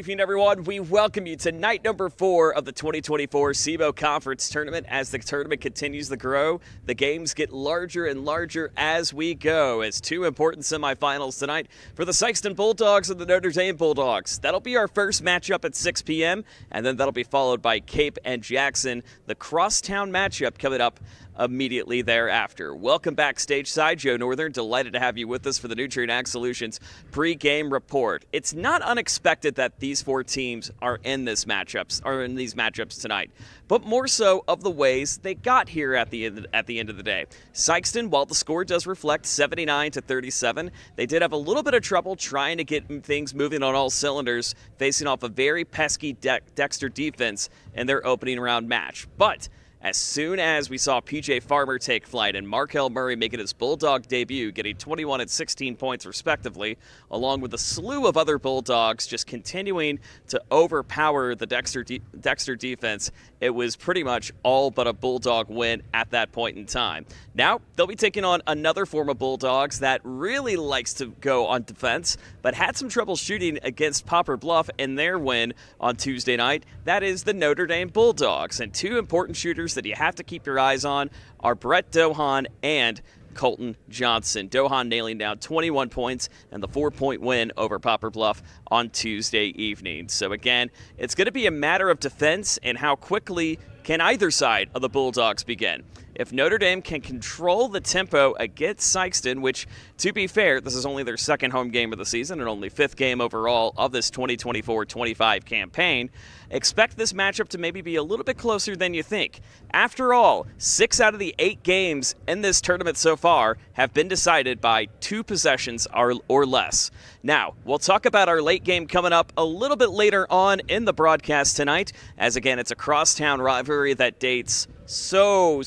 evening, everyone. We welcome you to night number 4 of the 2024 SEMO Conference Tournament. As the tournament continues to grow, the games get larger and larger as we go, as two important semifinals tonight for the Sikeston Bulldogs and the Notre Dame Bulldogs. That'll be our first matchup at 6 p.m., and then that'll be followed by Cape and Jackson, the crosstown matchup coming up immediately thereafter. Welcome back stateside. Joe Northern, delighted to have you with us for the Nutrient Ag Solutions pregame report. It's not unexpected that these four teams are in these matchups tonight, but more so of the ways they got here at the end of the day. Sikeston, while the score does reflect 79-37, they did have a little bit of trouble trying to get things moving on all cylinders, facing off a very pesky Dexter defense in their opening round match. But as soon as we saw P.J. Farmer take flight and Markel Murray making his Bulldog debut, getting 21 and 16 points respectively, along with a slew of other Bulldogs just continuing to overpower the Dexter defense, it was pretty much all but a Bulldog win at that point in time. Now, they'll be taking on another form of Bulldogs that really likes to go on defense, but had some trouble shooting against Poplar Bluff in their win on Tuesday night. That is the Notre Dame Bulldogs. And two important shooters that you have to keep your eyes on are Brett Dohan and Colton Johnson. Dohan nailing down 21 points and the 4-point win over Poplar Bluff on Tuesday evening. So again, it's going to be a matter of defense and how quickly can either side of the Bulldogs begin. If Notre Dame can control the tempo against Sikeston, which, to be fair, this is only their second home game of the season and only fifth game overall of this 2024-25 campaign, expect this matchup to maybe be a little bit closer than you think. After all, 6 out of the 8 games in this tournament so far have been decided by 2 possessions or less. Now, we'll talk about our late game coming up a little bit later on in the broadcast tonight, as again, it's a crosstown rivalry that dates so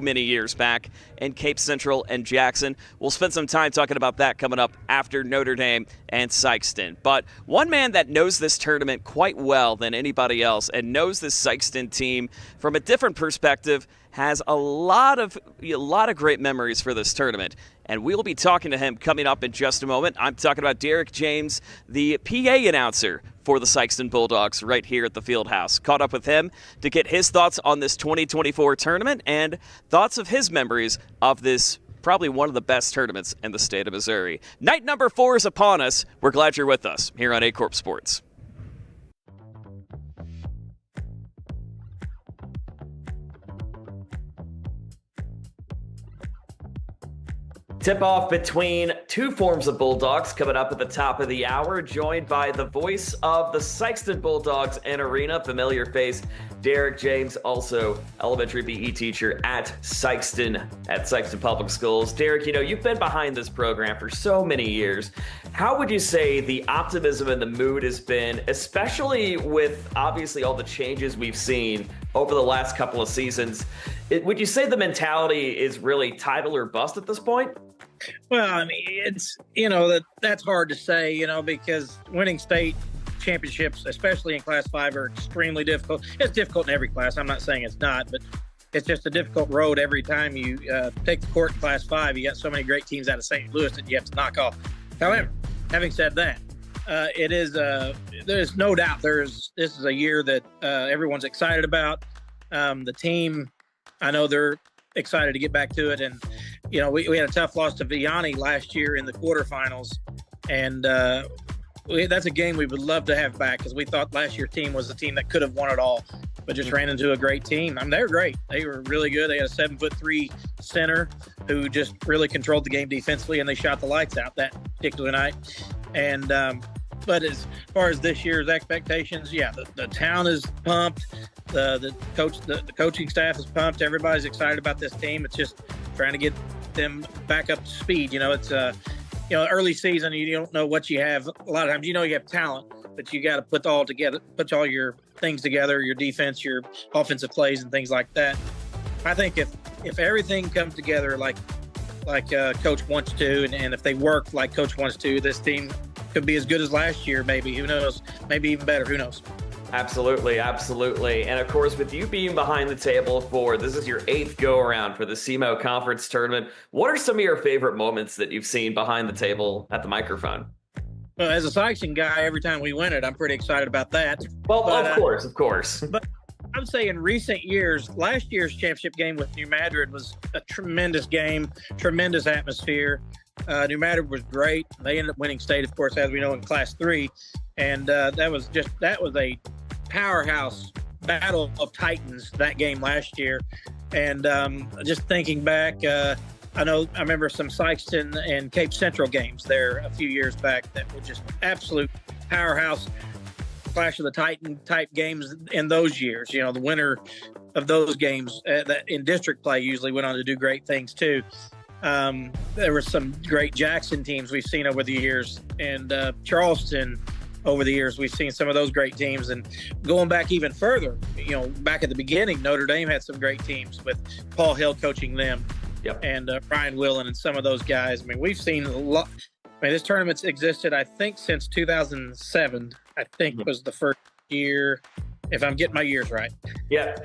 many years back in Cape Central and Jackson. We'll spend some time talking about that coming up after Notre Dame and Sikeston. But one man that knows this tournament quite well than anybody else and knows this Sikeston team from a different perspective has a lot of great memories for this tournament. And we'll be talking to him coming up in just a moment. I'm talking about Derek James, the PA announcer for the Sikeston Bulldogs right here at the Fieldhouse. Caught up with him to get his thoughts on this 2024 tournament and thoughts of his memories of this probably one of the best tournaments in the state of Missouri. Night number 4 is upon us. We're glad you're with us here on Aycorp Sports. Tip-off between two forms of Bulldogs coming up at the top of the hour, joined by the voice of the Sikeston Bulldogs and Arena, familiar face, Derek James, also elementary PE teacher at Sikeston Public Schools. Derek, you've been behind this program for so many years. How would you say the optimism and the mood has been, especially with obviously all the changes we've seen over the last couple of seasons? Would you say the mentality is really title or bust at this point? Well, I mean, it's, that's hard to say, because winning state championships, especially in Class 5, are extremely difficult. It's difficult in every class. I'm not saying it's not, but it's just a difficult road every time you take the court in Class 5. You got so many great teams out of St. Louis that you have to knock off. However, having said that, there's no doubt this is a year that everyone's excited about. The team, I know they're excited to get back to it. And, we had a tough loss to Vianney last year in the quarterfinals. And that's a game we would love to have back, because we thought last year's team was the team that could have won it all, but just ran into a great team. I mean, they were great. They were really good. They had a 7'3" center who just really controlled the game defensively, and they shot the lights out that particular night. And but as far as this year's expectations, the town is pumped. The coaching staff is pumped. Everybody's excited about this team. It's just trying to get them back up to speed. It's early season. You don't know what you have. A lot of times, you have talent, but you got to put all your things together, your defense, your offensive plays, and things like that. I think if everything comes together like Coach wants to, and if they work like Coach wants to, this team could be as good as last year. Maybe, who knows? Maybe even better. Who knows? Absolutely. And of course, with you being behind the table this is your 8th go around for the SEMO Conference Tournament, what are some of your favorite moments that you've seen behind the table at the microphone? Well, as a Sikeston guy, every time we win it, I'm pretty excited about that. Well, of course. But I would say in recent years, last year's championship game with New Madrid was a tremendous game, tremendous atmosphere. New Madrid was great. They ended up winning state, of course, as we know, in Class 3. And that was a powerhouse battle of titans, that game last year. And just thinking back, I remember some Sikeston and Cape Central games there a few years back that were just absolute powerhouse Clash of the Titan type games in those years. The winner of those games that in district play usually went on to do great things too. There were some great Jackson teams we've seen over the years, and Charleston over the years. We've seen some of those great teams, and going back even further, back at the beginning, Notre Dame had some great teams with Paul Hill coaching them. Yep. And Ryan Willen and some of those guys. I mean, we've seen a lot. I mean, this tournament's existed, I think, since 2007. I think was the first year, if I'm getting my years right. Yeah,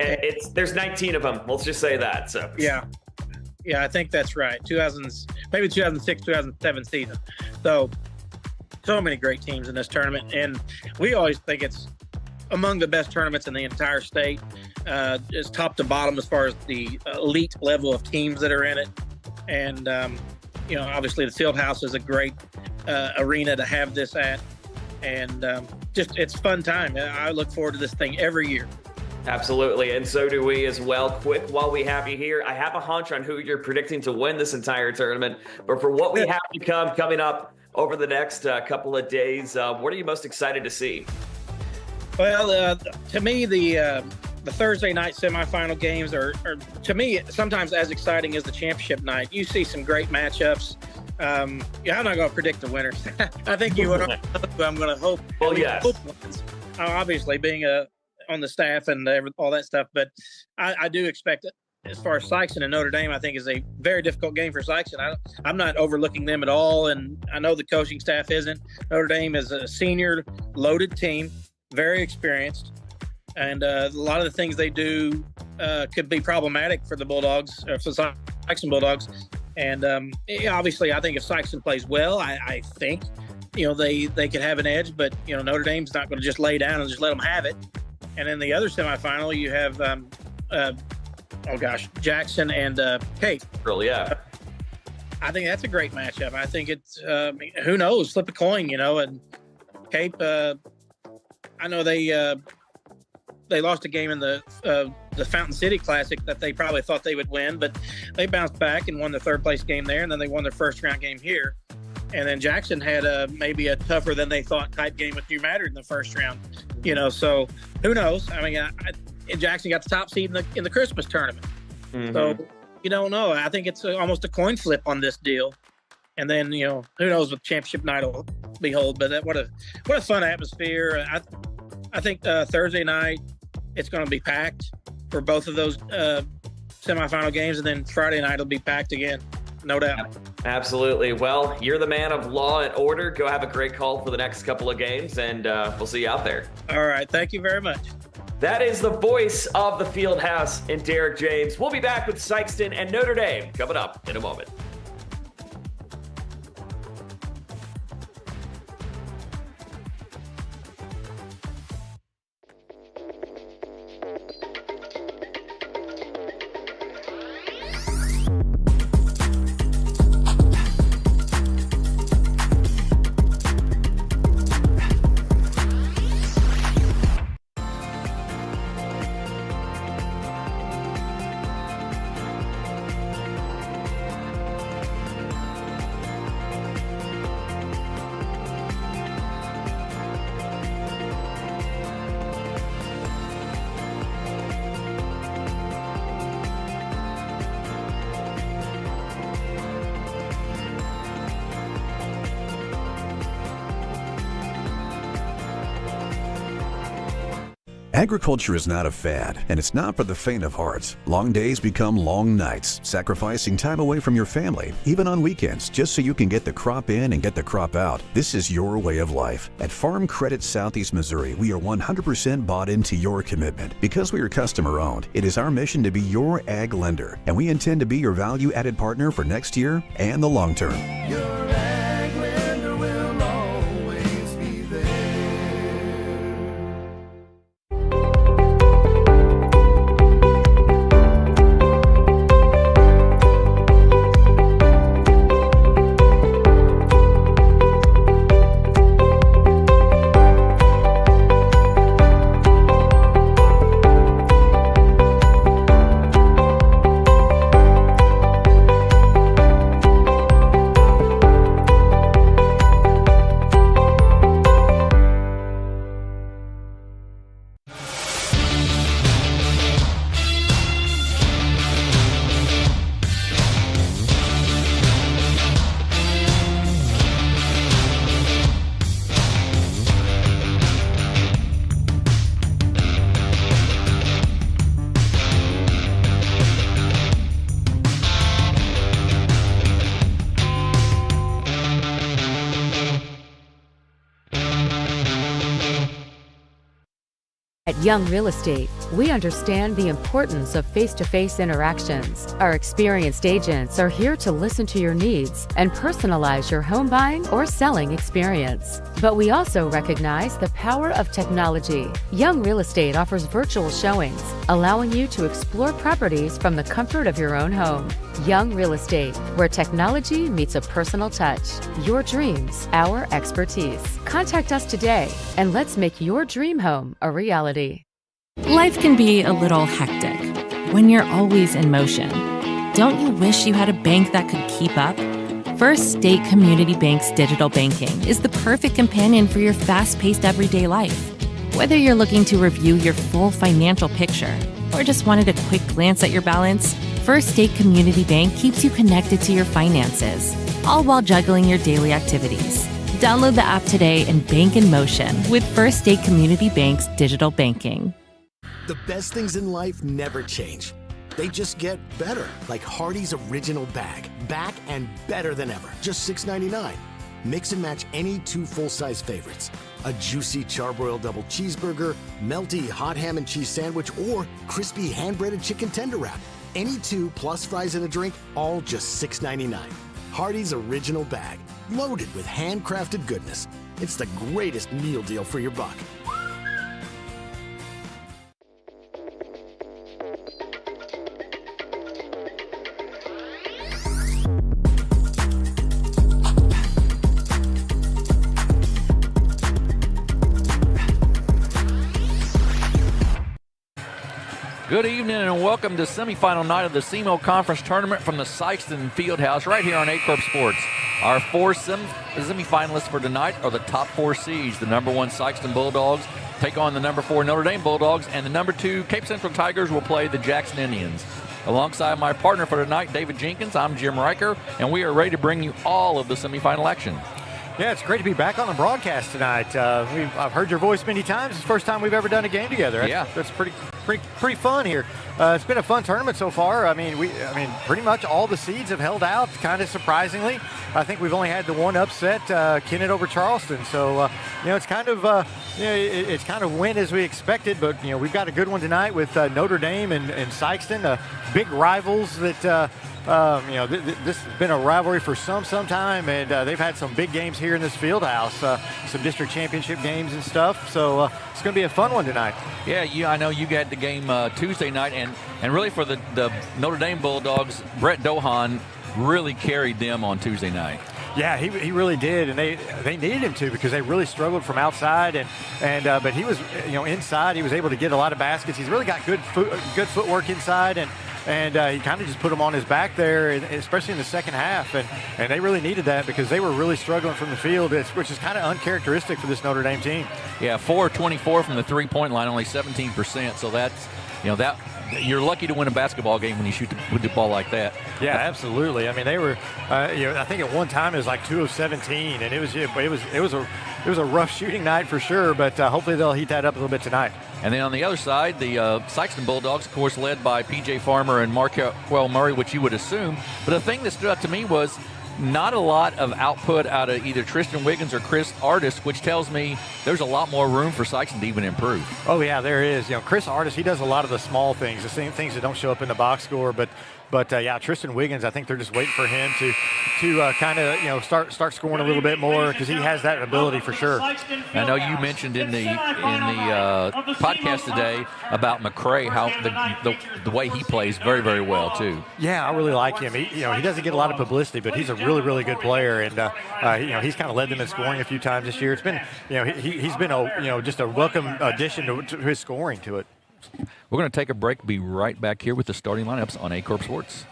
there's 19 of them. Let's just say that. So yeah, I think that's right. 2006, 2007 season. So many great teams in this tournament, and we always think it's among the best tournaments in the entire state. It's top to bottom as far as the elite level of teams that are in it. And, obviously the field house is a great arena to have this at. And it's fun time. I look forward to this thing every year. Absolutely, and so do we as well. Quick, while we have you here, I have a hunch on who you're predicting to win this entire tournament. But for what we have to coming up over the next couple of days, what are you most excited to see? Well, to me, the Thursday night semifinal games are, to me, sometimes as exciting as the championship night. You see some great matchups. I'm not going to predict the winners. I think you would. I'm going to hope. Well, yes. Obviously, being on the staff and all that stuff, but I do expect it. As far as Sikeston and Notre Dame, I think is a very difficult game for Sikeston. I'm not overlooking them at all, and I know the coaching staff isn't. Notre Dame is a senior, loaded team, very experienced, and a lot of the things they do could be problematic for the Bulldogs, or for Sikeston Bulldogs. And obviously, I think if Sikeston plays well, I think they could have an edge. But Notre Dame's not going to just lay down and just let them have it. And in the other semifinal, you have Jackson and Cape. Really, yeah. I think that's a great matchup. I think it's who knows, flip a coin, and Cape. I know they lost a game in the Fountain City Classic that they probably thought they would win, but they bounced back and won the third place game there, and then they won their first round game here. And then Jackson had maybe a tougher than they thought type game with New Madrid in the first round. So who knows? I mean, Jackson got the top seed in the Christmas tournament. Mm-hmm. So you don't know. I think it's almost a coin flip on this deal. And then, who knows what championship night will behold. But what a fun atmosphere. I think Thursday night it's going to be packed for both of those semifinal games. And then Friday night it'll be packed again. No doubt. Absolutely. Well, you're the man of law and order. Go have a great call for the next couple of games, and we'll see you out there. All right. Thank you very much. That is the voice of the Fieldhouse and Derek James. We'll be back with Sikeston and Notre Dame coming up in a moment. Agriculture is not a fad, and it's not for the faint of heart. Long days become long nights, sacrificing time away from your family, even on weekends, just so you can get the crop in and get the crop out. This is your way of life. At Farm Credit Southeast Missouri, we are 100% bought into your commitment. Because we are customer-owned, it is our mission to be your ag lender, and we intend to be your value-added partner for next year and the long term. Your ag lender will always At Young Real Estate, we understand the importance of face-to-face interactions. Our experienced agents are here to listen to your needs and personalize your home buying or selling experience. But we also recognize the power of technology. Young Real Estate offers virtual showings, allowing you to explore properties from the comfort of your own home. Young Real Estate, where technology meets a personal touch. Your dreams, our expertise. Contact us today and let's make your dream home a reality. Life can be a little hectic when you're always in motion. Don't you wish you had a bank that could keep up? First State Community Bank's digital banking is the perfect companion for your fast-paced everyday life. Whether you're looking to review your full financial picture or just wanted a quick glance at your balance, First State Community Bank keeps you connected to your finances, all while juggling your daily activities. Download the app today and bank in motion with First State Community Bank's digital banking. The best things in life never change. They just get better, like Hardee's Original Bag. Back and better than ever. Just $6.99. Mix and match any 2 full-size favorites. A juicy charbroiled double cheeseburger, melty hot ham and cheese sandwich, or crispy hand-breaded chicken tender wrap. Any 2 plus fries and a drink, all just $6.99. Hardee's Original Bag. Loaded with handcrafted goodness. It's the greatest meal deal for your buck. Good evening and welcome to semifinal night of the SEMO Conference Tournament from the Sikeston Fieldhouse right here on Aycorp Sports. Our 4 semifinalists for tonight are the top 4 seeds. The number 1 Sikeston Bulldogs take on the number 4 Notre Dame Bulldogs, and the number 2 Cape Central Tigers will play the Jackson Indians. Alongside my partner for tonight, David Jenkins, I'm Jim Riker, and we are ready to bring you all of the semifinal action. Yeah, it's great to be back on the broadcast tonight. I've heard your voice many times. It's the first time we've ever done a game together. That's pretty fun here. It's been a fun tournament so far. I mean, pretty much all the seeds have held out, kind of surprisingly. I think we've only had the one upset, Kennett over Charleston. So, it's kind of it's kind of went as we expected. But we've got a good one tonight with Notre Dame and Sikeston, big rivals that. This has been a rivalry for some time, and they've had some big games here in this field house, some district championship games and stuff. So it's going to be a fun one tonight. Yeah, I know you got the game Tuesday night, and really for the Notre Dame Bulldogs, Brett Dohan really carried them on Tuesday night. Yeah, he really did, and they needed him to because they really struggled from outside, but he was inside. He was able to get a lot of baskets. He's really got good footwork inside, and he kind of just put them on his back there, especially in the second half. And they really needed that because they were really struggling from the field, which is kind of uncharacteristic for this Notre Dame team. Yeah, 4-24 from the three-point line, only 17%. So that's, that you're lucky to win a basketball game when you shoot with the ball like that. Yeah, absolutely. I mean, they were, I think at one time it was like 2 of 17, and it was a rough shooting night for sure. But hopefully they'll heat that up a little bit tonight. And then on the other side, the Sikeston Bulldogs, of course, led by P.J. Farmer and Marquell Murray, which you would assume. But the thing that stood out to me was not a lot of output out of either Tristan Wiggins or Chris Artis, which tells me there's a lot more room for Sikeston to even improve. Oh, yeah, there is. Chris Artis, he does a lot of the small things, the same things that don't show up in the box score. But Tristan Wiggins, I think they're just waiting for him to kind of start scoring a little bit more because he has that ability for sure. I know you mentioned in the podcast today about McCray, how the way he plays very, very well too. Yeah, I really like him. He doesn't get a lot of publicity, but he's a really, really good player, and he's kind of led them in scoring a few times this year. It's been he's been just a welcome addition to his scoring to it. We're going to take a break. Be right back here with the starting lineups on Aycorp Sports.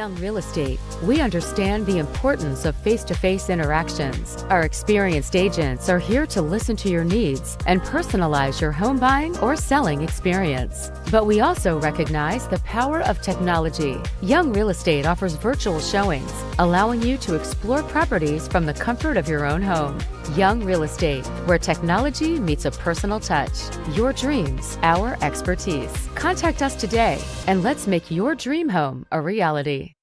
Young Real Estate, we understand the importance of face-to-face interactions. Our experienced agents are here to listen to your needs and personalize your home buying or selling experience. But we also recognize the power of technology. Young Real Estate offers virtual showings, allowing you to explore properties from the comfort of your own home. Young Real Estate, where technology meets a personal touch. Your dreams, our expertise. Contact us today and let's make your dream home a reality.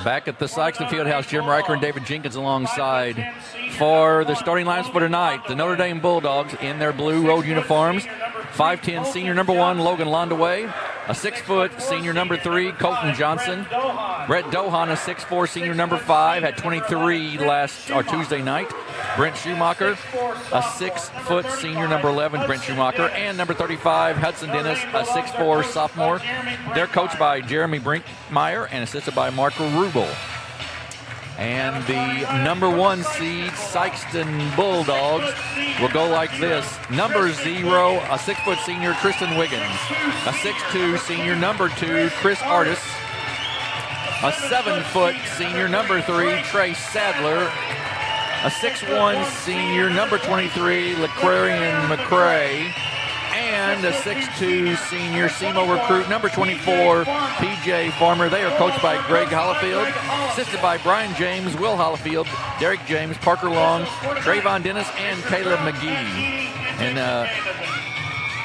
Back at the Sikeston Fieldhouse, Jim Riker and David Jenkins alongside for the starting lineups for tonight. The Notre Dame Bulldogs in their blue road uniforms. 5'10" senior number 1, Logan Londaway. A 6' senior number 3, Colton Johnson. Brett Dohan, a 6'4" senior number 5, had 23 Tuesday night. Brent Schumacher, a 6' senior number 11, Brent Schumacher, and number 35, Hudson Dennis, a 6'4" sophomore. They're coached by Jeremy Brinkmeyer and assisted by Mark Rubel. And the number 1 seed, Sikeston Bulldogs, will go like this. Number 0, a 6' senior, Kristen Wiggins. A 6'2" senior, number 2, Chris Artis. A 7' senior, number 3, Trey Sadler. A 6'1" senior, number 23, LaQuarian McCray. And a 6'2" senior, SEMO recruit, number 24, PJ Farmer. They are coached by Greg Hollifield, assisted by Brian James, Will Hollifield, Derek James, Parker Long, Trayvon Dennis, and Caleb McGee. And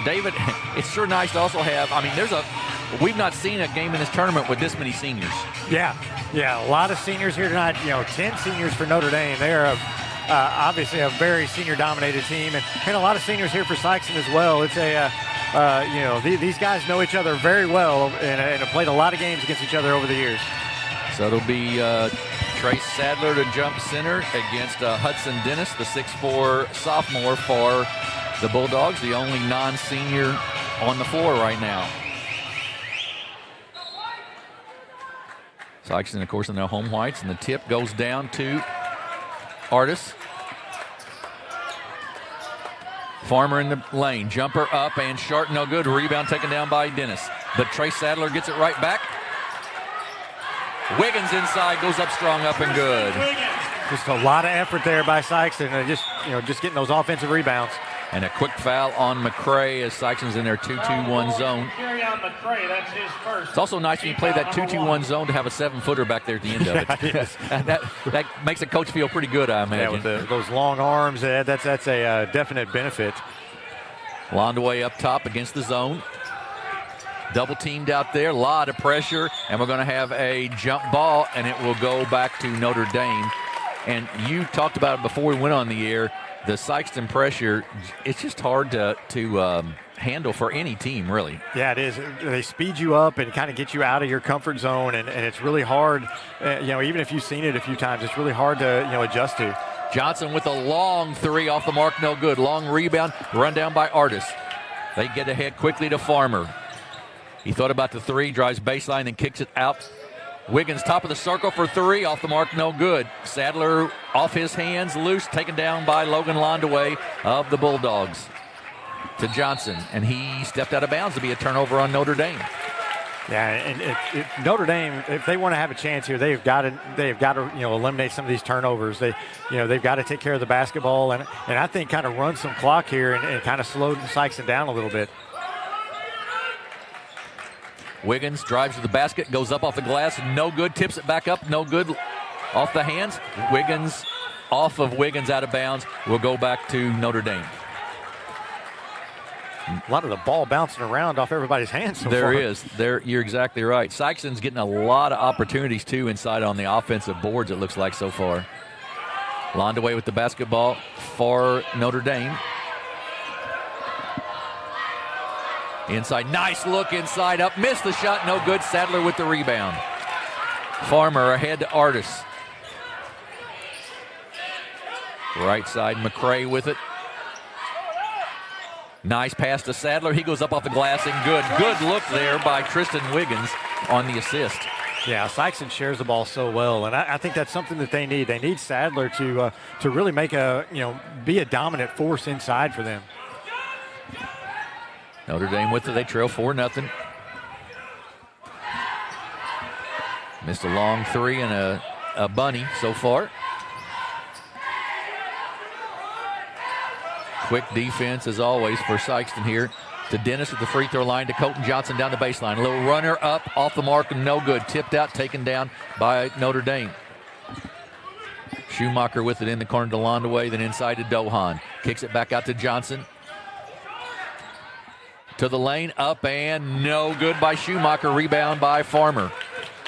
David, it's sure nice to also have, we've not seen a game in this tournament with this many seniors. Yeah, a lot of seniors here tonight. 10 seniors for Notre Dame. They are obviously a very senior-dominated team, and a lot of seniors here for Sikeston as well. It's these guys know each other very well and have played a lot of games against each other over the years. So it'll be Trey Sadler to jump center against Hudson Dennis, the 6'4" sophomore for the Bulldogs, the only non-senior on the floor right now. Sikeston, of course, in their home whites, and the tip goes down to Artis. Farmer in the lane. Jumper up and short, no good. Rebound taken down by Dennis. But Trey Sadler gets it right back. Wiggins inside, goes up strong, up and good. Just a lot of effort there by Sikeston, and just getting those offensive rebounds. And a quick foul on McCray as Sikeston's in their 2-2-1 zone. It's also nice when you play that 2-2-1 zone to have a 7-footer back there at the end of it. Yes. that makes a coach feel pretty good, I imagine. Yeah, with those long arms, that's a definite benefit. Londaway up top against the zone. Double teamed out there, a lot of pressure, and we're going to have a jump ball, and it will go back to Notre Dame. And you talked about it before we went on the air. The Sikeston pressure, it's just hard to handle for any team, really. Yeah, it is. They speed you up and kind of get you out of your comfort zone, and it's really hard. Even if you've seen it a few times, it's really hard to adjust to. Johnson with a long 3 off the mark, no good. Long rebound, run down by Artis. They get ahead quickly to Farmer. He thought about the 3, drives baseline, and kicks it out. Wiggins, top of the circle for 3, off the mark, no good. Sadler off his hands, loose, taken down by Logan Londaway of the Bulldogs. To Johnson, and he stepped out of bounds to be a turnover on Notre Dame. Yeah, and if Notre Dame, if they want to have a chance here, they've got to eliminate some of these turnovers. They've got to take care of the basketball, and I think kind of run some clock here and kind of slow Sikeston down a little bit. Wiggins drives to the basket, goes up off the glass, no good, tips it back up, no good, off the hands. Wiggins, off of Wiggins, out of bounds, will go back to Notre Dame. A lot of the ball bouncing around off everybody's hands so there far. is. You're exactly right. Sikeston's getting a lot of opportunities, too, inside on the offensive boards, it looks like so far. Londaway with the basketball for Notre Dame. Inside, nice look inside up, missed the shot, no good. Sadler with the rebound. Farmer ahead to Artis. Right side, McCray with it. Nice pass to Sadler. He goes up off the glass and good. Good look there by Tristan Wiggins on the assist. Yeah, Sikeston shares the ball so well, and I think that's something that they need. They need Sadler to really make be a dominant force inside for them. Notre Dame with it. They trail 4-0. Missed a long three and a bunny so far. Quick defense, as always, for Sikeston here. To Dennis at the free throw line, to Colton Johnson down the baseline. A little runner up, off the mark, no good. Tipped out, taken down by Notre Dame. Schumacher with it in the corner to Londaway, then inside to Dohan. Kicks it back out to Johnson. To the lane, up and no good by Schumacher. Rebound by Farmer.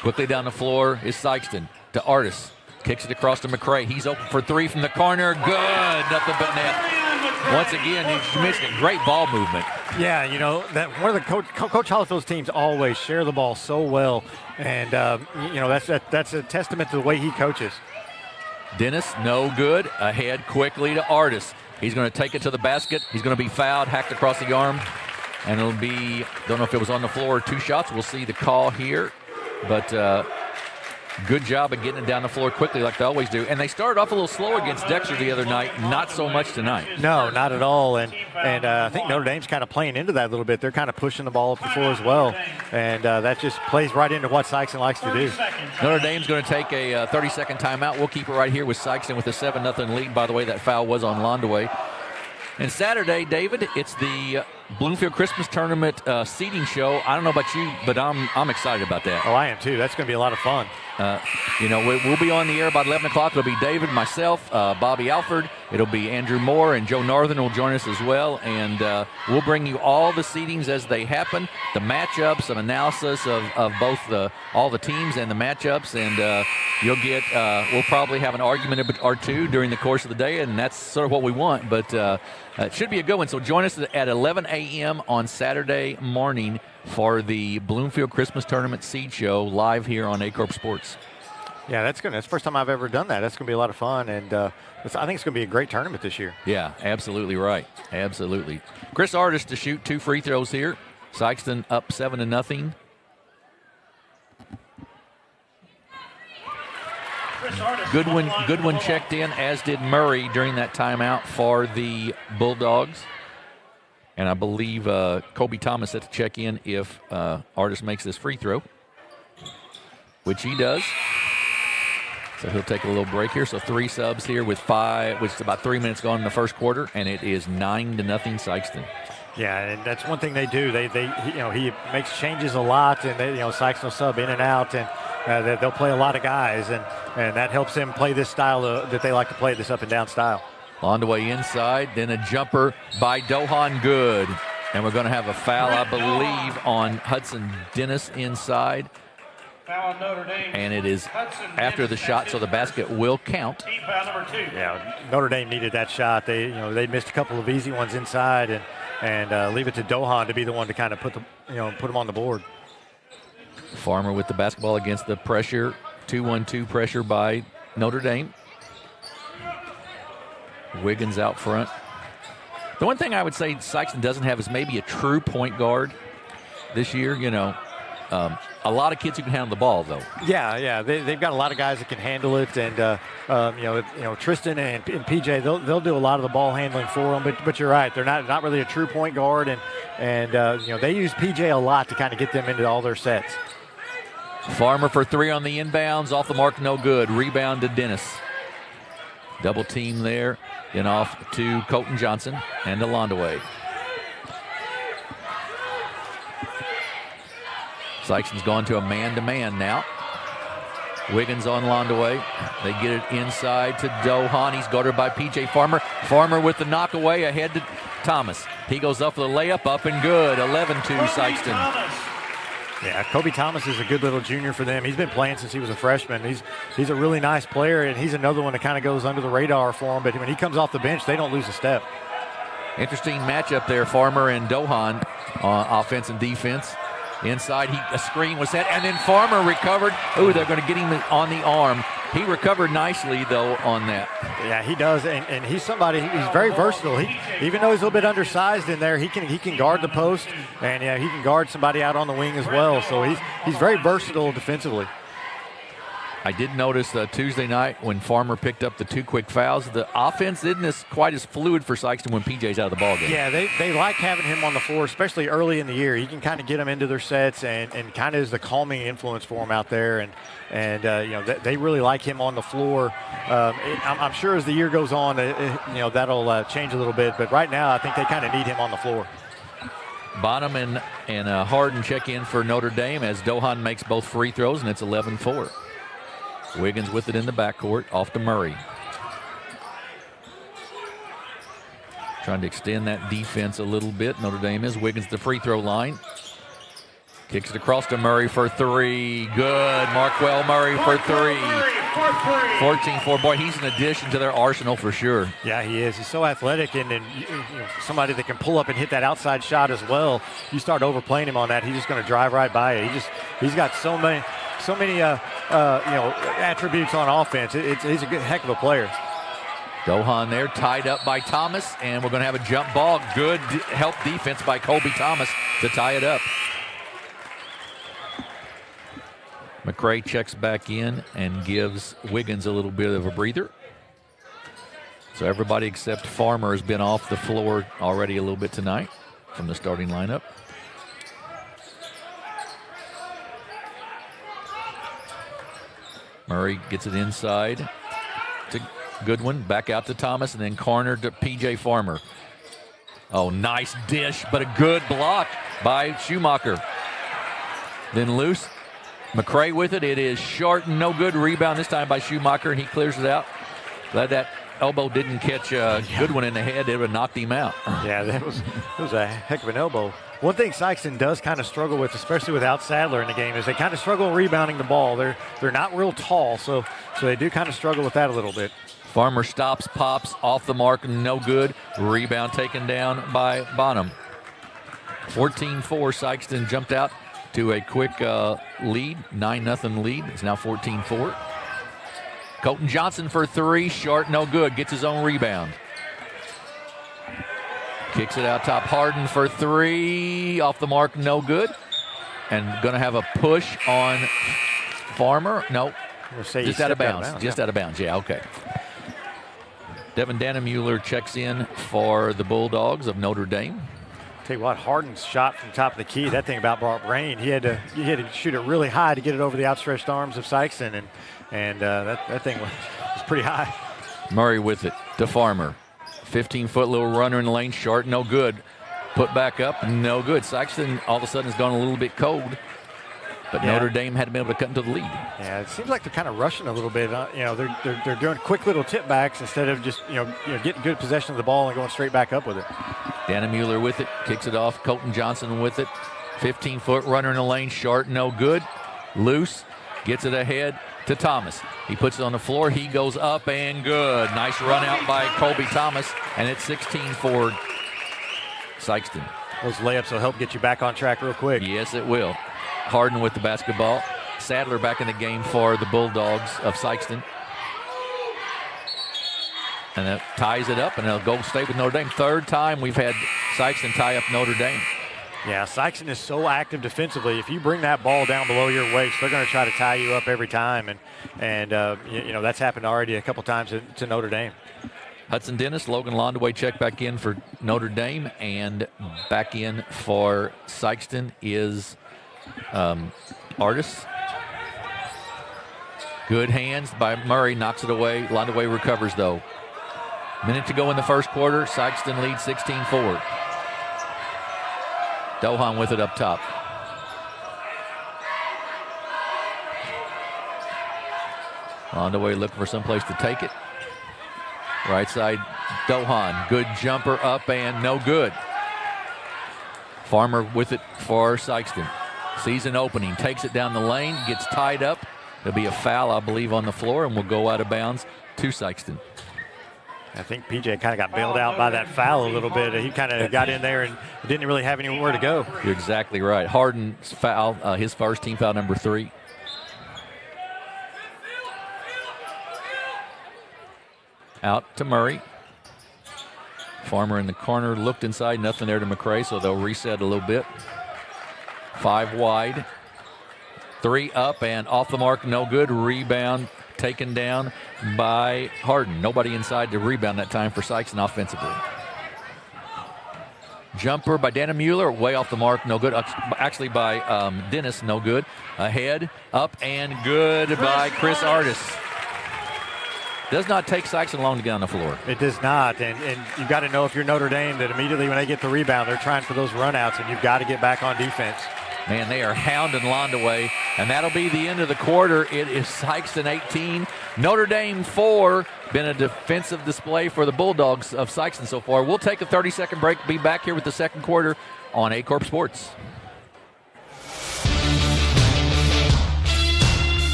Quickly down the floor is Sikeston to Artis. Kicks it across to McCray. He's open for three from the corner. Good, nothing but net. Once again, you mentioned it, great ball movement. Yeah, that one of the Coach Hollifield's teams always share the ball so well, and that's a testament to the way he coaches. Dennis, no good. Ahead quickly to Artis. He's going to take it to the basket. He's going to be fouled, hacked across the arm, and it'll be, don't know if it was on the floor or 2 shots. We'll see the call here, but good job of getting it down the floor quickly like they always do. And they started off a little slow against Dexter the other night. Not so much tonight. No, not at all. And I think Notre Dame's kind of playing into that a little bit. They're kind of pushing the ball up the floor as well. And that just plays right into what Sikeston likes to do. Notre Dame's going to take a 30-second timeout. We'll keep it right here with Sikeston with a 7-0 lead. By the way, that foul was on Londaway. And Saturday, David, it's the Bloomfield Christmas Tournament seating show. I don't know about you, but I'm excited about that. Oh, I am too. That's going to be a lot of fun. We'll be on the air about 11 o'clock. It'll be David, myself, Bobby Alford. It'll be Andrew Moore, and Joe Northern will join us as well. And we'll bring you all the seedings as they happen, the matchups, some analysis of both all the teams and the matchups. And you'll get we'll probably have an argument or two during the course of the day, and that's sort of what we want. But it should be a good one. So join us at 11 a.m. on Saturday morning for the Bloomfield Christmas Tournament Seed Show live here on Aycorp Sports. Yeah, that's the first time I've ever done that. That's going to be a lot of fun, and I think it's going to be a great tournament this year. Yeah, absolutely right. Absolutely. Chris Artis to shoot 2 free throws here. Sikeston up 7-0. Goodwin checked in, as did Murray during that timeout for the Bulldogs. And I believe Kobe Thomas had to check in if Artis makes this free throw, which he does. So he'll take a little break here. So 3 subs here with 5, which is about 3 minutes gone in the first quarter, and it is 9-0 Sikeston. Yeah, and that's one thing they do. He makes changes a lot, and Sikeston will sub in and out, and they'll play a lot of guys, and that helps them play this style that they like to play, this up and down style. On the way inside, then a jumper by Dohan, good. And we're going to have a foul, I believe, on Hudson Dennis inside. Foul on Notre Dame. And it is after the shot, so the basket will count. Team foul number 2. Yeah, Notre Dame needed that shot. They missed a couple of easy ones inside, and leave it to Dohan to be the one to kind of put them on the board. Farmer with the basketball against the pressure, 2-1-2 pressure by Notre Dame. Wiggins out front. The one thing I would say Sikeston doesn't have is maybe a true point guard this year. A lot of kids who can handle the ball, though. Yeah, they've got a lot of guys that can handle it, and Tristan and PJ, they'll do a lot of the ball handling for them. But you're right, they're not really a true point guard, and they use PJ a lot to kind of get them into all their sets. Farmer for 3 on the inbounds, off the mark, no good. Rebound to Dennis. Double team there. Then off to Colton Johnson and to Londaway. Sikeston's gone to a man-to-man now. Wiggins on Londaway. They get it inside to Dohan. He's guarded by P.J. Farmer. Farmer with the knockaway ahead to Thomas. He goes up for the layup, up and good. 11-2 Sikeston. Yeah, Kobe Thomas is a good little junior for them. He's been playing since he was a freshman. He's a really nice player, and he's another one that kind of goes under the radar for him. But when he comes off the bench, they don't lose a step. Interesting matchup there, Farmer and Dohan on offense and defense. Inside, a screen was set, and then Farmer recovered. Ooh, they're going to get him on the arm. He recovered nicely, though, on that. Yeah, he does, and he's somebody, he's very versatile. Even though he's a little bit undersized in there, he can guard the post, and he can guard somebody out on the wing as well. So he's very versatile defensively. I did notice Tuesday night when Farmer picked up the 2 quick fouls, the offense isn't quite as fluid for Sikeston when PJ's out of the ballgame. Yeah, they like having him on the floor, especially early in the year. He can kind of get them into their sets and kind of is the calming influence for them out there. And they really like him on the floor. I'm sure as the year goes on, that'll change a little bit. But right now, I think they kind of need him on the floor. Bonham and Harden check in for Notre Dame as Dohan makes both free throws, and it's 11-4. Wiggins with it in the backcourt, off to Murray. Trying to extend that defense a little bit. Notre Dame is. Wiggins the free throw line. Kicks it across to Murray for 3. Good. Marquel Murray for 3. 14-4. Boy, he's an addition to their arsenal for sure. Yeah, he is. He's so athletic, and somebody that can pull up and hit that outside shot as well. You start overplaying him on that, he's just going to drive right by you. He's got so many attributes on offense. He's a good heck of a player. Dohan there, tied up by Thomas, and we're going to have a jump ball. Good help defense by Colby Thomas to tie it up. McCray checks back in and gives Wiggins a little bit of a breather. So everybody except Farmer has been off the floor already a little bit tonight from the starting lineup. Murray gets it inside to Goodwin, back out to Thomas, and then corner to P.J. Farmer. Oh, nice dish, but a good block by Schumacher. Then loose. McCray with it. It is short and no good. Rebound this time by Schumacher, and he clears it out. Glad that elbow didn't catch Goodwin in the head. It would have knocked him out. Yeah, that was a heck of an elbow. One thing Sikeston does kind of struggle with, especially without Sadler in the game, is they kind of struggle rebounding the ball. They're not real tall, so they do kind of struggle with that a little bit. Farmer stops, pops, off the mark, no good. Rebound taken down by Bonham. 14-4, Sikeston jumped out to a quick lead, 9-0 lead. It's now 14-4. Colton Johnson for 3, short, no good. Gets his own rebound. Kicks it out top. Harden for 3, off the mark, no good. And going to have a push on Farmer. No, just out of bounds. Just out of bounds, yeah, okay. Devin Dannemuller checks in for the Bulldogs of Notre Dame. Tell you what, Harden's shot from top of the key, that thing about brought rain. He had to shoot it really high to get it over the outstretched arms of Sikeston, and that thing was pretty high. Murray with it to Farmer. 15-foot little runner in the lane, short, no good. Put back up, no good. Sikeston all of a sudden has gone a little bit cold, but Notre Dame hadn't been able to cut into the lead. Yeah, it seems like they're kind of rushing a little bit. They're doing quick little tip backs instead of just getting good possession of the ball and going straight back up with it. Dannemuller with it, kicks it off. Colton Johnson with it. 15-foot runner in the lane, short, no good. Loose, gets it ahead to Thomas. He puts it on the floor. He goes up and good. Nice run out by Colby Thomas, and it's 16-4 Sikeston. Those layups will help get you back on track real quick. Yes, it will. Harden with the basketball. Sadler back in the game for the Bulldogs of Sikeston. And that ties it up, and they'll go stay with Notre Dame. Third time we've had Sikeston tie up Notre Dame. Yeah, Sikeston is so active defensively. If you bring that ball down below your waist, they're going to try to tie you up every time, and that's happened already a couple times to Notre Dame. Hudson Dennis, Logan Londaway check back in for Notre Dame, and back in for Sikeston is Artis. Good hands by Murray, knocks it away. Londaway recovers though. Minute to go in the first quarter. Sikeston leads 16-4. Dohan with it up top. Londaway looking for someplace to take it. Right side, Dohan. Good jumper up and no good. Farmer with it for Sikeston. Sees an opening, takes it down the lane, gets tied up. There'll be a foul, I believe, on the floor, and will go out of bounds to Sikeston. I think PJ kind of got bailed out by that foul a little bit. He kind of got in there and didn't really have anywhere to go. You're exactly right. Harden's foul, his first team foul number 3. Out to Murray. Farmer in the corner, looked inside, nothing there to McCray, so they'll reset a little bit. 5 wide. 3 up and off the mark, no good. Rebound taken down by Harden. Nobody inside to rebound that time for Sikeston offensively. Jumper by Dana Mueller, way off the mark, no good. Actually by Dennis, no good. Ahead, up and good by Chris Artis. Does not take Sikeston long to get on the floor. It does not, and you've got to know if you're Notre Dame that immediately when they get the rebound, they're trying for those runouts, and you've got to get back on defense. Man, they are hounding Londaway, and that'll be the end of the quarter. It is Sikeston 18, Notre Dame 4. Been a defensive display for the Bulldogs of Sikeston so far. We'll take a 30-second break, be back here with the second quarter on Aycorp Sports.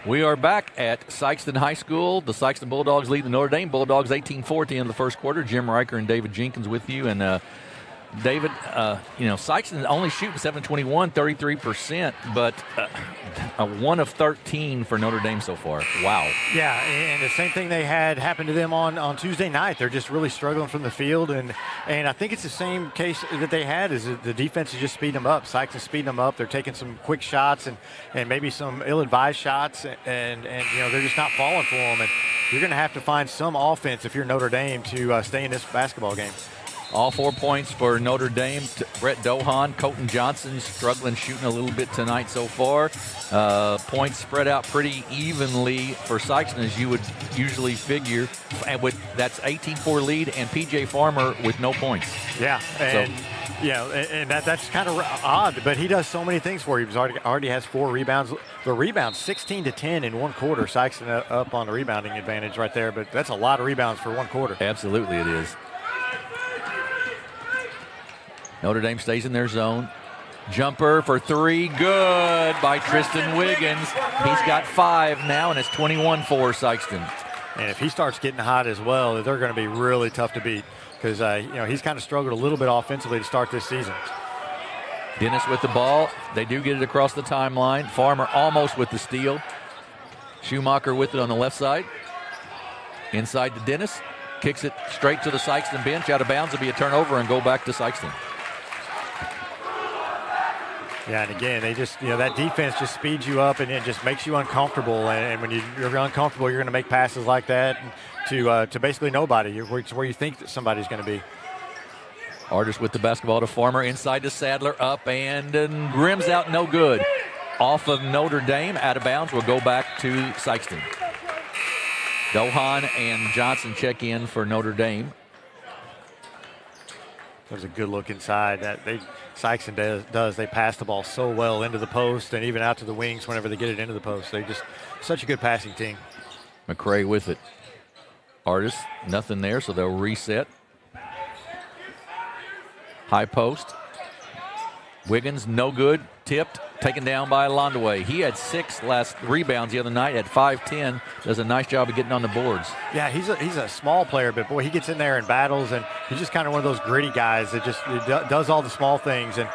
We are back at Sikeston High School. The Sikeston Bulldogs lead the Notre Dame Bulldogs 18-4 at the end of the first quarter. Jim Riker and David Jenkins with you. And David, Sikeston only shooting 7-21, 33%, but a 1 of 13 for Notre Dame so far. Wow. Yeah, and the same thing they had happen to them on Tuesday night. They're just really struggling from the field, and I think it's the same case that they had is the defense is just speeding them up. Sikeston speeding them up. They're taking some quick shots and maybe some ill-advised shots, and they're just not falling for them. And you're going to have to find some offense if you're Notre Dame to stay in this basketball game. All 4 points for Notre Dame. Brett Dohan, Colton Johnson struggling shooting a little bit tonight so far. Points spread out pretty evenly for Sikeston as you would usually figure. And that's 18-4 lead and P.J. Farmer with no points. Yeah, and that's kind of odd, but he does so many things for you. He already has 4 rebounds. The rebounds 16-10 in one quarter. Sikeston up on the rebounding advantage right there, but that's a lot of rebounds for one quarter. Absolutely it is. Notre Dame stays in their zone. Jumper for 3, good by Tristan Wiggins. He's got 5 now, and it's 21-4 Sikeston. And if he starts getting hot as well, they're going to be really tough to beat because he's kind of struggled a little bit offensively to start this season. Dennis with the ball. They do get it across the timeline. Farmer almost with the steal. Schumacher with it on the left side. Inside to Dennis. Kicks it straight to the Sikeston bench. Out of bounds. It'll be a turnover and go back to Sikeston. Yeah, and again, they just, that defense just speeds you up and it just makes you uncomfortable. And when you're uncomfortable, you're going to make passes like that to basically nobody, where you think that somebody's going to be. Artis with the basketball to Farmer, inside to Sadler, up and rims out, no good. Off of Notre Dame, out of bounds, will go back to Sikeston. Dohan and Johnson check in for Notre Dame. That was a good look inside. Sikeston does. They pass the ball so well into the post and even out to the wings whenever they get it into the post. They're just such a good passing team. McCray with it. Artis, nothing there, so they'll reset. High post. Wiggins, no good. Tipped, taken down by Londaway. He had 6 last rebounds the other night at 5'10". Does a nice job of getting on the boards. Yeah, he's a small player, but boy, he gets in there and battles, and he's just kind of one of those gritty guys that just does all the small things, and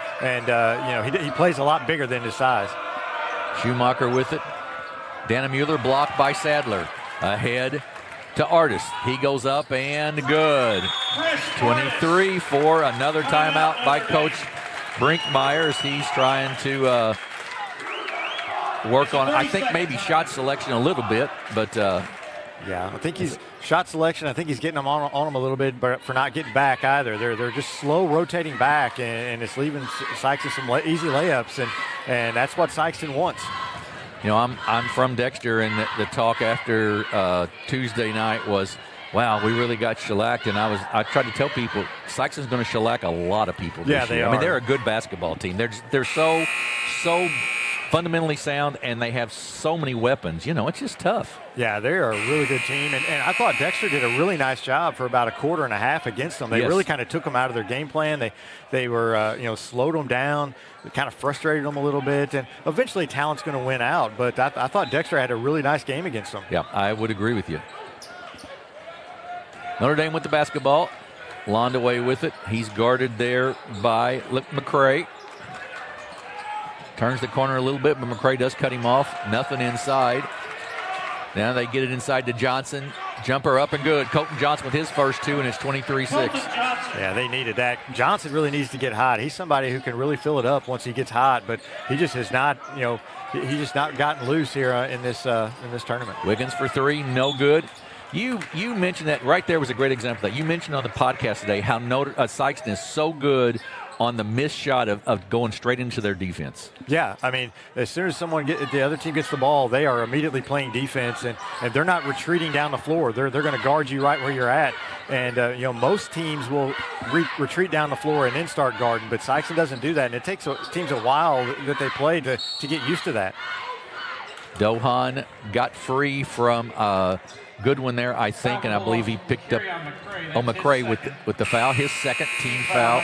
he plays a lot bigger than his size. Schumacher with it. Dana Mueller blocked by Sadler. Ahead to Artis. He goes up and good. 23-4. Another timeout by Coach Brinkmeyer as he's trying to work on, I think, maybe shot selection a little bit, but yeah, I think he's shot selection. I think he's getting them on him a little bit, but for not getting back either. They're just slow rotating back, and it's leaving Sikeston some easy layups, and that's what Sikeston wants. I'm from Dexter, and the talk after Tuesday night was, wow, we really got shellacked, and I tried to tell people Sikeston's going to shellack a lot of people this year. They are. I mean, they're a good basketball team. They're so fundamentally sound, and they have so many weapons. It's just tough. Yeah, they're a really good team, and I thought Dexter did a really nice job for about a quarter and a half against them. They really kind of took them out of their game plan. They were, slowed them down, kind of frustrated them a little bit, and eventually Talent's going to win out. But I thought Dexter had a really nice game against them. Yeah, I would agree with you. Notre Dame with the basketball. Londaway with it. He's guarded there by McCray. Turns the corner a little bit, but McCray does cut him off. Nothing inside. Now they get it inside to Johnson. Jumper up and good. Colton Johnson with his first two, and it's 23-6. Yeah, they needed that. Johnson really needs to get hot. He's somebody who can really fill it up once he gets hot, but he just has not, he's just not gotten loose here in this tournament. Wiggins for three, no good. You mentioned that right there was a great example of that. You mentioned on the podcast today how Sikeston is so good on the missed shot of going straight into their defense. Yeah, I mean, as soon as the other team gets the ball, they are immediately playing defense, and they're not retreating down the floor. They're going to guard you right where you're at. And, most teams will retreat down the floor and then start guarding, but Sikeston doesn't do that, and it takes teams a while that they play to get used to that. Dohan got free from Goodwin there, I think, and I believe he picked up McCray with the foul, his second team foul,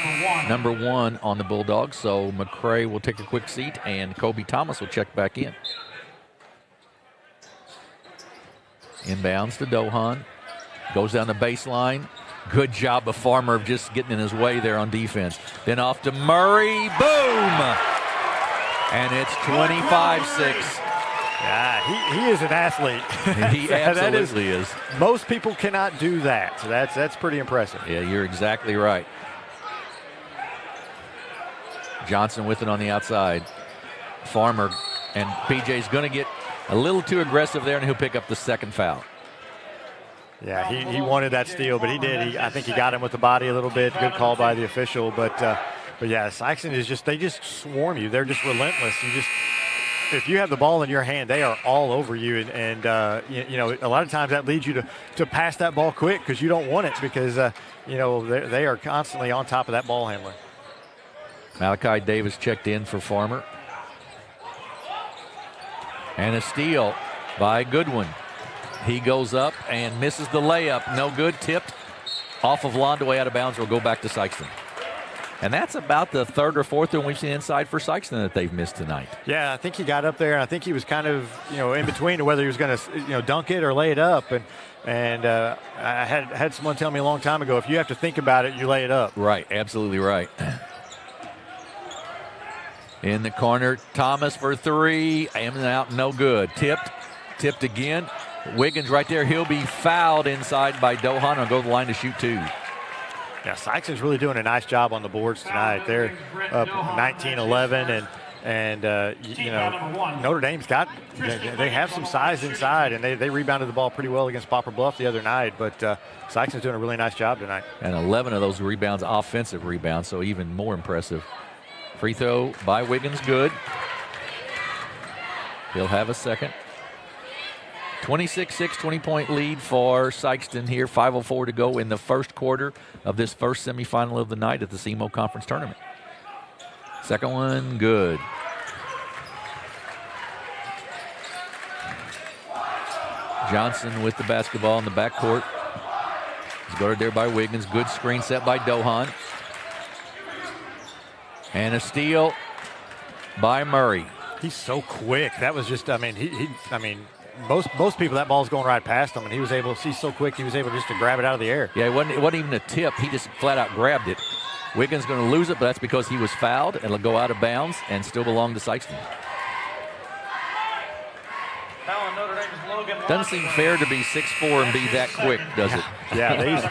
number one on the Bulldogs. So McCray will take a quick seat, and Kobe Thomas will check back in. Inbounds to Dohan, goes down the baseline. Good job of Farmer of just getting in his way there on defense. Then off to Murray, boom! And it's 25-6. Yeah, he is an athlete. He absolutely is. Most people cannot do that. So that's pretty impressive. Yeah, you're exactly right. Johnson with it on the outside. Farmer, and PJ's going to get a little too aggressive there, and he'll pick up the second foul. Yeah, he wanted that steal, but he did. I think he got him with the body a little bit. Good call by the official. But yeah, Sikeston is they just swarm you. They're just relentless. If you have the ball in your hand, they are all over you, and a lot of times that leads you to pass that ball quick because you don't want it because they are constantly on top of that ball handler. Malachi Davis checked in for Farmer, and a steal by Goodwin. He goes up and misses the layup, no good. Tipped off of Londaway out of bounds. Will go back to Sikeston. And that's about the third or fourth one we've seen inside for Sikeston that they've missed tonight. Yeah, I think he got up there, and I think he was kind of, in between to whether he was going to, dunk it or lay it up. And I had someone tell me a long time ago, if you have to think about it, you lay it up. Right, absolutely right. In the corner, Thomas for three, and out, no good. Tipped again. Wiggins right there. He'll be fouled inside by Dohan and go to the line to shoot two. Yeah, Sikeston's really doing a nice job on the boards tonight. They're up 19-11, and Notre Dame's got they have some size inside, and they rebounded the ball pretty well against Poplar Bluff the other night. But Sikeston's doing a really nice job tonight. And 11 of those rebounds, offensive rebounds, so even more impressive. Free throw by Wiggins, good. He'll have a second. 26-6, 20-point lead for Sikeston here. 5:04 to go in the first quarter of this first semifinal of the night at the SEMO Conference Tournament. Second one, good. Johnson with the basketball in the backcourt. He's guarded there by Wiggins. Good screen set by Dohan. And a steal by Murray. He's so quick. That was just, most people, that ball's going right past him, and he was able to see so quick, he was able just to grab it out of the air. Yeah, it wasn't even a tip. He just flat out grabbed it. Wiggins going to lose it, but that's because he was fouled. It'll go out of bounds and still belong to Sikeston. Doesn't seem fair to be 6'4" and be that quick, does it? Yeah, they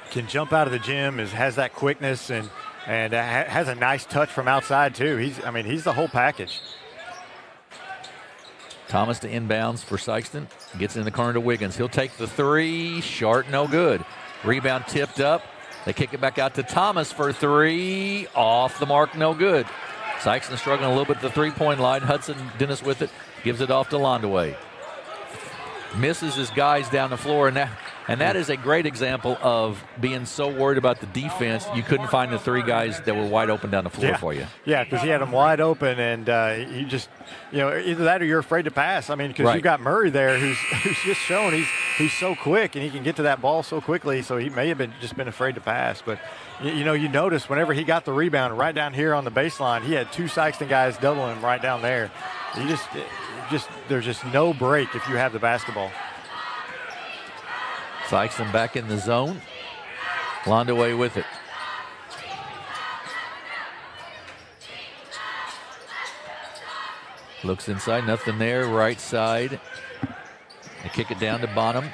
can jump out of the gym, has that quickness, and has a nice touch from outside too. He's the whole package. Thomas to inbounds for Sikeston. Gets in the corner to Wiggins. He'll take the three. Short, no good. Rebound tipped up. They kick it back out to Thomas for three. Off the mark, no good. Sikeston struggling a little bit at the three-point line. Hudson Dennis with it. Gives it off to Londaway. Misses his guys down the floor, and And that is a great example of being so worried about the defense, you couldn't find the three guys that were wide open down the floor for you. Yeah, because he had them wide open, and he just, either that or you're afraid to pass. I mean, because you've got Murray there who's just shown he's so quick, and he can get to that ball so quickly, so he may have been afraid to pass. But, you notice whenever he got the rebound right down here on the baseline, he had two Sikeston guys doubling him right down there. There's just no break if you have the basketball. Sikeston back in the zone. Londaway with it. Looks inside, nothing there. Right side. They kick it down to Bonham.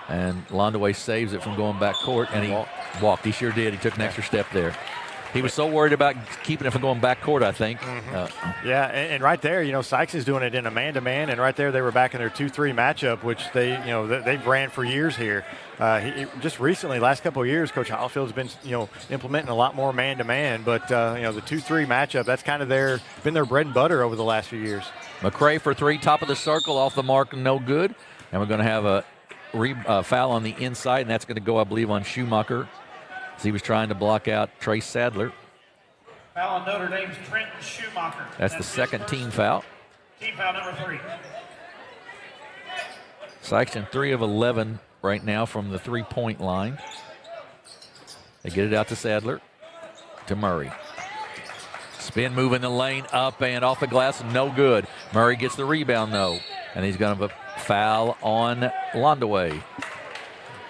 And Londaway saves it from going back court, and he walked. He sure did. He took an extra step there. He was so worried about keeping it from going back court, I think. And right there, Sykeston's doing it in a man-to-man, and right there they were back in their 2-3 matchup, which they've ran for years here. Just recently, last couple of years, Coach Hollfield's been implementing a lot more man-to-man, but the 2-3 matchup, that's kind of been their bread and butter over the last few years. McCray for three, top of the circle, off the mark, no good. And we're going to have a foul on the inside, and that's going to go, I believe, on Schumacher. As he was trying to block out Trace Sadler. Foul on Notre Dame's Trenton Schumacher. That's the second team foul. Team foul number 3. Sikeston 3 of 11 right now from the three-point line. They get it out to Sadler, to Murray. Spin move in the lane, up and off the glass, no good. Murray gets the rebound, though, and he's going to have a foul on Londaway.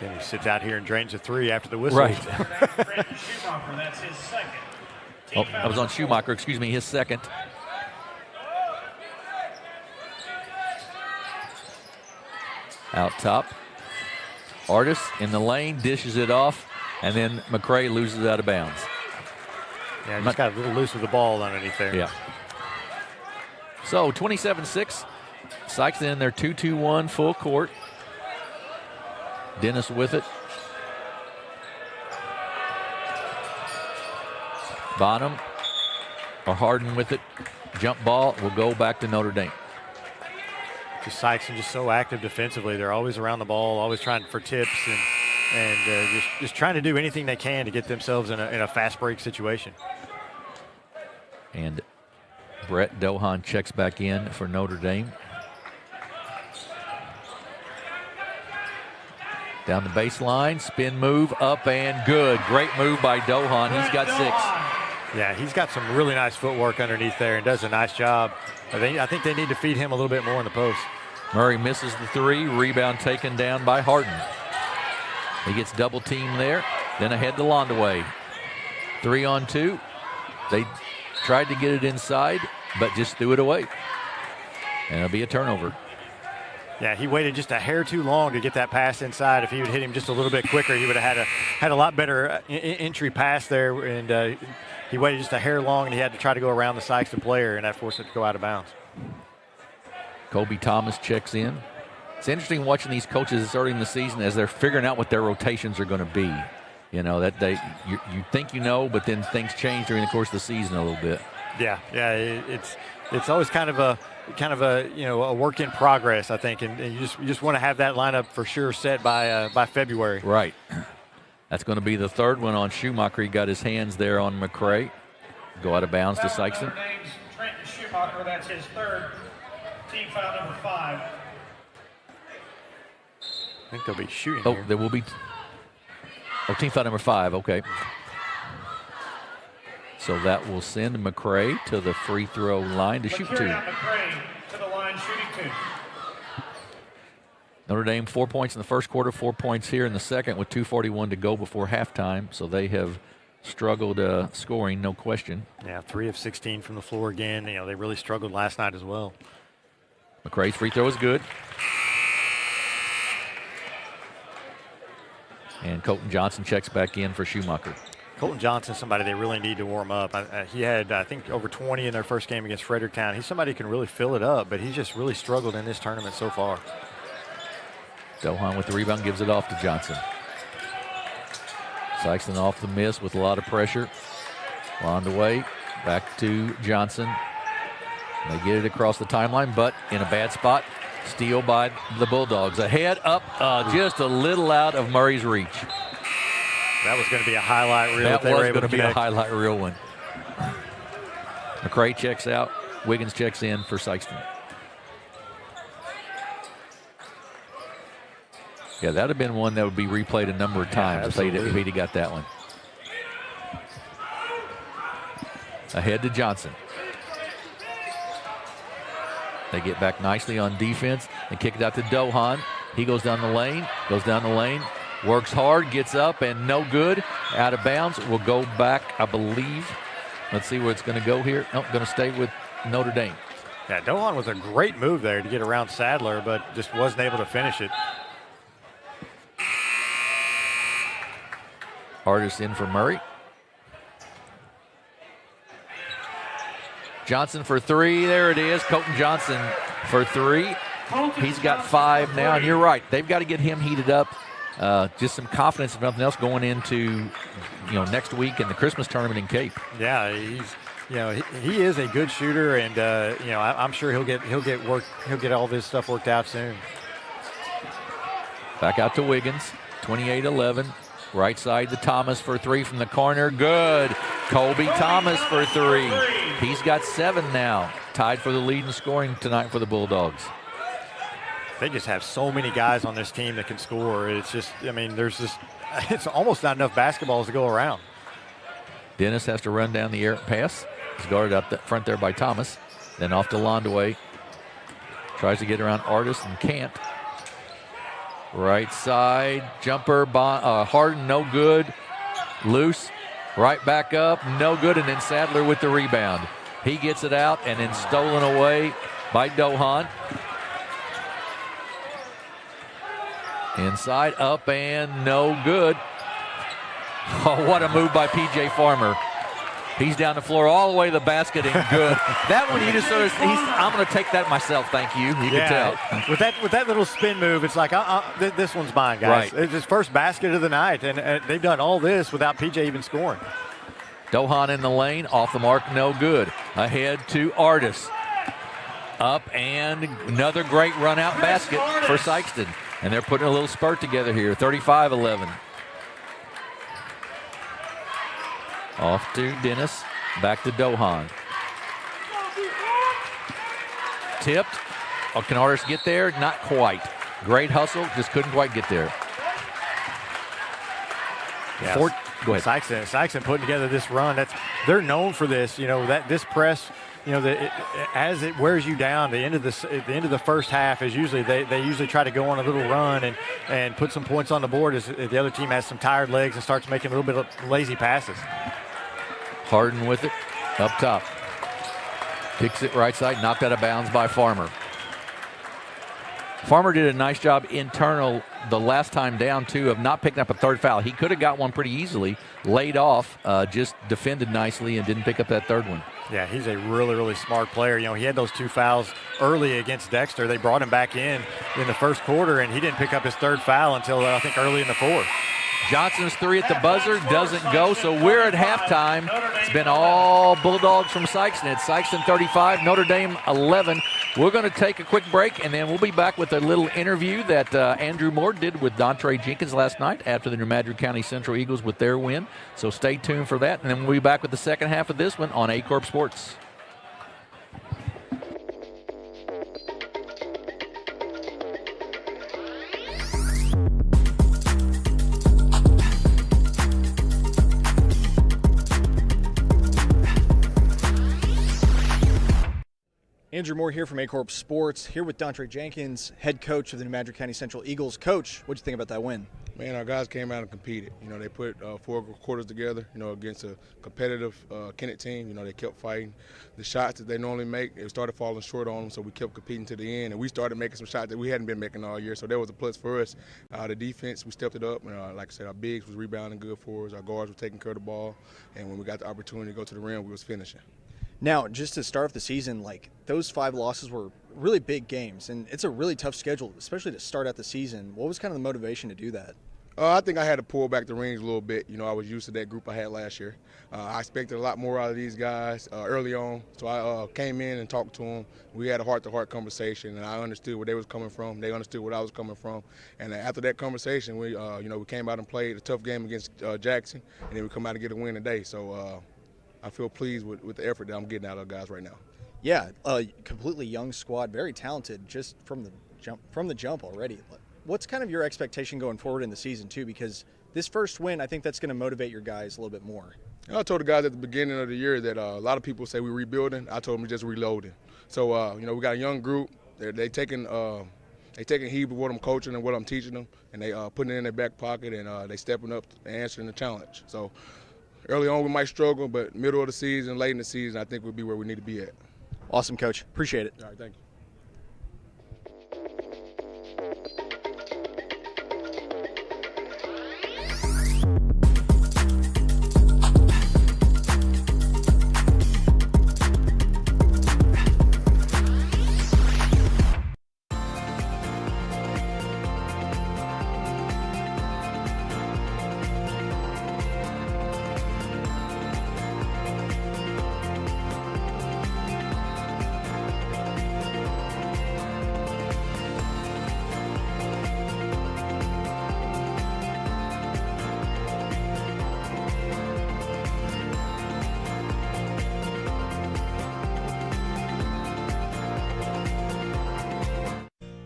Then he sits out here and drains a three after the whistle. Right. That's his second. That was on Schumacher, excuse me, his second. Out top. Artis in the lane, dishes it off, and then McCray loses it out of bounds. Yeah, just got a little loose with the ball underneath there. Yeah. So 27-6. Sikeston in their 2-2-1 full court. Dennis with it. Bonham or Harden with it. Jump ball will go back to Notre Dame. Just Sikeston just so active defensively. They're always around the ball, always trying for tips and just trying to do anything they can to get themselves in a fast break situation. And Brett Dohan checks back in for Notre Dame. Down the baseline, spin move, up and good. Great move by Dohan. He's got 6. Yeah, he's got some really nice footwork underneath there and does a nice job. I think they need to feed him a little bit more in the post. Murray misses the 3. Rebound taken down by Harden. He gets double teamed there. Then ahead to Londaway. 3-on-2. They tried to get it inside, but just threw it away. And it'll be a turnover. Yeah, he waited just a hair too long to get that pass inside. If he would hit him just a little bit quicker, he would have had a lot better entry pass there. And he waited just a hair long, and he had to try to go around the Sikeston player, and that forced it to go out of bounds. Kobe Thomas checks in. It's interesting watching these coaches early in the season as they're figuring out what their rotations are going to be. That you think but then things change during the course of the season a little bit. Yeah, it's always kind of a a work in progress, I think, and you just want to have that lineup for sure set by February. Right. That's going to be the third one on Schumacher. He got his hands there on McCray. Go out of bounds to Sikeston. Trenton Schumacher, that's his third. Team foul number 5. I think they'll be shooting here. There will be. Team foul number 5. Okay. So that will send McCray to the free throw line to shoot 2. McCray to the line, shooting 2. Notre Dame 4 points in the first quarter, 4 points here in the second with 2:41 to go before halftime. So they have struggled scoring, no question. Yeah, 3 of 16 from the floor again. They really struggled last night as well. McCray's free throw is good. And Colton Johnson checks back in for Schumacher. Colton Johnson, somebody they really need to warm up. He had, I think, over 20 in their first game against Fredericktown. He's somebody who can really fill it up, but he's just really struggled in this tournament so far. Dohan with the rebound, gives it off to Johnson. Sikeston off the miss with a lot of pressure. On the way, back to Johnson. They get it across the timeline, but in a bad spot. Steal by the Bulldogs. Ahead, up, just a little out of Murray's reach. That was going to be a highlight reel. That was going to be a highlight reel one. McCray checks out. Wiggins checks in for Sikeston. Yeah, that would have been one that would be replayed a number of times if he'd have got that one. Ahead to Johnson. They get back nicely on defense and kick it out to Dohan. He goes down the lane, works hard, gets up, and no good. Out of bounds. Will go back, I believe. Let's see where it's going to go here. Nope, going to stay with Notre Dame. Yeah, Dohan was a great move there to get around Sadler, but just wasn't able to finish it. Artist in for Murray. Johnson for three. There it is. Colton Johnson for three. He's got 5 now, and you're right. They've got to get him heated up. Just some confidence, if nothing else, going into next week in the Christmas tournament in Cape. Yeah, he is a good shooter, and I'm sure he'll get all this stuff worked out soon. Back out to Wiggins, 28-11. Right side to Thomas for three from the corner. Good. Colby Thomas for three. He's got 7 now. Tied for the lead in scoring tonight for the Bulldogs. They just have so many guys on this team that can score. It's just, it's almost not enough basketballs to go around. Dennis has to run down the air pass. He's guarded up the front there by Thomas. Then off to Londaway. Tries to get around Artis and can't. Right side, jumper, Harden, no good. Loose, right back up, no good. And then Sadler with the rebound. He gets it out and then stolen away by Dohan. Inside, up, and no good. Oh, what a move by P.J. Farmer. He's down the floor all the way to the basket and good. That one, you just sort of, I'm going to take that myself, thank you. You can tell. With that little spin move, it's like, this one's mine, guys. Right. It's his first basket of the night, and they've done all this without P.J. even scoring. Dohan in the lane, off the mark, no good. Ahead to Artis. Up, and another great run-out basket for Sikeston. And they're putting a little spurt together here, 35-11. Off to Dennis, back to Dohan. Tipped. Oh, can Artis get there? Not quite. Great hustle, just couldn't quite get there. Yeah. Go ahead. Sikeston putting together this run. They're known for this. This press. As it wears you down, at the end of the first half is usually they usually try to go on a little run and put some points on the board as the other team has some tired legs and starts making a little bit of lazy passes. Harden with it, up top. Kicks it right side, knocked out of bounds by Farmer. Farmer did a nice job internal the last time down, too, of not picking up a third foul. He could have got one pretty easily, laid off, just defended nicely and didn't pick up that third one. Yeah, he's a really, really smart player. He had those 2 fouls early against Dexter. They brought him back in the first quarter, and he didn't pick up his third foul until, I think, early in the fourth. Johnson's three at the buzzer doesn't go, so we're at halftime. It's been all Bulldogs from Sikeston. It's Sikeston 35, Notre Dame 11. We're going to take a quick break, and then we'll be back with a little interview that Andrew Moore did with Dontre Jenkins last night after the New Madrid County Central Eagles with their win. So stay tuned for that, and then we'll be back with the second half of this one on Aycorp Sports. Andrew Moore here from Aycorp Sports, here with Dontre Jenkins, head coach of the New Madrid County Central Eagles. Coach, what'd you think about that win? Man, our guys came out and competed. They put 4 quarters together, against a competitive Kennett team. They kept fighting. The shots that they normally make, it started falling short on them, so we kept competing to the end. And we started making some shots that we hadn't been making all year, so that was a plus for us. The defense, we stepped it up. Like I said, our bigs was rebounding good for us. Our guards were taking care of the ball. And when we got the opportunity to go to the rim, we was finishing. Now, just to start off the season, those 5 losses were really big games, and it's a really tough schedule, especially to start out the season. What was kind of the motivation to do that? I think I had to pull back the reins a little bit. I was used to that group I had last year. I expected a lot more out of these guys early on, so I came in and talked to them. We had a heart-to-heart conversation, and I understood where they was coming from. They understood where I was coming from. And after that conversation, we came out and played a tough game against Jackson, and then we come out and get a win today. So I feel pleased with the effort that I'm getting out of guys right now. Yeah, completely young squad, very talented, just from the jump already. What's kind of your expectation going forward in the season too? Because this first win, I think that's going to motivate your guys a little bit more. I told the guys at the beginning of the year that a lot of people say we're rebuilding. I told them we're just reloading. So we got a young group. They taking heed of what I'm coaching and what I'm teaching them, and they putting it in their back pocket, and they stepping up and answering the challenge. So early on we might struggle, but middle of the season, late in the season, I think we'll be where we need to be at. Awesome, Coach. Appreciate it. All right, thank you.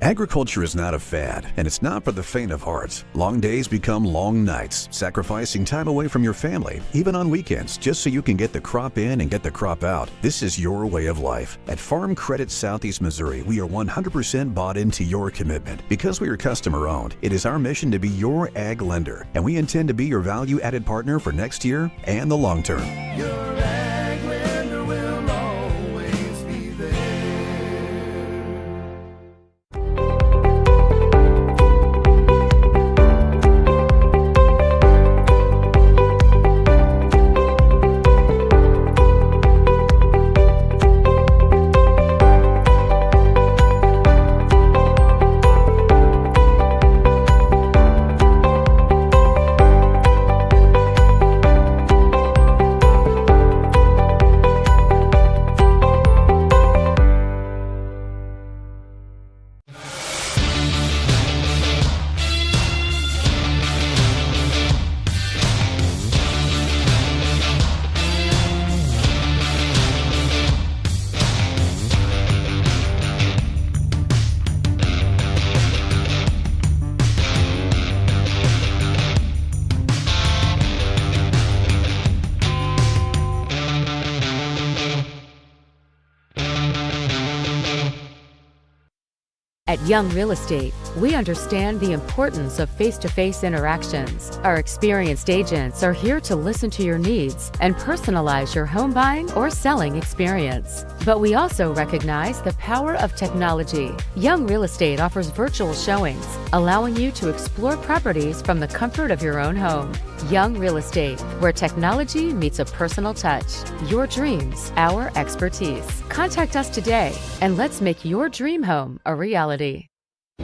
Agriculture is not a fad, and it's not for the faint of heart. Long days become long nights, sacrificing time away from your family, even on weekends, just so you can get the crop in and get the crop out. This is your way of life. At Farm Credit Southeast Missouri, we are 100% bought into your commitment. Because we are customer-owned, it is our mission to be your ag lender, and we intend to be your value-added partner for next year and the long term. Your ag lender will always be there. At Young Real Estate, we understand the importance of face-to-face interactions. Our experienced agents are here to listen to your needs and personalize your home buying or selling experience. But we also recognize the power of technology. Young Real Estate offers virtual showings, allowing you to explore properties from the comfort of your own home. Young Real Estate, where technology meets a personal touch. Your dreams, our expertise. Contact us today and let's make your dream home a reality.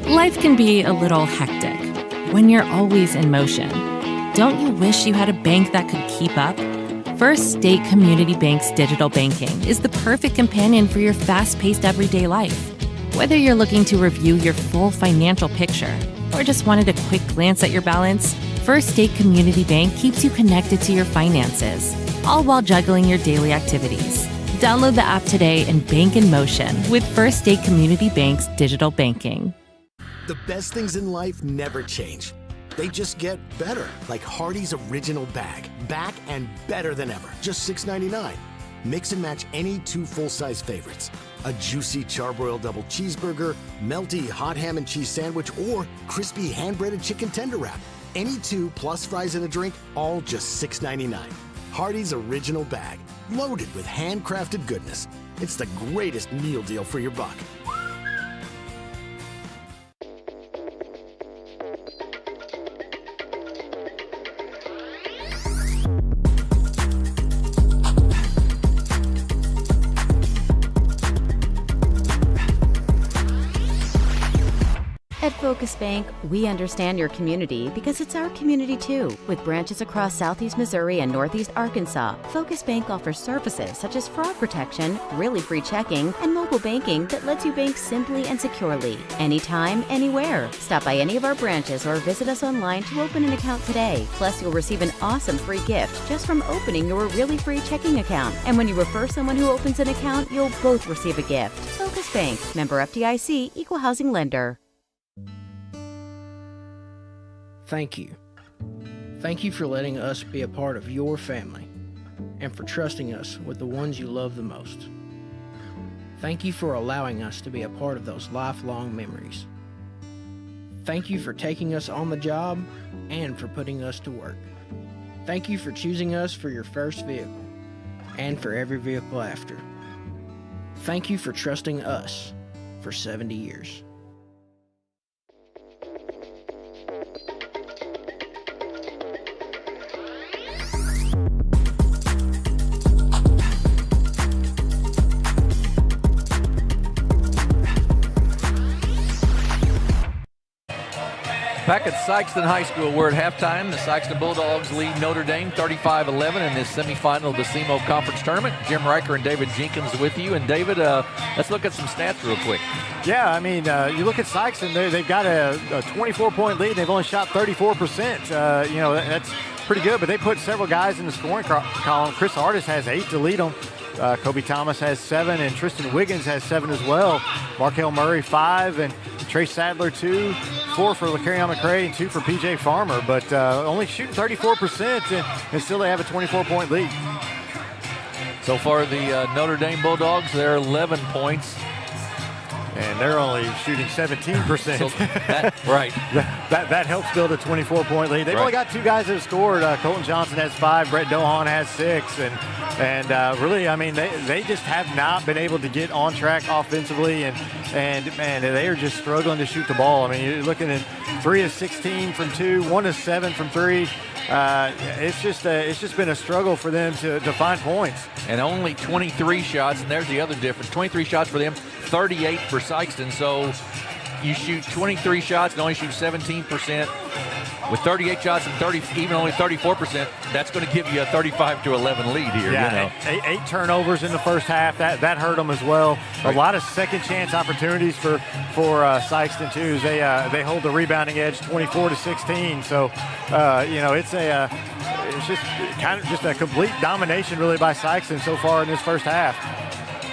Life can be a little hectic when you're always in motion. Don't you wish you had a bank that could keep up? First State Community Bank's digital banking is the perfect companion for your fast-paced everyday life. Whether you're looking to review your full financial picture or just wanted a quick glance at your balance, First State Community Bank keeps you connected to your finances, all while juggling your daily activities. Download the app today and bank in motion with First State Community Bank's digital banking. The best things in life never change. They just get better, like Hardee's Original Bag. Back and better than ever. Just $6.99. Mix and match any two full-size favorites. A juicy charbroiled double cheeseburger, melty hot ham and cheese sandwich, or crispy hand-breaded chicken tender wrap. Any two plus fries and a drink, all just $6.99. Hardee's Original Bag, loaded with handcrafted goodness. It's the greatest meal deal for your buck. At Focus Bank, we understand your community because it's our community too. With branches across Southeast Missouri and Northeast Arkansas, Focus Bank offers services such as fraud protection, really free checking, and mobile banking that lets you bank simply and securely. Anytime, anywhere. Stop by any of our branches or visit us online to open an account today. Plus, you'll receive an awesome free gift just from opening your really free checking account. And when you refer someone who opens an account, you'll both receive a gift. Focus Bank, member FDIC, equal housing lender. Thank you. Thank you for letting us be a part of your family and for trusting us with the ones you love the most. Thank you for allowing us to be a part of those lifelong memories. Thank you for taking us on the job and for putting us to work. Thank you for choosing us for your first vehicle and for every vehicle after. Thank you for trusting us for 70 years. Back at Sikeston High School, we're at halftime. The Sikeston Bulldogs lead Notre Dame 35-11 in this semifinal of the SEMO Conference Tournament. Jim Riker and David Jenkins with you. And David, let's look at some stats real quick. Yeah, I mean, you look at Sikeston, they've got a 24-point lead. They've only shot 34%. That's pretty good, but they put several guys in the scoring column. Chris Artis has 8 to lead them. Kobe Thomas has 7, and Tristan Wiggins has 7 as well. Markel Murray 5, and Trey Sadler 2, 4 for LaCarrion McCray, and 2 for PJ Farmer. But only shooting 34%, and still they have a 24-point lead. So far, the Notre Dame Bulldogs, they're 11 points. And they're only shooting 17%. So right. That helps build a 24-point lead. They've only got 2 guys that have scored. Colton Johnson has 5. Brett Dohan has 6. And really, I mean, they just have not been able to get on track offensively. And they are just struggling to shoot the ball. I mean, you're looking at 3 of 16 from 2, 1 of 7 from 3. It's just been a struggle for them to find points. And only 23 shots, and there's the other difference. 23 shots for them, 38 for Sikeston. So you shoot 23 shots and only shoot 17%. With 38 shots and even only 34%, that's going to give you a 35-11 lead here. Yeah, you know. 8 turnovers in the first half. That hurt them as well. Right. A lot of second chance opportunities for Sikeston too. They hold the rebounding edge 24-16. So it's just kind of just a complete domination really by Sikeston so far in this first half.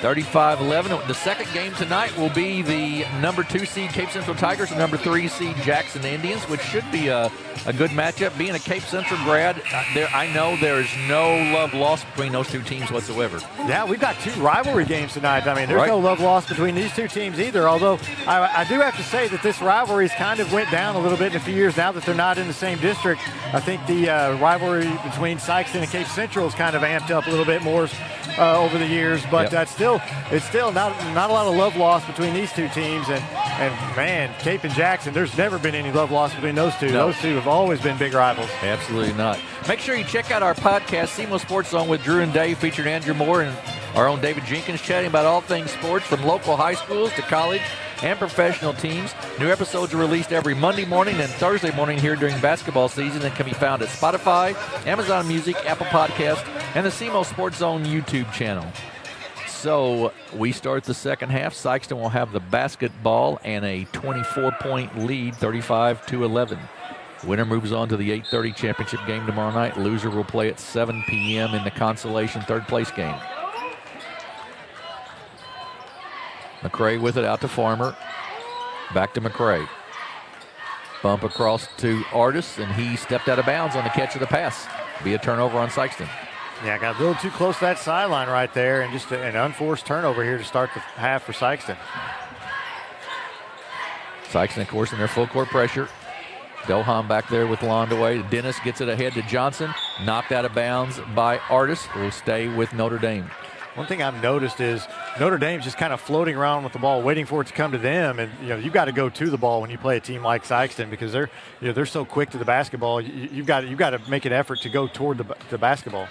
35-11. The second game tonight will be the number 2 seed Cape Central Tigers and number 3 seed Jackson Indians, which should be a good matchup. Being a Cape Central grad, I know there is no love lost between those 2 teams whatsoever. Yeah, we've got 2 rivalry games tonight. I mean, there's no love lost between these 2 teams either, although I do have to say that this rivalry's kind of went down a little bit in a few years now that they're not in the same district. I think the rivalry between Sikeston and Cape Central has kind of amped up a little bit more over the years, but it's still not a lot of love lost between these 2 teams. And man, Cape and Jackson, there's never been any love lost between those 2. No. Those 2 have always been big rivals. Absolutely not. Make sure you check out our podcast, SEMO Sports Zone with Drew and Dave, featuring Andrew Moore and our own David Jenkins, chatting about all things sports from local high schools to college and professional teams. New episodes are released every Monday morning and Thursday morning here during basketball season and can be found at Spotify, Amazon Music, Apple Podcast, and the SEMO Sports Zone YouTube channel. So we start the second half. Sikeston will have the basketball and a 24-point lead, 35-11. Winner moves on to the 8:30 championship game tomorrow night. Loser will play at 7 p.m. in the consolation third-place game. McCray with it out to Farmer. Back to McCray. Bump across to Artis, and he stepped out of bounds on the catch of the pass. Be a turnover on Sikeston. Yeah, got a little too close to that sideline right there, and just an unforced turnover here to start the half for Sikeston. Sikeston, of course, in their full court pressure. Dohan back there with Londaway. Dennis gets it ahead to Johnson. Knocked out of bounds by Artis. Will stay with Notre Dame. One thing I've noticed is Notre Dame's just kind of floating around with the ball, waiting for it to come to them. And you've got to go to the ball when you play a team like Sikeston because they're so quick to the basketball. You've got to make an effort to go toward the basketball.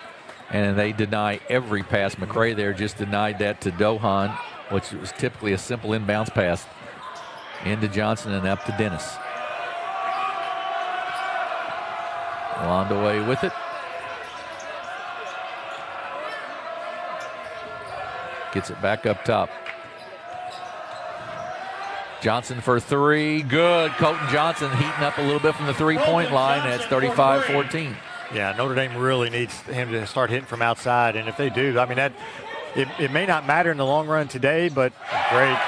And they deny every pass. McCray there just denied that to Dohan, which was typically a simple inbounds pass. Into Johnson and up to Dennis. Landaway with it. Gets it back up top. Johnson for three. Good. Colton Johnson heating up a little bit from the three-point line. That's 35-14. Yeah, Notre Dame really needs him to start hitting from outside. And if they do, I mean, it may not matter in the long run today, but great.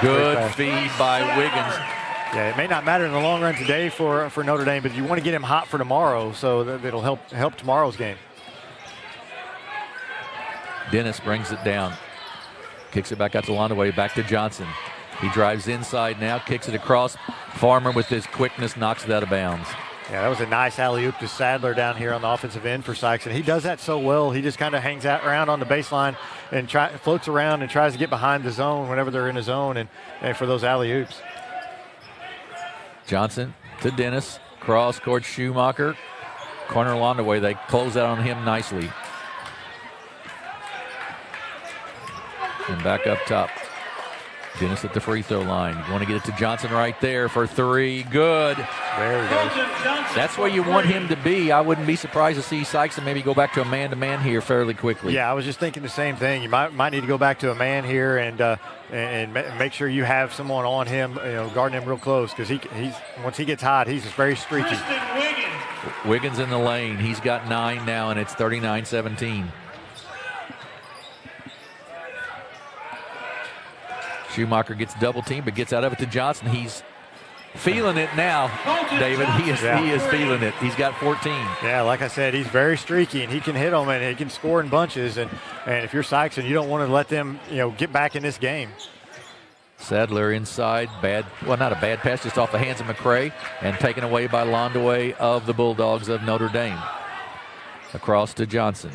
Good feed by Wiggins. Yeah, it may not matter in the long run today for Notre Dame, but you want to get him hot for tomorrow, so that it'll help tomorrow's game. Dennis brings it down. Kicks it back out to Landaway, back to Johnson. He drives inside now, kicks it across. Farmer with his quickness knocks it out of bounds. Yeah, that was a nice alley-oop to Sadler down here on the offensive end for Sikeston. He does that so well. He just kind of hangs out around on the baseline and floats around and tries to get behind the zone whenever they're in the zone and for those alley-oops. Johnson to Dennis. Cross court Schumacher. Corner Landaway. They close out on him nicely. And back up top. Dennis at the free throw line. You want to get it to Johnson right there for three. Good. There we go. That's where you want him to be. I wouldn't be surprised to see Sikeston maybe go back to a man-to-man here fairly quickly. Yeah, I was just thinking the same thing. You might need to go back to a man here and make sure you have someone on him, guarding him real close, because he's once he gets hot, he's just very streaky. Wiggins in the lane. He's got 9 now, and it's 39-17. Schumacher gets double teamed, but gets out of it to Johnson. He's feeling it now, David. He is feeling it. He's got 14. Yeah, like I said, he's very streaky, and he can hit them, and he can score in bunches. And if you're Sikeston, you don't want to let them, get back in this game. Sadler inside, not a bad pass, just off the hands of McCray, and taken away by Landaway of the Bulldogs of Notre Dame. Across to Johnson.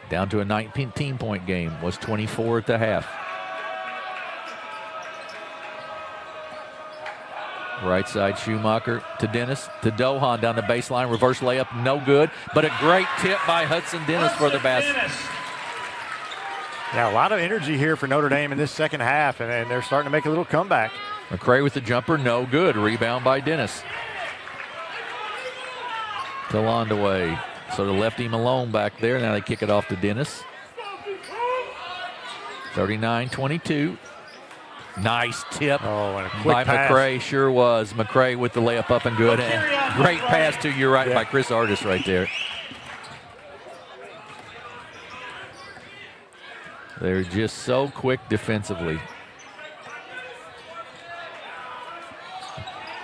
Down to a 19-point game. Was 24 at the half. Right side, Schumacher to Dennis, to Dohan down the baseline. Reverse layup, no good. But a great tip by Hudson Dennis for the basket. Yeah, a lot of energy here for Notre Dame in this second half, and they're starting to make a little comeback. McCray with the jumper, no good. Rebound by Dennis. To Landaway. Sort of left him alone back there. Now they kick it off to Dennis. 39-22. Nice tip by McCray. Sure was. McCray with the layup up and good. And great pass to your right by Chris Artis right there. They're just so quick defensively.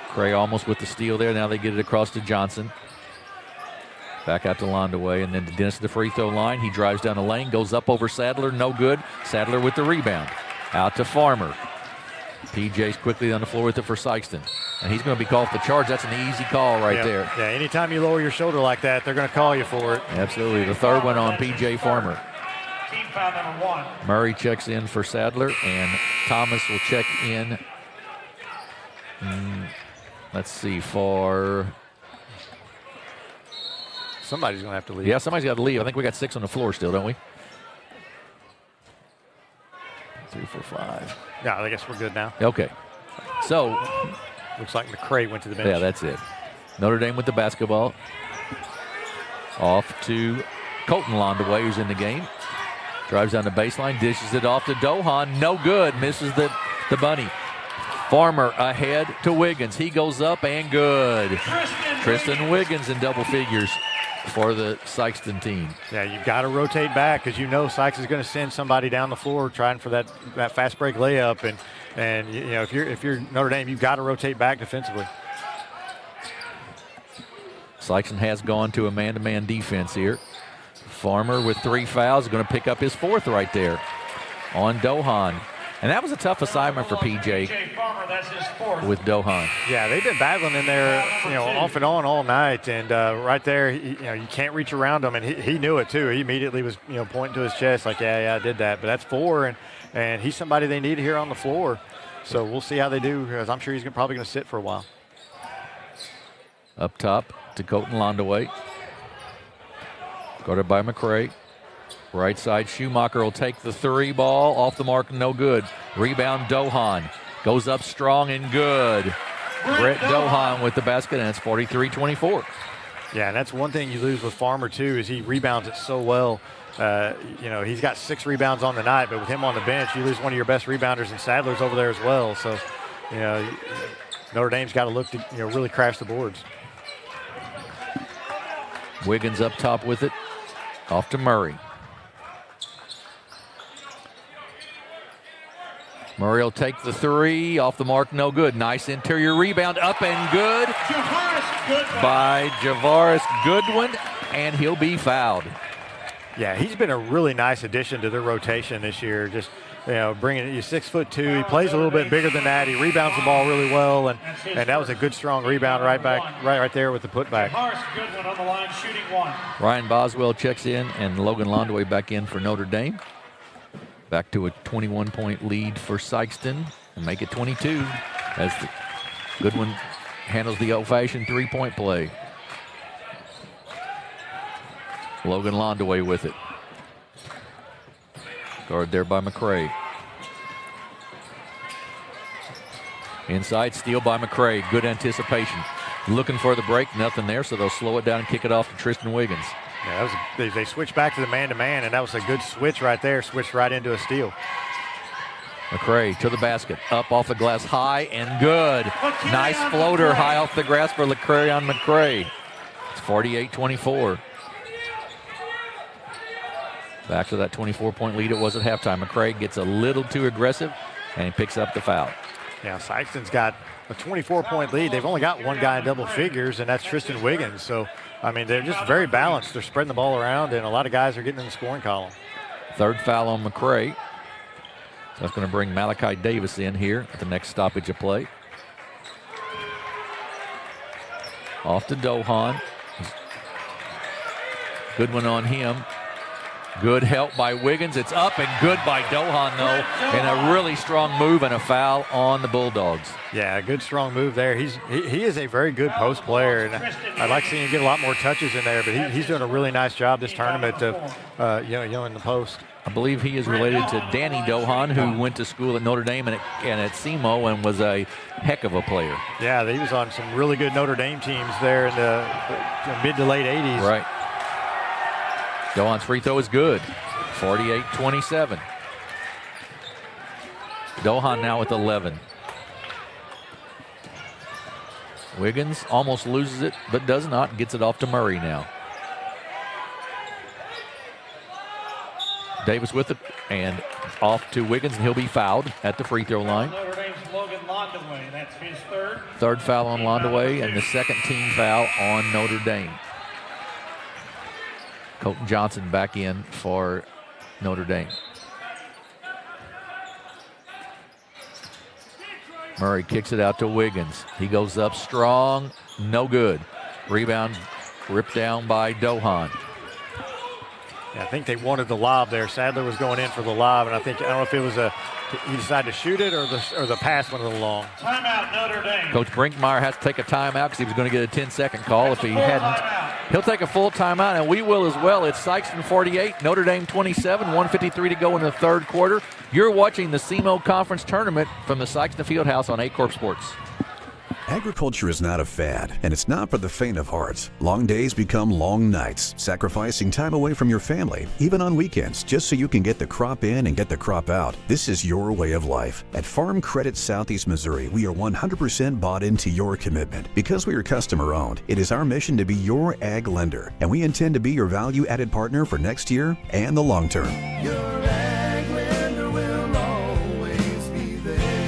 McCray almost with the steal there. Now they get it across to Johnson. Back out to Landaway, and then to Dennis at the free throw line. He drives down the lane, goes up over Sadler, no good. Sadler with the rebound. Out to Farmer. PJ's quickly on the floor with it for Sikeston. And he's going to be called for the charge. That's an easy call right there. Yeah, anytime you lower your shoulder like that, they're going to call you for it. Absolutely. The third one on PJ Farmer. Team foul number 1. Murray checks in for Sadler, and Thomas will check in. Let's see, for... Somebody's going to have to leave. Yeah, somebody's got to leave. I think we got 6 on the floor still, don't we? 3, 4, 5. Yeah, I guess we're good now. Okay. So. Looks like McCray went to the bench. Yeah, that's it. Notre Dame with the basketball. Off to Colton Landaway, who's in the game. Drives down the baseline, dishes it off to Dohan. No good. Misses the bunny. Farmer ahead to Wiggins. He goes up and good. Tristan Wiggins in double figures for the Sikeston team. Yeah, you've got to rotate back because Sykes is going to send somebody down the floor trying for that fast break layup, and if you're Notre Dame, you've got to rotate back defensively. Sikeston has gone to a man-to-man defense here. Farmer with 3 fouls, going to pick up his 4th right there on Dohan. And that was a tough assignment for PJ with Dohan. Yeah, they've been battling in there, off and on all night. And right there, you can't reach around him. And he knew it, too. He immediately was, pointing to his chest like, yeah, I did that. But that's 4, and he's somebody they need here on the floor. So we'll see how they do, because I'm sure he's probably going to sit for a while. Up top to Colton Landaway. Guarded by McCray. Right side, Schumacher will take the 3 ball. Off the mark, no good. Rebound, Dohan. Goes up strong and good. Brett Dohan with the basket, and it's 43-24. Yeah, and that's one thing you lose with Farmer, too, is he rebounds it so well. He's got 6 rebounds on the night, but with him on the bench, you lose one of your best rebounders, and Sadler's over there as well. So, Notre Dame's got to look to, really crash the boards. Wiggins up top with it. Off to Murray. Murray will take the 3. Off the mark, no good. Nice interior rebound. Up and good by Javaris Goodwin, and he'll be fouled. Yeah, he's been a really nice addition to their rotation this year. Just, bringing it. He's 6'2". He plays a little bit bigger than that. He rebounds the ball really well, and that was a good, strong rebound right there with the putback. Goodwin on the line, shooting 1. Ryan Boswell checks in, and Logan Londway back in for Notre Dame. Back to a 21-point lead for Sikeston, and make it 22 as Goodwin handles the old-fashioned 3-point play. Logan Londway with it. Guard there by McCray. Inside, steal by McCray. Good anticipation. Looking for the break, nothing there, so they'll slow it down and kick it off to Tristan Wiggins. Yeah, they switched back to the man-to-man, and that was a good switch right there. Switched right into a steal. McCray to the basket. Up off the glass, high and good. Nice floater high off the grass for LeCrayon McCray. It's 48-24. Back to that 24-point lead it was at halftime. McCray gets a little too aggressive, and he picks up the foul. Yeah, Sikeston's got a 24-point lead. They've only got one guy in double figures, and that's Tristan Wiggins. So, they're just very balanced. They're spreading the ball around, and a lot of guys are getting in the scoring column. Third foul on McCray. So that's going to bring Malachi Davis in here at the next stoppage of play. Off to Dohan. Good one on him. Good help by Wiggins. It's up and good by Dohan, though, and a really strong move and a foul on the Bulldogs. Yeah, a good strong move there. He is a very good post player, and I'd like to see him get a lot more touches in there, but he's doing a really nice job this tournament of, in the post. I believe he is related to Danny Dohan, who went to school at Notre Dame and at SEMO and was a heck of a player. Yeah, he was on some really good Notre Dame teams there in the mid to late 80s. Right. Dohan's free throw is good. 48-27. Dohan now with 11. Wiggins almost loses it, but does not. Gets it off to Murray now. Davis with it, and off to Wiggins, and he'll be fouled at the free throw line. Notre Dame's Logan Londaway. That's his third. Third foul on Londaway, and the second team foul on Notre Dame. Colton Johnson back in for Notre Dame. Murray kicks it out to Wiggins. He goes up strong, no good. Rebound ripped down by Dohan. Yeah, I think they wanted the lob there. Sadler was going in for the lob, and I don't know if it was he decided to shoot it or the pass went a little long. Timeout, Notre Dame. Coach Brinkmeyer has to take a timeout because he was going to get a 10-second call if he hadn't. He'll take a full timeout, and we will as well. It's Sikeston 48, Notre Dame 27, 1:53 to go in the third quarter. You're watching the SEMO Conference Tournament from the Sikeston Fieldhouse on Aycorp Sports. Agriculture is not a fad, and it's not for the faint of heart. Long days become long nights, sacrificing time away from your family, even on weekends, just so you can get the crop in and get the crop out. This is your way of life. At Farm Credit Southeast Missouri, we are 100% bought into your commitment. Because we are customer-owned, it is our mission to be your ag lender, and we intend to be your value-added partner for next year and the long term. Your ag lender will always be there.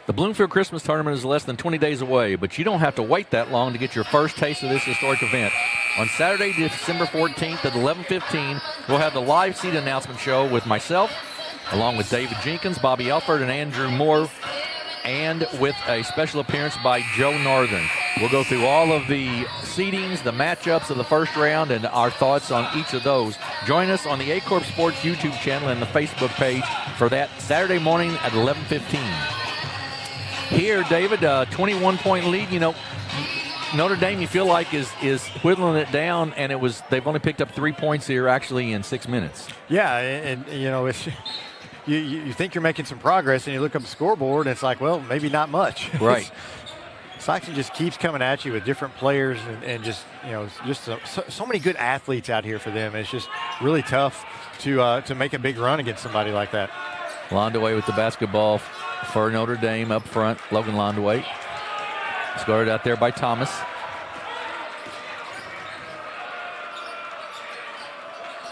The Bloomfield Christmas Tournament is less than 20 days away, but you don't have to wait that long to get your first taste of this historic event. On Saturday, December 14th at 11:15, we'll have the live seat announcement show with myself, along with David Jenkins, Bobby Elford, and Andrew Moore, and with a special appearance by Joe Northern. We'll go through all of the seedings, the matchups of the first round, and our thoughts on each of those. Join us on the Aycorp Sports YouTube channel and the Facebook page for that Saturday morning at 11:15. Here, David, 21-point lead. Notre Dame, you feel like is whittling it down, and they've only picked up 3 points here actually in 6 minutes. Yeah, and you think you're making some progress, and you look up the scoreboard, and it's like, well, maybe not much. Right. Sikeston just keeps coming at you with different players and just, just so many good athletes out here for them. It's just really tough to make a big run against somebody like that. Londaway with the basketball for Notre Dame up front. Logan Londaway. Scored out there by Thomas.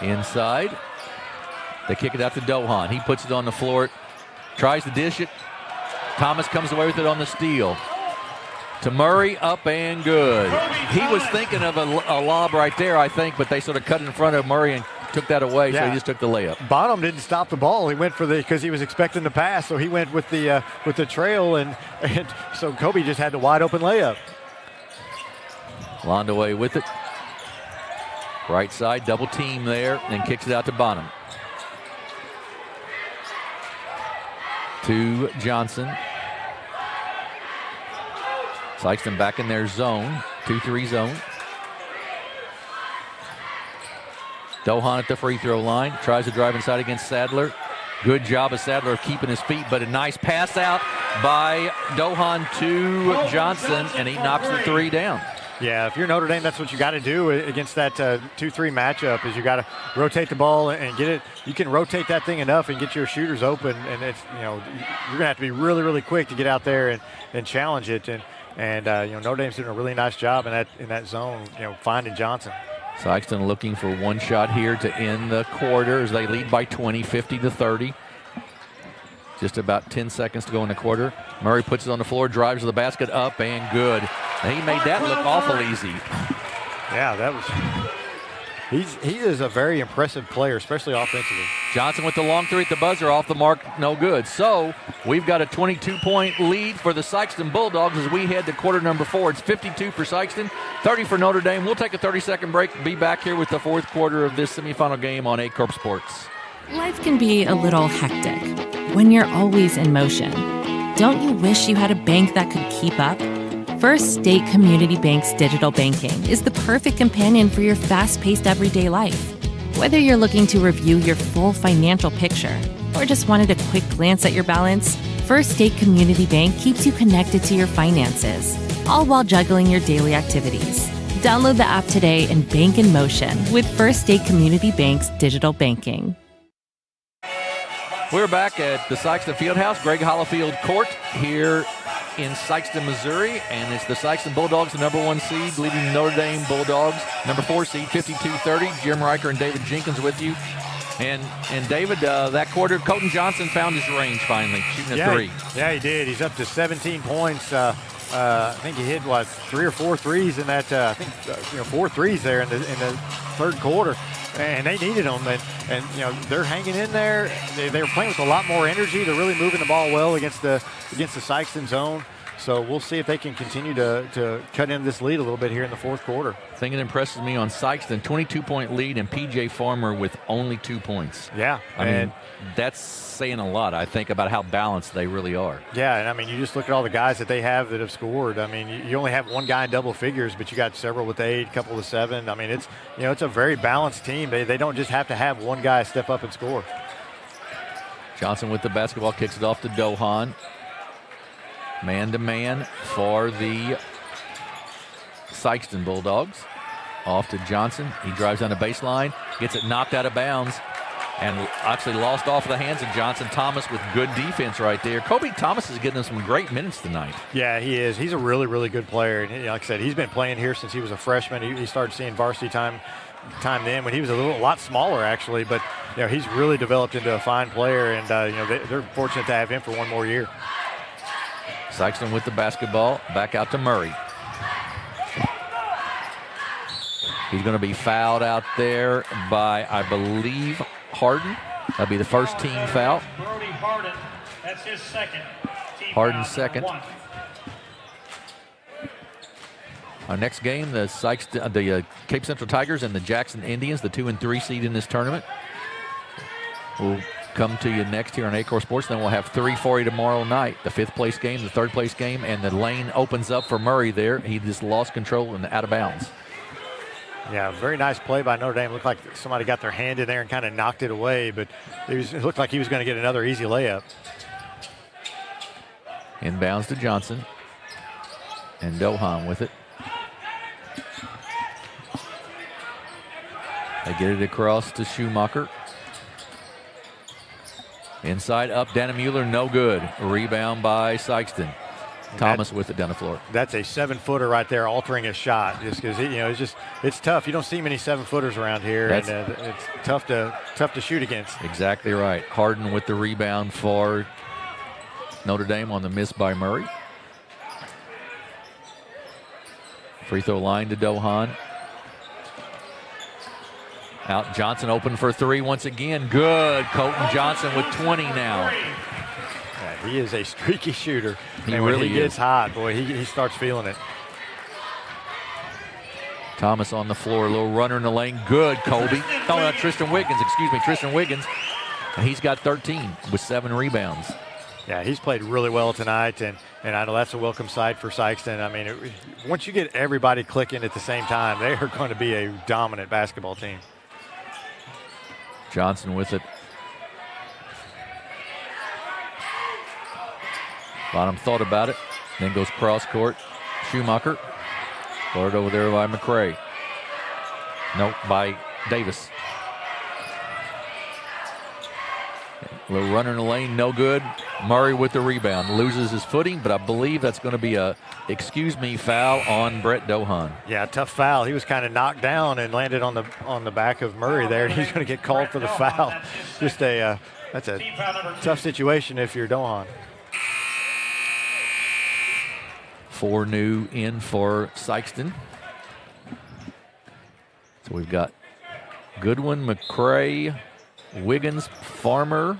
Inside. They kick it out to Dohan. He puts it on the floor. Tries to dish it. Thomas comes away with it on the steal. To Murray, up and good. He was thinking of a lob right there, I think, but they sort of cut in front of Murray and took that away, so he just took the layup. Bonham didn't stop the ball. He went for because he was expecting the pass, so he went with the trail, and so Kobe just had the wide open layup. Londaway with it. Right side, double team there, and kicks it out to Bonham. To Johnson. Sikeston back in their zone, 2-3 zone. Dohan at the free throw line, tries to drive inside against Sadler. Good job of Sadler of keeping his feet, but a nice pass out by Dohan to Johnson, and he knocks the three down. Yeah, if you're Notre Dame, that's what you got to do against that 2-3 matchup. Is you got to rotate the ball and get it. You can rotate that thing enough and get your shooters open, and it's you're gonna have to be really, really quick to get out there and challenge it. And Notre Dame's doing a really nice job in that zone, finding Johnson. Sikeston looking for one shot here to end the quarter as they lead by 20, 50-30. Just about 10 seconds to go in the quarter. Murray puts it on the floor, drives to the basket, up and good. And he made that look awful easy. Yeah, that was. He is a very impressive player, especially offensively. Johnson with the long three at the buzzer, off the mark, no good. So we've got a 22-point lead for the Sikeston Bulldogs as we head to quarter number 4. It's 52 for Sikeston, 30 for Notre Dame. We'll take a 30-second break and be back here with the fourth quarter of this semifinal game on Aycorp Sports. Life can be a little hectic when you're always in motion. Don't you wish you had a bank that could keep up? First State Community Bank's digital banking is the perfect companion for your fast-paced everyday life. Whether you're looking to review your full financial picture or just wanted a quick glance at your balance, First State Community Bank keeps you connected to your finances, all while juggling your daily activities. Download the app today and bank in motion with First State Community Bank's digital banking. We're back at the Sikeston Fieldhouse, Greg Hollifield Court here in Sikeston, Missouri, and it's the Sikeston Bulldogs, the number 1 seed, leading the Notre Dame Bulldogs, number 4 seed, 52-30. Jim Riker and David Jenkins with you. And David, that quarter, Colton Johnson found his range finally, shooting a three. Yeah, he did. He's up to 17 points. I think he hit, 3 or 4 threes in that, 4 threes there in the third quarter. And they needed them, and they're hanging in there. They were playing with a lot more energy. They're really moving the ball well against the Sikeston zone. So we'll see if they can continue to cut in this lead a little bit here in the fourth quarter. Thing that impresses me on Sikeston, 22-point lead, and P.J. Farmer with only 2 points. Yeah. I mean, that's saying a lot, I think, about how balanced they really are. Yeah, and I mean, you just look at all the guys that they have that have scored. I mean, you only have one guy in double figures, but you got several with 8, a couple with 7. I mean, it's it's a very balanced team. They don't just have to have one guy step up and score. Johnson with the basketball, kicks it off to Dohan. Man-to-man for the Sikeston Bulldogs. Off to Johnson. He drives down the baseline, gets it knocked out of bounds, and actually lost off the hands of Johnson. Thomas with good defense right there. Kobe Thomas is getting him some great minutes tonight. Yeah, he is. He's a really, really good player. And like I said, he's been playing here since he was a freshman. He started seeing varsity time then when he was a lot smaller, actually. But he's really developed into a fine player, and they're fortunate to have him for one more year. Sikeston with the basketball, back out to Murray. He's going to be fouled out there by, I believe, Harden. That'll be the first team foul. Brody Harden, that's his second. Harden's second. Our next game, the Cape Central Tigers and the Jackson Indians, the 2 and 3 seed in this tournament. We'll come to you next here on Aycorp Sports. Then we'll have 3 for you tomorrow night. The 5th place game, the 3rd place game, and the lane opens up for Murray there. He just lost control and out of bounds. Yeah, very nice play by Notre Dame. Looked like somebody got their hand in there and kind of knocked it away, but it looked like he was going to get another easy layup. Inbounds to Johnson. And Dohan with it. They get it across to Schumacher. Inside up, Dannemuller, no good. Rebound by Sikeston. Thomas with it down the floor. That's a 7-footer right there, altering his shot. Just because it's tough. You don't see many 7-footers around here, and it's tough to shoot against. Exactly right. Harden with the rebound for Notre Dame on the miss by Murray. Free throw line to Dohan. Out Johnson open for three once again. Good. Colton Johnson with 20 now. Yeah, he is a streaky shooter. He and when really he gets hot, boy, he starts feeling it. Thomas on the floor, a little runner in the lane. Good, Colby. Oh, Tristan Wiggins. And he's got 13 with 7 rebounds. Yeah, he's played really well tonight, and I know that's a welcome sight for Sikeston. I mean, once you get everybody clicking at the same time, they are going to be a dominant basketball team. Johnson with it. Bottom thought about it, then goes cross court. Schumacher. Guarded over there by McCray. Nope, by Davis. A little runner in the lane, no good. Murray with the rebound. Loses his footing, but I believe that's going to be a foul on Brett Dohan. Yeah, tough foul. He was kind of knocked down and landed on the back of Murray there, and he's going to get called for the foul. Just that's a tough situation if you're Dohan. 4 new in for Sikeston. So we've got Goodwin, McCray, Wiggins, Farmer,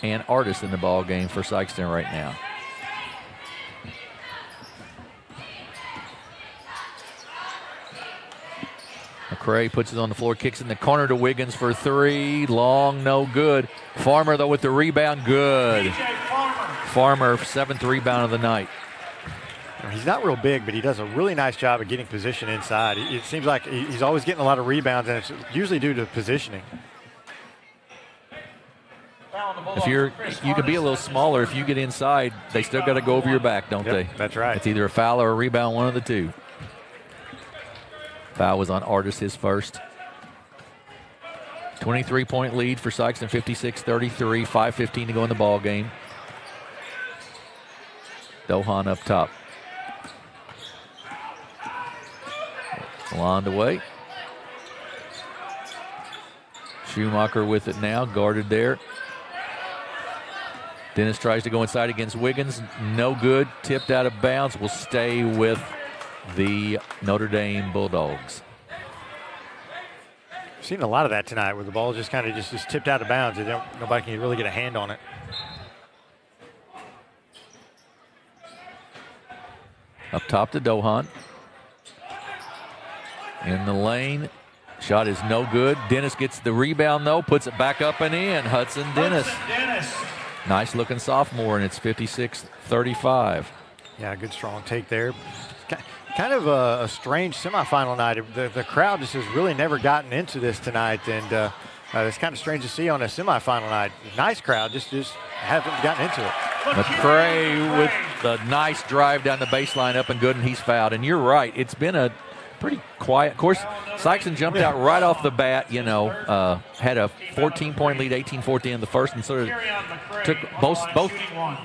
and Artis in the ball game for Sikeston right now. McCray puts it on the floor, kicks in the corner to Wiggins for 3. Long, no good. Farmer, though, with the rebound, good. Farmer, 7th rebound of the night. He's not real big, but he does a really nice job of getting position inside. It seems like he's always getting a lot of rebounds, and it's usually due to positioning. You can be a little smaller. If you get inside, they still got to go over your back, don't they? That's right. It's either a foul or a rebound, one of the two. Foul was on Artis, his first. 23-point lead for Sikeston, 56-33, 5:15 to go in the ball game. Dohan up top. Wand away. Schumacher with it now, guarded there. Dennis tries to go inside against Wiggins. No good. Tipped out of bounds. Will stay with the Notre Dame Bulldogs. Seen a lot of that tonight where the ball just kind of just tipped out of bounds. Nobody can really get a hand on it. Up top to Dohan. In the lane. Shot is no good. Dennis gets the rebound, though. Puts it back up and in. Hudson Dennis. Nice looking sophomore, and it's 56-35. Yeah, good strong take there. Kind of a strange semifinal night. The crowd just has really never gotten into this tonight, and it's kind of strange to see on a semifinal night. Nice crowd, just haven't gotten into it. McCray with the nice drive down the baseline, up and good, and he's fouled. And you're right, it's been a pretty quiet. Of course, Sikeston jumped out right off the bat, had a 14-point lead, 18-14 in the first, and sort of took both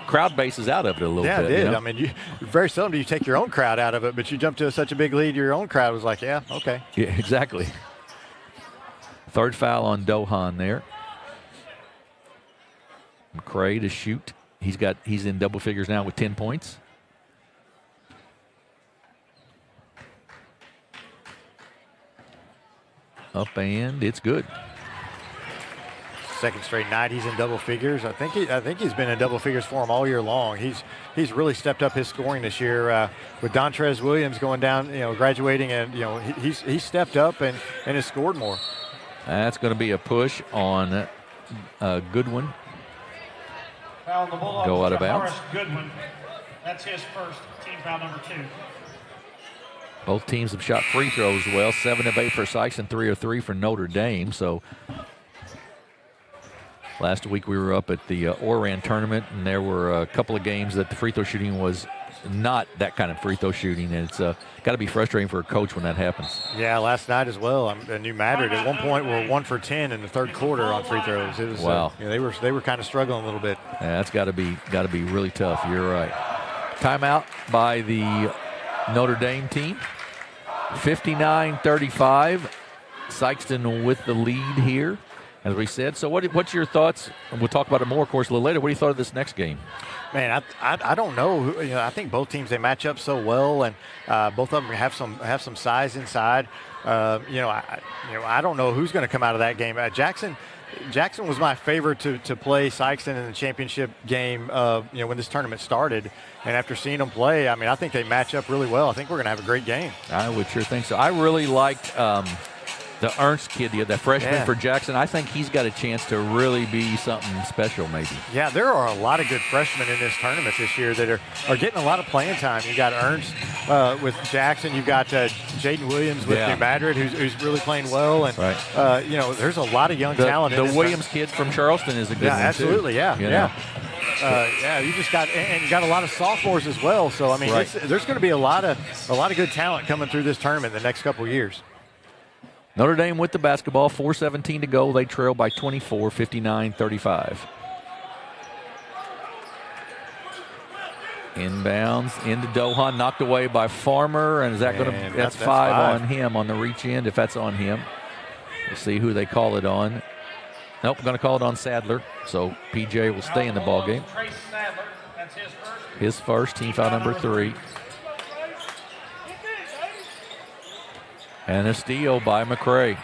crowd bases out of it a little bit. Yeah, it did. I mean, very seldom do you take your own crowd out of it, but you jump to such a big lead, your own crowd was like, yeah, okay. Yeah, exactly. Third foul on Dohan there. McCray to shoot. He's in double figures now with 10 points. Up and it's good. Second straight night he's in double figures. I think he's been in double figures for him all year long. He's really stepped up his scoring this year with Dontrez Williams going down, graduating, and he's stepped up and has scored more. That's going to be a push on Goodwin. Foul on the Bulldogs. Go out of bounds. Goodwin. That's his first, team foul number 2. Both teams have shot free throws well. 7 of 8 for Sikeston, 3 of 3 for Notre Dame. So last week we were up at the Oran tournament, and there were a couple of games that the free throw shooting was not that kind of free throw shooting, and it's got to be frustrating for a coach when that happens. Yeah, last night as well. I knew Madrid at one point were 1 for 10 in the third quarter on free throws. It was, wow. They were kind of struggling a little bit. Yeah, that's got to be really tough. You're right. Timeout by the Notre Dame team. 59-35. Sikeston with the lead here, as we said. So what's your thoughts? And we'll talk about it more, of course, a little later. What do you thought of this next game? Man, I don't know. I think both teams, they match up so well, and both of them have some size inside. I don't know who's going to come out of that game. Jackson was my favorite to play Sikeston in the championship game. When this tournament started, and after seeing them play, I mean, I think they match up really well. I think we're going to have a great game. I would sure think so. I really liked the Ernst kid, the freshman for Jackson. I think he's got a chance to really be something special, maybe. Yeah, there are a lot of good freshmen in this tournament this year that are getting a lot of playing time. You got Ernst with Jackson. You've got Jaden Williams with New Madrid, who's really playing well. And there's a lot of young talent. The Williams kid from Charleston is a good one absolutely, too. Yeah. You just got and you got a lot of sophomores as well. So I mean, there's going to be a lot of good talent coming through this tournament in the next couple of years. Notre Dame with the basketball, 4:17 to go. They trail by 24, 59-35. Inbounds into Dohan, knocked away by Farmer, and is that going to? That's 5 on him on the reach in. If that's on him, we'll see who they call it on. Nope, going to call it on Sadler. So PJ will stay in the ball game. His first, team foul number 3. And a steal by McCray.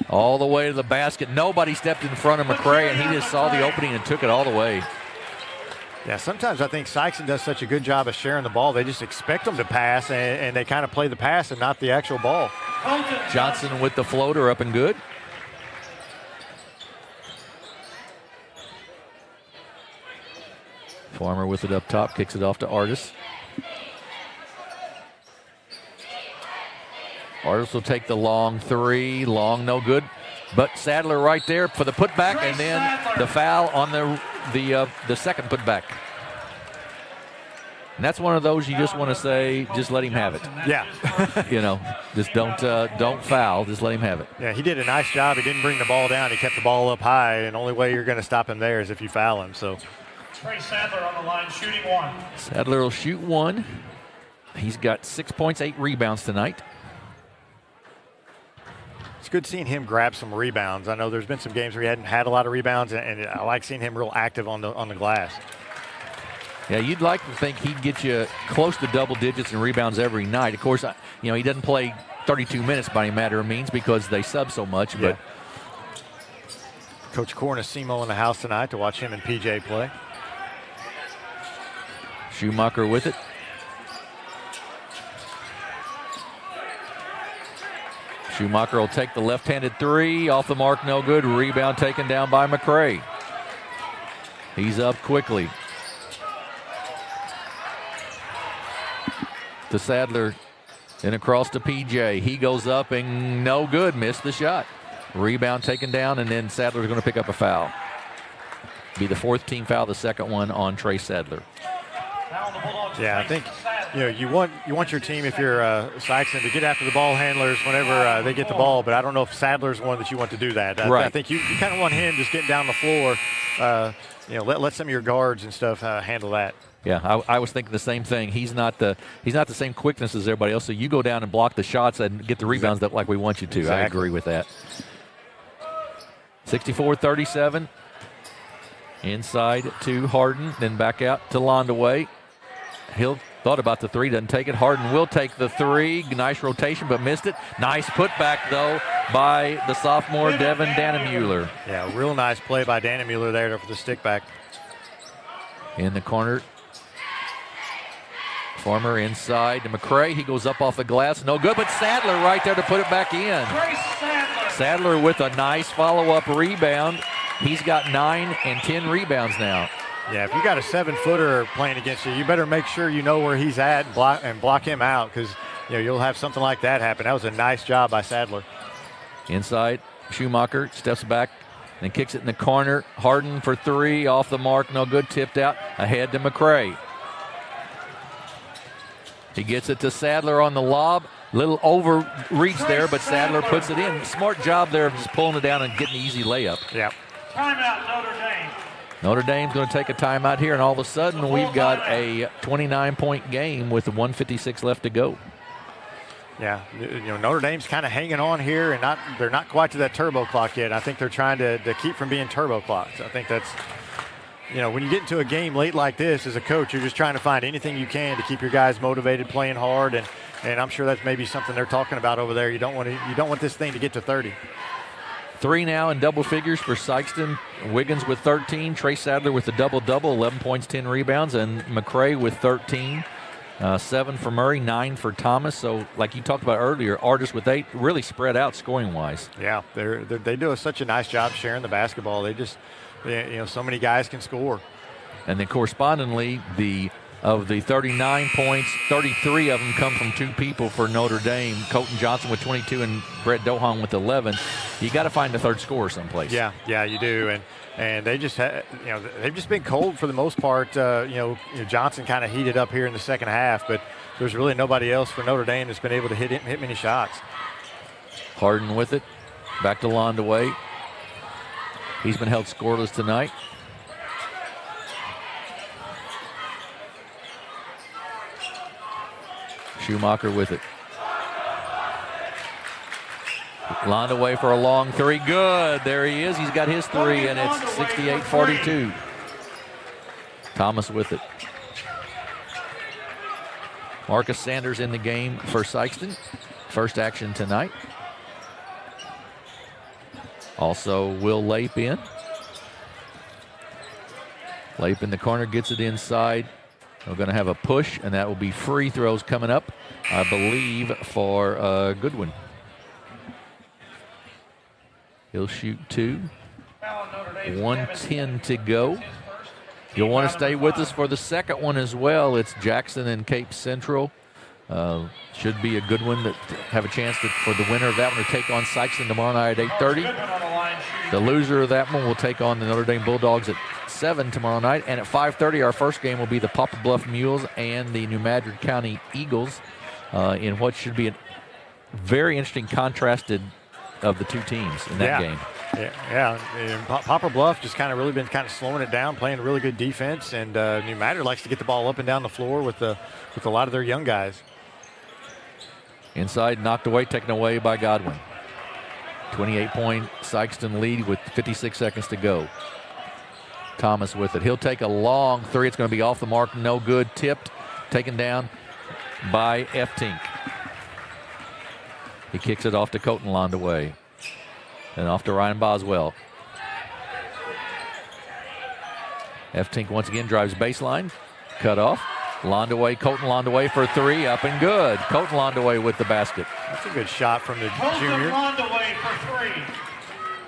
All the way to the basket. Nobody stepped in front of McCray, and he just saw the opening and took it all the way. Yeah, sometimes I think Sikeston does such a good job of sharing the ball. They just expect them to pass, and they kind of play the pass and not the actual ball. Johnson with the floater up and good. Farmer with it up top, kicks it off to Artis. Artis will take the long 3. Long, no good. But Sadler right there for the putback, and then the foul on the second putback. And that's one of those you just want to say, just let him have it. Yeah. Just don't foul. Just let him have it. Yeah, he did a nice job. He didn't bring the ball down. He kept the ball up high, and the only way you're going to stop him there is if you foul him. So Trey Sadler on the line, shooting 1. Sadler will shoot 1. He's got 6 points, 8 rebounds tonight. It's good seeing him grab some rebounds. I know there's been some games where he hadn't had a lot of rebounds, and I like seeing him real active on the glass. Yeah, you'd like to think he'd get you close to double digits in rebounds every night. Of course, he doesn't play 32 minutes by any matter of means because they sub so much. Yeah. But Coach Cornasimo in the house tonight to watch him and PJ play. Schumacher with it. Schumacher will take the left-handed 3. Off the mark, no good. Rebound taken down by McCray. He's up quickly. To Sadler. Then across to PJ. He goes up and no good. Missed the shot. Rebound taken down, and then Sadler's going to pick up a foul. Be the 4th team foul, the second one on Trey Sadler. Yeah, I think you want your team, if you're Sikeston, to get after the ball handlers whenever they get the ball, but I don't know if Sadler's one that you want to do that. I think you kind of want him just getting down the floor. Let some of your guards and stuff handle that. Yeah, I was thinking the same thing. He's not the same quickness as everybody else, so you go down and block the shots and get the rebounds that like we want you to. Exactly. I agree with that. 64-37. Inside to Harden, then back out to Londaway. Hill thought about the 3, doesn't take it. Harden will take the 3. Nice rotation, but missed it. Nice putback, though, by the sophomore Devin Dannemuller. Yeah, real nice play by Dannemuller there for the stick back. In the corner. Farmer inside to McCray. He goes up off the glass. No good, but Sadler right there to put it back in. Sadler with a nice follow-up rebound. He's got 9 and 10 rebounds now. Yeah, if you got a 7-footer playing against you, you better make sure you know where he's at and block him out, because you'll have something like that happen. That was a nice job by Sadler. Inside, Schumacher steps back and kicks it in the corner. Harden for three, off the mark, no good, tipped out, ahead to McCray. He gets it to Sadler on the lob. Little overreach there, but Sadler puts it in. Smart job there of just pulling it down and getting the easy layup. Yeah. Timeout, Notre Dame. Notre Dame's going to take a timeout here, and all of a sudden we've got a 29-point game with 1:56 left to go. Yeah, Notre Dame's kind of hanging on here, and they're not quite to that turbo clock yet. I think they're trying to keep from being turbo clocked. I think that's, when you get into a game late like this, as a coach, you're just trying to find anything you can to keep your guys motivated, playing hard, and I'm sure that's maybe something they're talking about over there. You don't want this thing to get to 30. 3 now in double figures for Sikeston. Wiggins with 13, Trey Sadler with the double-double, 11 points, 10 rebounds, and McCray with 13. 7 for Murray, 9 for Thomas. So, like you talked about earlier, Artis with 8, really spread out scoring-wise. Yeah, they do such a nice job sharing the basketball. They just, so many guys can score. And then correspondingly, of the 39 points, 33 of them come from 2 people for Notre Dame. Colton Johnson with 22 and Brett Dohan with 11. You got to find a third scorer someplace. Yeah, you do. And they just they've just been cold for the most part. Johnson kind of heated up here in the second half, but there's really nobody else for Notre Dame that's been able to hit many shots. Harden with it. Back to Londaway. He's been held scoreless tonight. Schumacher with it. Londaway for a long 3. Good. There he is. He's got his 3, and it's 68-42. Thomas with it. Marcus Sanders in the game for Sikeston. First action tonight. Also, Will Lape in. Lape in the corner, gets it inside. We're going to have a push, and that will be free throws coming up, I believe, for Goodwin. He'll shoot 2. 1:10 to go. You'll want to stay with us for the second one as well. It's Jackson and Cape Central. Should be a good one that have a chance for the winner of that one to take on Sikeston tomorrow night at 8:30. The loser of that one will take on the Notre Dame Bulldogs at 7 tomorrow night. And at 5:30, our first game will be the Poplar Bluff Mules and the New Madrid County Eagles in what should be a very interesting contrasted of the 2 teams in that game. Yeah. And Poplar Bluff just really been slowing it down, playing really good defense, and New Madrid likes to get the ball up and down the floor with a lot of their young guys. Inside, knocked away, taken away by Godwin. 28-point Sikeston lead with 56 seconds to go. Thomas with it. He'll take a long 3. It's going to be off the mark, no good. Tipped, taken down by F-Tink. He kicks it off to Colton Londaway. And off to Ryan Boswell. F-Tink once again drives baseline. Cut off. Colton Londaway for 3, up and good. Colton Londaway with the basket. That's a good shot from the junior. Londaway for 3.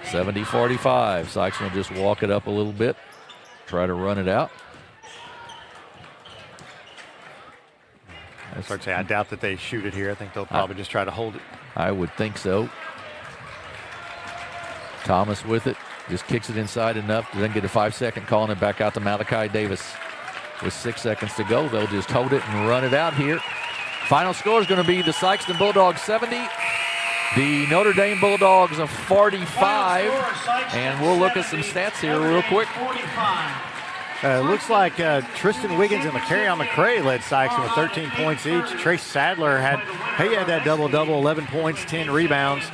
70-45. Sikeston will just walk it up a little bit. Try to run it out. I doubt that they shoot it here. I think they'll probably just try to hold it. I would think so. Thomas with it. Just kicks it inside enough to then get a 5-second call, and it back out to Malachi Davis. With 6 seconds to go, they'll just hold it and run it out here. Final score is going to be the Sikeston Bulldogs 70, the Notre Dame Bulldogs of 45. And we'll look at some stats here real quick. Looks like Tristan Wiggins and McCray led Sikeston with 13 points each. Trace Sadler had that double-double, 11 points, 10 rebounds.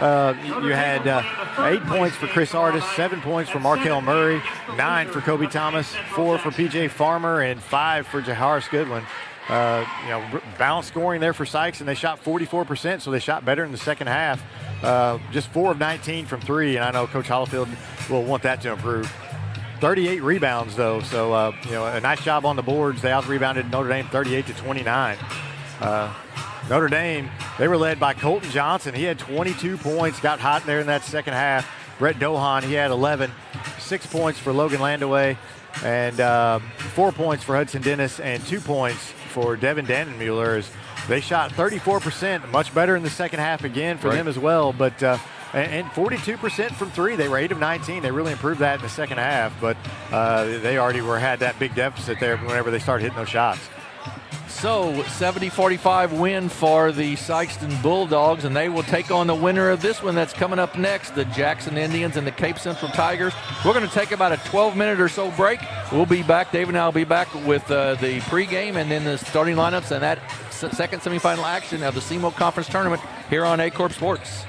You had 8 points for Chris Artis, 7 points for Markel Murray, 9 for Kobe Thomas, 4 for PJ Farmer, and 5 for Jaharis Goodwin. Balanced scoring there for Sikeston. They shot 44%, so they shot better in the second half. Just 4 of 19 from 3, and I know Coach Hollifield will want that to improve. 38 rebounds, though, so a nice job on the boards. They out-rebounded Notre Dame 38-29. Notre Dame, they were led by Colton Johnson. He had 22 points, got hot there in that second half. Brett Dohan, he had 11. 6 points for Logan Landaway. And 4 points for Hudson Dennis and 2 points for Devin Dannenmuller. As they shot 34%, much better in the second half again for them as well. But and 42% from three. They were 8 of 19. They really improved that in the second half. But they already had that big deficit there whenever they started hitting those shots. So 70-45 win for the Sikeston Bulldogs, and they will take on the winner of this one that's coming up next, the Jackson Indians and the Cape Central Tigers. We're going to take about a 12-minute or so break. We'll be back. Dave and I will be back with the pregame and then the starting lineups and that second semifinal action of the SEMO Conference tournament here on Aycorp Sports.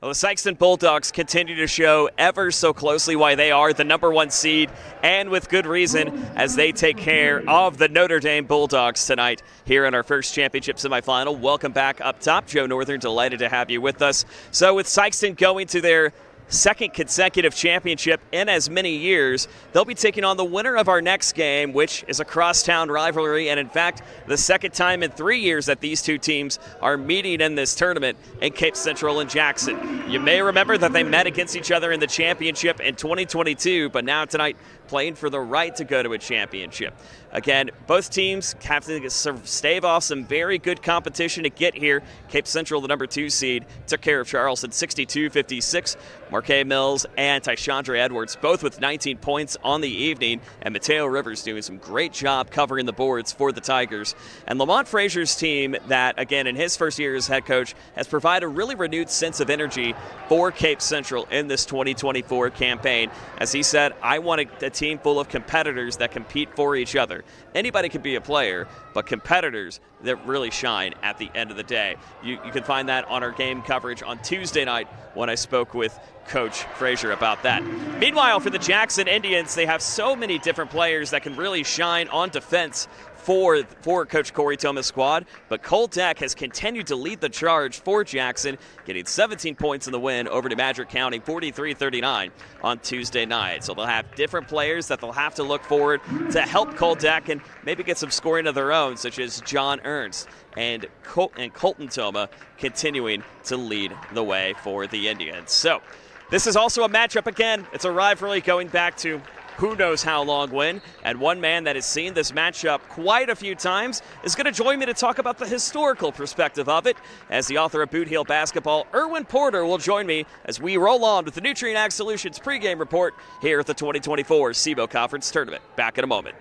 Well, the Sikeston Bulldogs continue to show ever so closely why they are the number 1 seed, and with good reason, as they take care of the Notre Dame Bulldogs tonight here in our first championship semifinal. Welcome back up top, Joe Northern. Delighted to have you with us. So with Sikeston going to their second consecutive championship in as many years, they'll be taking on the winner of our next game, which is a crosstown rivalry, and in fact, the second time in 3 years that these two teams are meeting in this tournament in Cape Central and Jackson. You may remember that they met against each other in the championship in 2022, but now tonight playing for the right to go to a championship. Again, both teams have to stave off some very good competition to get here. Cape Central, the number 2 seed, took care of Charleston 62-56. Marquez Mills and Tyshandra Edwards both with 19 points on the evening, and Mateo Rivers doing some great job covering the boards for the Tigers. And Lamont Frazier's team that, again, in his first year as head coach, has provided a really renewed sense of energy for Cape Central in this 2024 campaign. As he said, I want a team full of competitors that compete for each other. Anybody can be a player, but competitors that really shine at the end of the day. You can find that on our game coverage on Tuesday night when I spoke with Coach Frazier about that. Meanwhile, for the Jackson Indians, they have so many different players that can really shine on defense for Coach Corey Thomas' squad, but Cole Deck has continued to lead the charge for Jackson, getting 17 points in the win over to Madrid County, 43-39 on Tuesday night. So they'll have different players that they'll have to look forward to help Cole Deck and maybe get some scoring of their own, such as John Ernst and Colton Toma continuing to lead the way for the Indians. So this is also a matchup, again, it's a rivalry going back to who knows how long when, and one man that has seen this matchup quite a few times is going to join me to talk about the historical perspective of it, as the author of Boot Heel Basketball, Erwin Porter, will join me as we roll on with the Nutrient Ag Solutions pregame report here at the 2024 SEMO Conference Tournament. Back in a moment.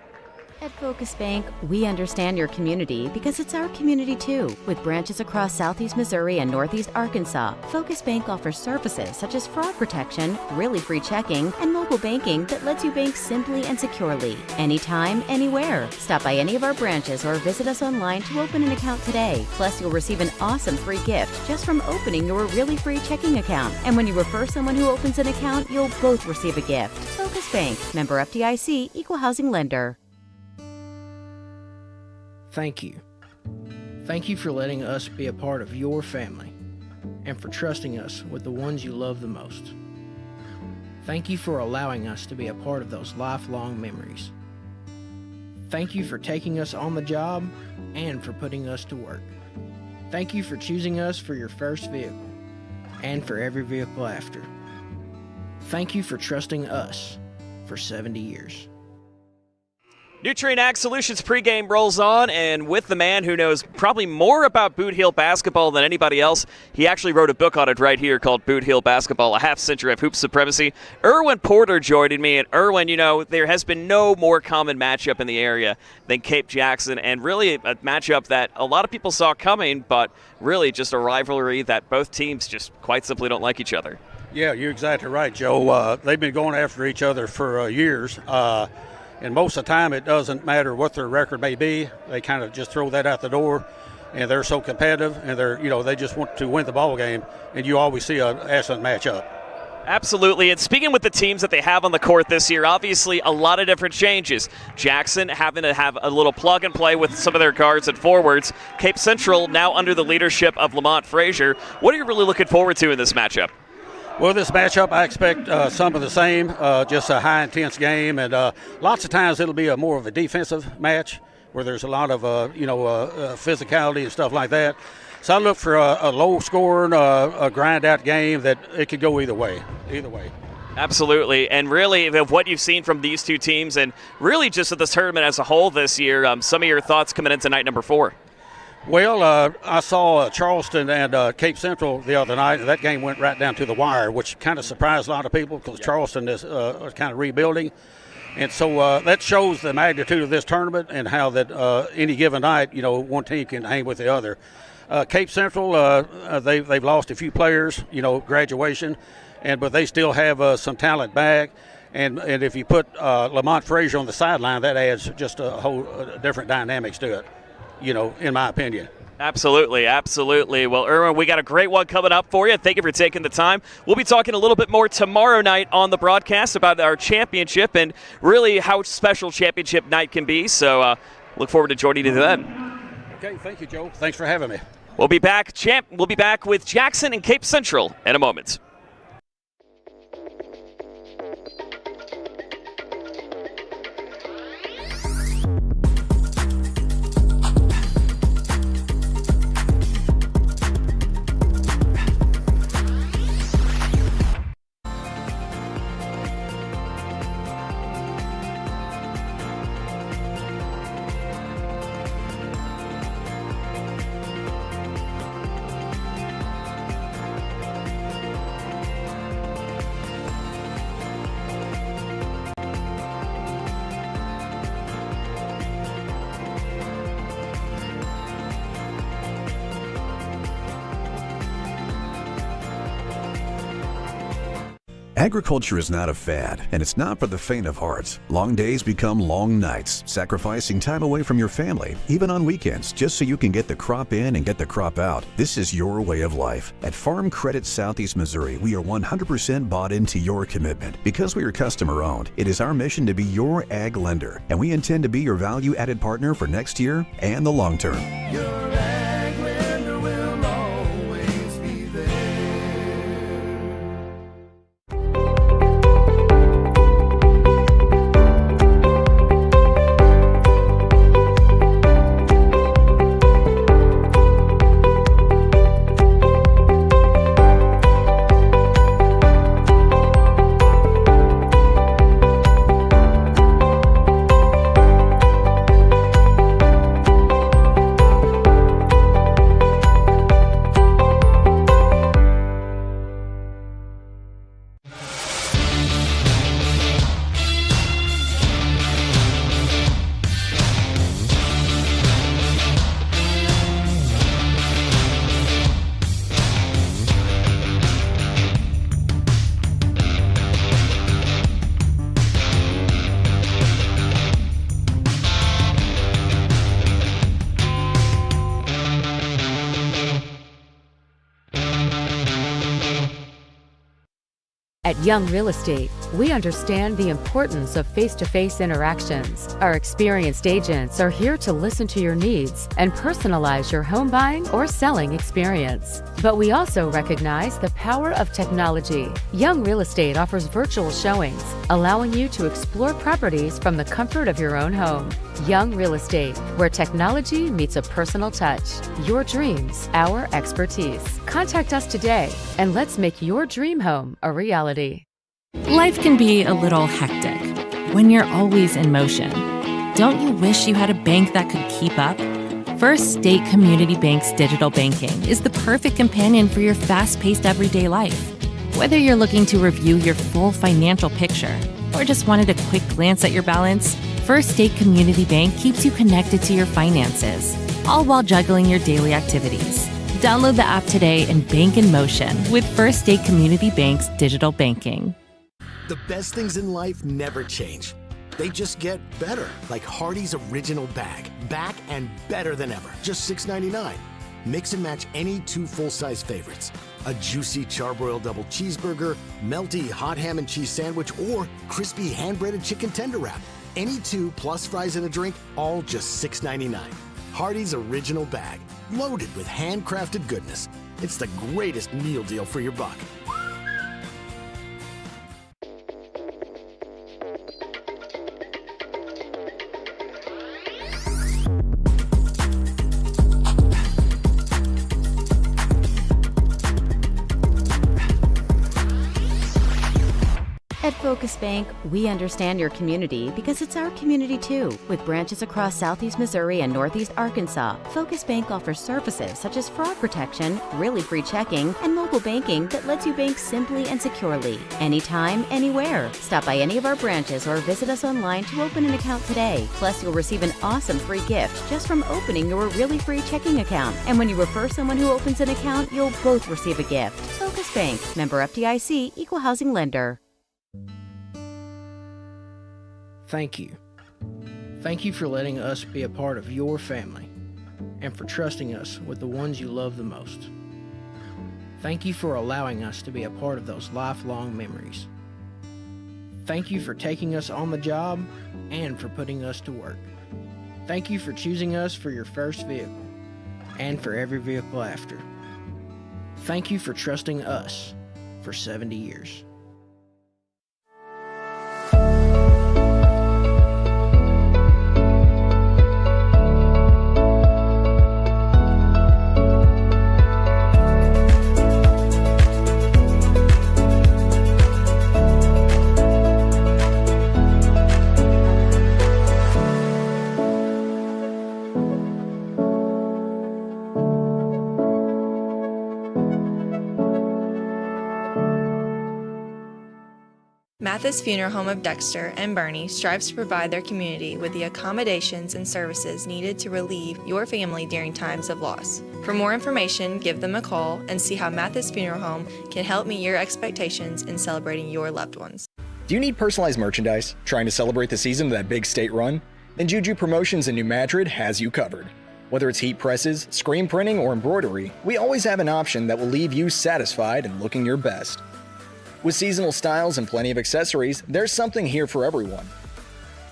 At Focus Bank, we understand your community because it's our community too. With branches across Southeast Missouri and Northeast Arkansas, Focus Bank offers services such as fraud protection, really free checking, and mobile banking that lets you bank simply and securely, anytime, anywhere. Stop by any of our branches or visit us online to open an account today. Plus, you'll receive an awesome free gift just from opening your really free checking account. And when you refer someone who opens an account, you'll both receive a gift. Focus Bank, member FDIC, equal housing lender. Thank you. Thank you for letting us be a part of your family and for trusting us with the ones you love the most. Thank you for allowing us to be a part of those lifelong memories. Thank you for taking us on the job and for putting us to work. Thank you for choosing us for your first vehicle and for every vehicle after. Thank you for trusting us for 70 years. Nutrient Ag Solutions pregame rolls on, and with the man who knows probably more about Boot Heel basketball than anybody else. He actually wrote a book on it right here called Boot Heel Basketball, A Half Century of Hoop Supremacy. Erwin Porter joining me, and Erwin, you know, there has been no more common matchup in the area than Cape Jackson, and really a matchup that a lot of people saw coming, but really just a rivalry that both teams just quite simply don't like each other. Yeah, you're exactly right, Joe. They've been going after each other for years. And most of the time, it doesn't matter what their record may be. They kind of just throw that out the door, and they're so competitive, and they just want to win the ball game. And you always see an excellent matchup. Absolutely. And speaking with the teams that they have on the court this year, obviously a lot of different changes. Jackson having to have a little plug and play with some of their guards and forwards. Cape Central now under the leadership of Lamont Frazier. What are you really looking forward to in this matchup? Well, this matchup, I expect some of the same, just a high intense game, and lots of times it'll be more of a defensive match where there's a lot of physicality and stuff like that. So I look for a low scoring, a grind out game that it could go either way. Absolutely, and really of what you've seen from these two teams and really just of this tournament as a whole this year, some of your thoughts coming into night number 4. Well, I saw Charleston and Cape Central the other night, and that game went right down to the wire, which kind of surprised a lot of people because Charleston is kind of rebuilding. And so that shows the magnitude of this tournament and how that any given night, one team can hang with the other. Cape Central, they've lost a few players, graduation, but they still have some talent back. And if you put Lamont Frazier on the sideline, that adds just a whole different dynamics to it, in my opinion. Absolutely. Well, Erwin, we got a great one coming up for you. Thank you for taking the time. We'll be talking a little bit more tomorrow night on the broadcast about our championship and really how special championship night can be. So look forward to joining you then. Okay, thank you, Joe. Thanks for having me. We'll be back with Jackson and Cape Central in a moment. Agriculture is not a fad, and it's not for the faint of heart. Long days become long nights, sacrificing time away from your family, even on weekends, just so you can get the crop in and get the crop out. This is your way of life. At Farm Credit Southeast Missouri, we are 100% bought into your commitment. Because we are customer-owned, it is our mission to be your ag lender, and we intend to be your value-added partner for next year and the long term. Your ag lender will always be there. At Young Real Estate, we understand the importance of face-to-face interactions. Our experienced agents are here to listen to your needs and personalize your home buying or selling experience. But we also recognize the power of technology. Young Real Estate offers virtual showings, allowing you to explore properties from the comfort of your own home. Young Real Estate, where technology meets a personal touch. Your dreams, our expertise. Contact us today and let's make your dream home a reality. Life can be a little hectic when you're always in motion. Don't you wish you had a bank that could keep up? First State Community Bank's digital banking is the perfect companion for your fast-paced everyday life. Whether you're looking to review your full financial picture or just wanted a quick glance at your balance, First State Community Bank keeps you connected to your finances, all while juggling your daily activities. Download the app today and bank in motion with First State Community Bank's digital banking. The best things in life never change. They just get better, like Hardee's Original Bag. Back and better than ever. Just $6.99. Mix and match any 2 full-size favorites. A juicy charbroiled double cheeseburger, melty hot ham and cheese sandwich, or crispy hand-breaded chicken tender wrap. Any 2 plus fries and a drink, all just $6.99. Hardee's Original Bag. Loaded with handcrafted goodness. It's the greatest meal deal for your buck. At Focus Bank, we understand your community because it's our community too. With branches across Southeast Missouri and Northeast Arkansas, Focus Bank offers services such as fraud protection, really free checking, and mobile banking that lets you bank simply and securely. Anytime, anywhere. Stop by any of our branches or visit us online to open an account today. Plus, you'll receive an awesome free gift just from opening your really free checking account. And when you refer someone who opens an account, you'll both receive a gift. Focus Bank, member FDIC, equal housing lender. Thank you. Thank you for letting us be a part of your family and for trusting us with the ones you love the most. Thank you for allowing us to be a part of those lifelong memories. Thank you for taking us on the job and for putting us to work. Thank you for choosing us for your first vehicle and for every vehicle after. Thank you for trusting us for 70 years. Mathis Funeral Home of Dexter and Bernie strives to provide their community with the accommodations and services needed to relieve your family during times of loss. For more information, give them a call and see how Mathis Funeral Home can help meet your expectations in celebrating your loved ones. Do you need personalized merchandise? Trying to celebrate the season of that big state run? Then Juju Promotions in New Madrid has you covered. Whether it's heat presses, screen printing, or embroidery, we always have an option that will leave you satisfied and looking your best. With seasonal styles and plenty of accessories, there's something here for everyone.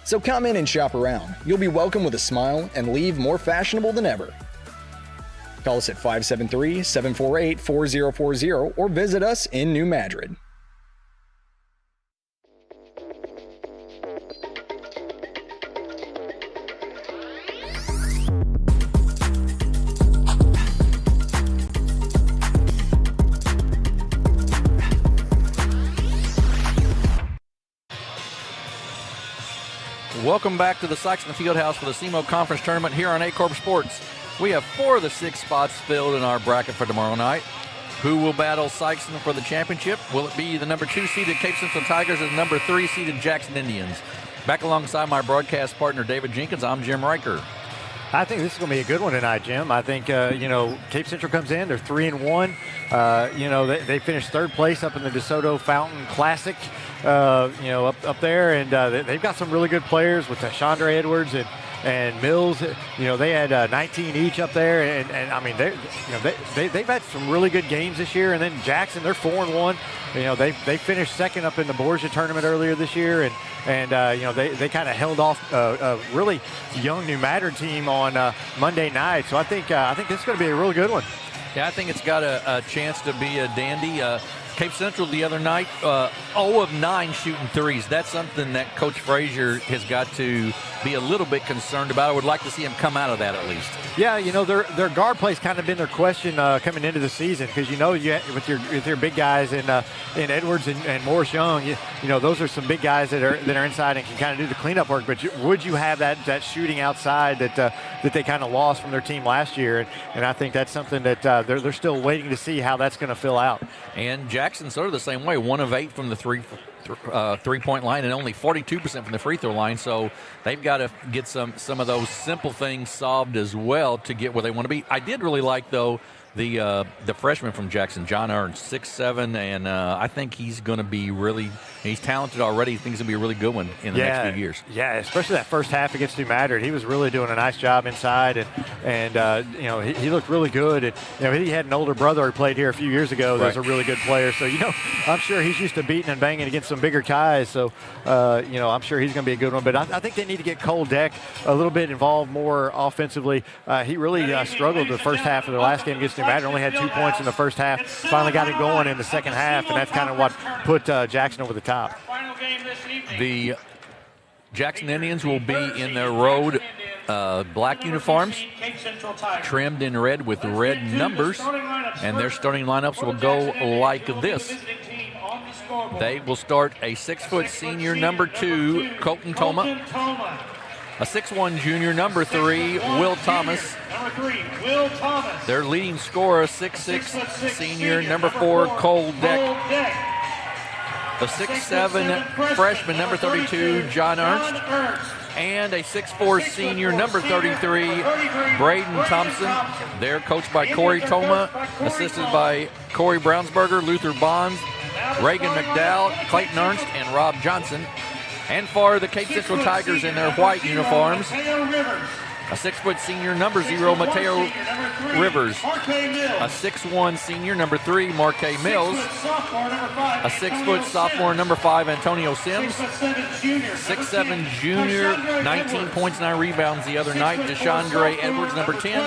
So come in and shop around. You'll be welcome with a smile and leave more fashionable than ever. Call us at 573-748-4040 or visit us in New Madrid. Welcome back to the Sikeston Fieldhouse for the SEMO Conference Tournament here on Aycorp Sports. We have 4 of the 6 spots filled in our bracket for tomorrow night. Who will battle Sikeston for the championship? Will it be the number 2 seeded Cape Central Tigers or the number 3 seeded Jackson Indians? Back alongside my broadcast partner David Jenkins, I'm Jim Riker. I think this is going to be a good one tonight, Jim. I think, Cape Central comes in. They're 3-1. They finished 3rd place up in the DeSoto Fountain Classic, up there. And they've got some really good players with Chandra Edwards and Mills. They had 19 each up there. And I mean, they've had some really good games this year. And then Jackson, they're 4-1. They finished 2nd up in the Borgia tournament earlier this year. And they kind of held off a really young New Madrid team on Monday night. So I think this is going to be a really good one. Yeah, I think it's got a chance to be a dandy. Cape Central the other night, 0 of 9 shooting threes. That's something that Coach Frazier has got to be a little bit concerned about. I would like to see him come out of that at least. Yeah, their guard play's kind of been their question coming into the season because with your big guys in Edwards and Morris Young, those are some big guys that are inside and can kind of do the cleanup work. But would you have that shooting outside that they kind of lost from their team last year? And I think that's something that they're still waiting to see how that's going to fill out. And Jackson's sort of the same way, 1 of 8 from the three-point line and only 42% from the free throw line. So they've got to get some of those simple things solved as well to get where they want to be. I did really like, though, the freshman from Jackson, John Ernst, 6'7", and I think he's going to be really – he's talented already. He thinks he's going to be a really good one in the next few years. Yeah, especially that first half against New Madrid. He was really doing a nice job inside, and he looked really good. And, he had an older brother who played here a few years ago that was a really good player. So, I'm sure he's used to beating and banging against some bigger guys. So, I'm sure he's going to be a good one. But I think they need to get Cole Deck a little bit involved more offensively. He really struggled the first half of the last game against New Madrid. Only had 2 points in the first half. Finally got it going in the second half, and that's kind of what put Jackson over the top. The Jackson Indians will be in their road black uniforms, trimmed in red with red numbers, and their starting lineups will go like this. They will start a 6-foot senior, number 2, Colton Toma. A 6'1 junior, number 3, Will Thomas. Their leading scorer, 6'6 senior, number 4, Cole Deck. The 6'7 freshman, number 32, John Ernst. And a 6'4 senior, number 33, Braden Thompson. They're coached by Corey Toma, assisted by Corey Brownsberger, Luther Bonds, Reagan McDowell, Clayton Ernst, and Rob Johnson. And for the Cape Central Tigers in their white uniforms, a 6-foot senior, number 0, Mateo Rivers. A 6'1 senior, number 3, Marquay Mills. A 6-foot sophomore, number 5, Antonio Sims. 6'7 junior, 19 points, 9 rebounds the other night, Deshandre Edwards, number 10.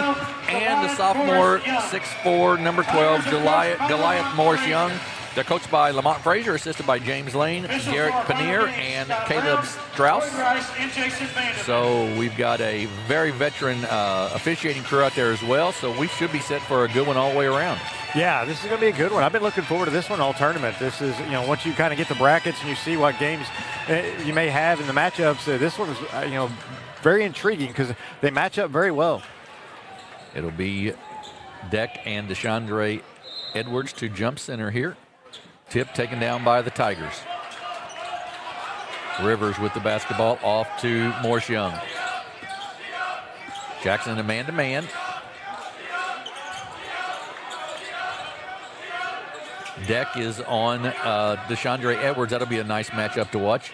And the sophomore, 6'4, number 12, Goliath Morris Young. They're coached by Lamont Frazier, assisted by James Lane, Garrett Paneer, and Caleb Strauss. So we've got a very veteran officiating crew out there as well, so we should be set for a good one all the way around. Yeah, this is going to be a good one. I've been looking forward to this one all tournament. This is, once you kind of get the brackets and you see what games you may have in the matchups, this one is, very intriguing because they match up very well. It'll be Deck and Deshandre Edwards to jump center here. Tip taken down by the Tigers. Rivers with the basketball off to Morris Young. Jackson a man-to-man. Deck is on Deshandre Edwards. That'll be a nice matchup to watch.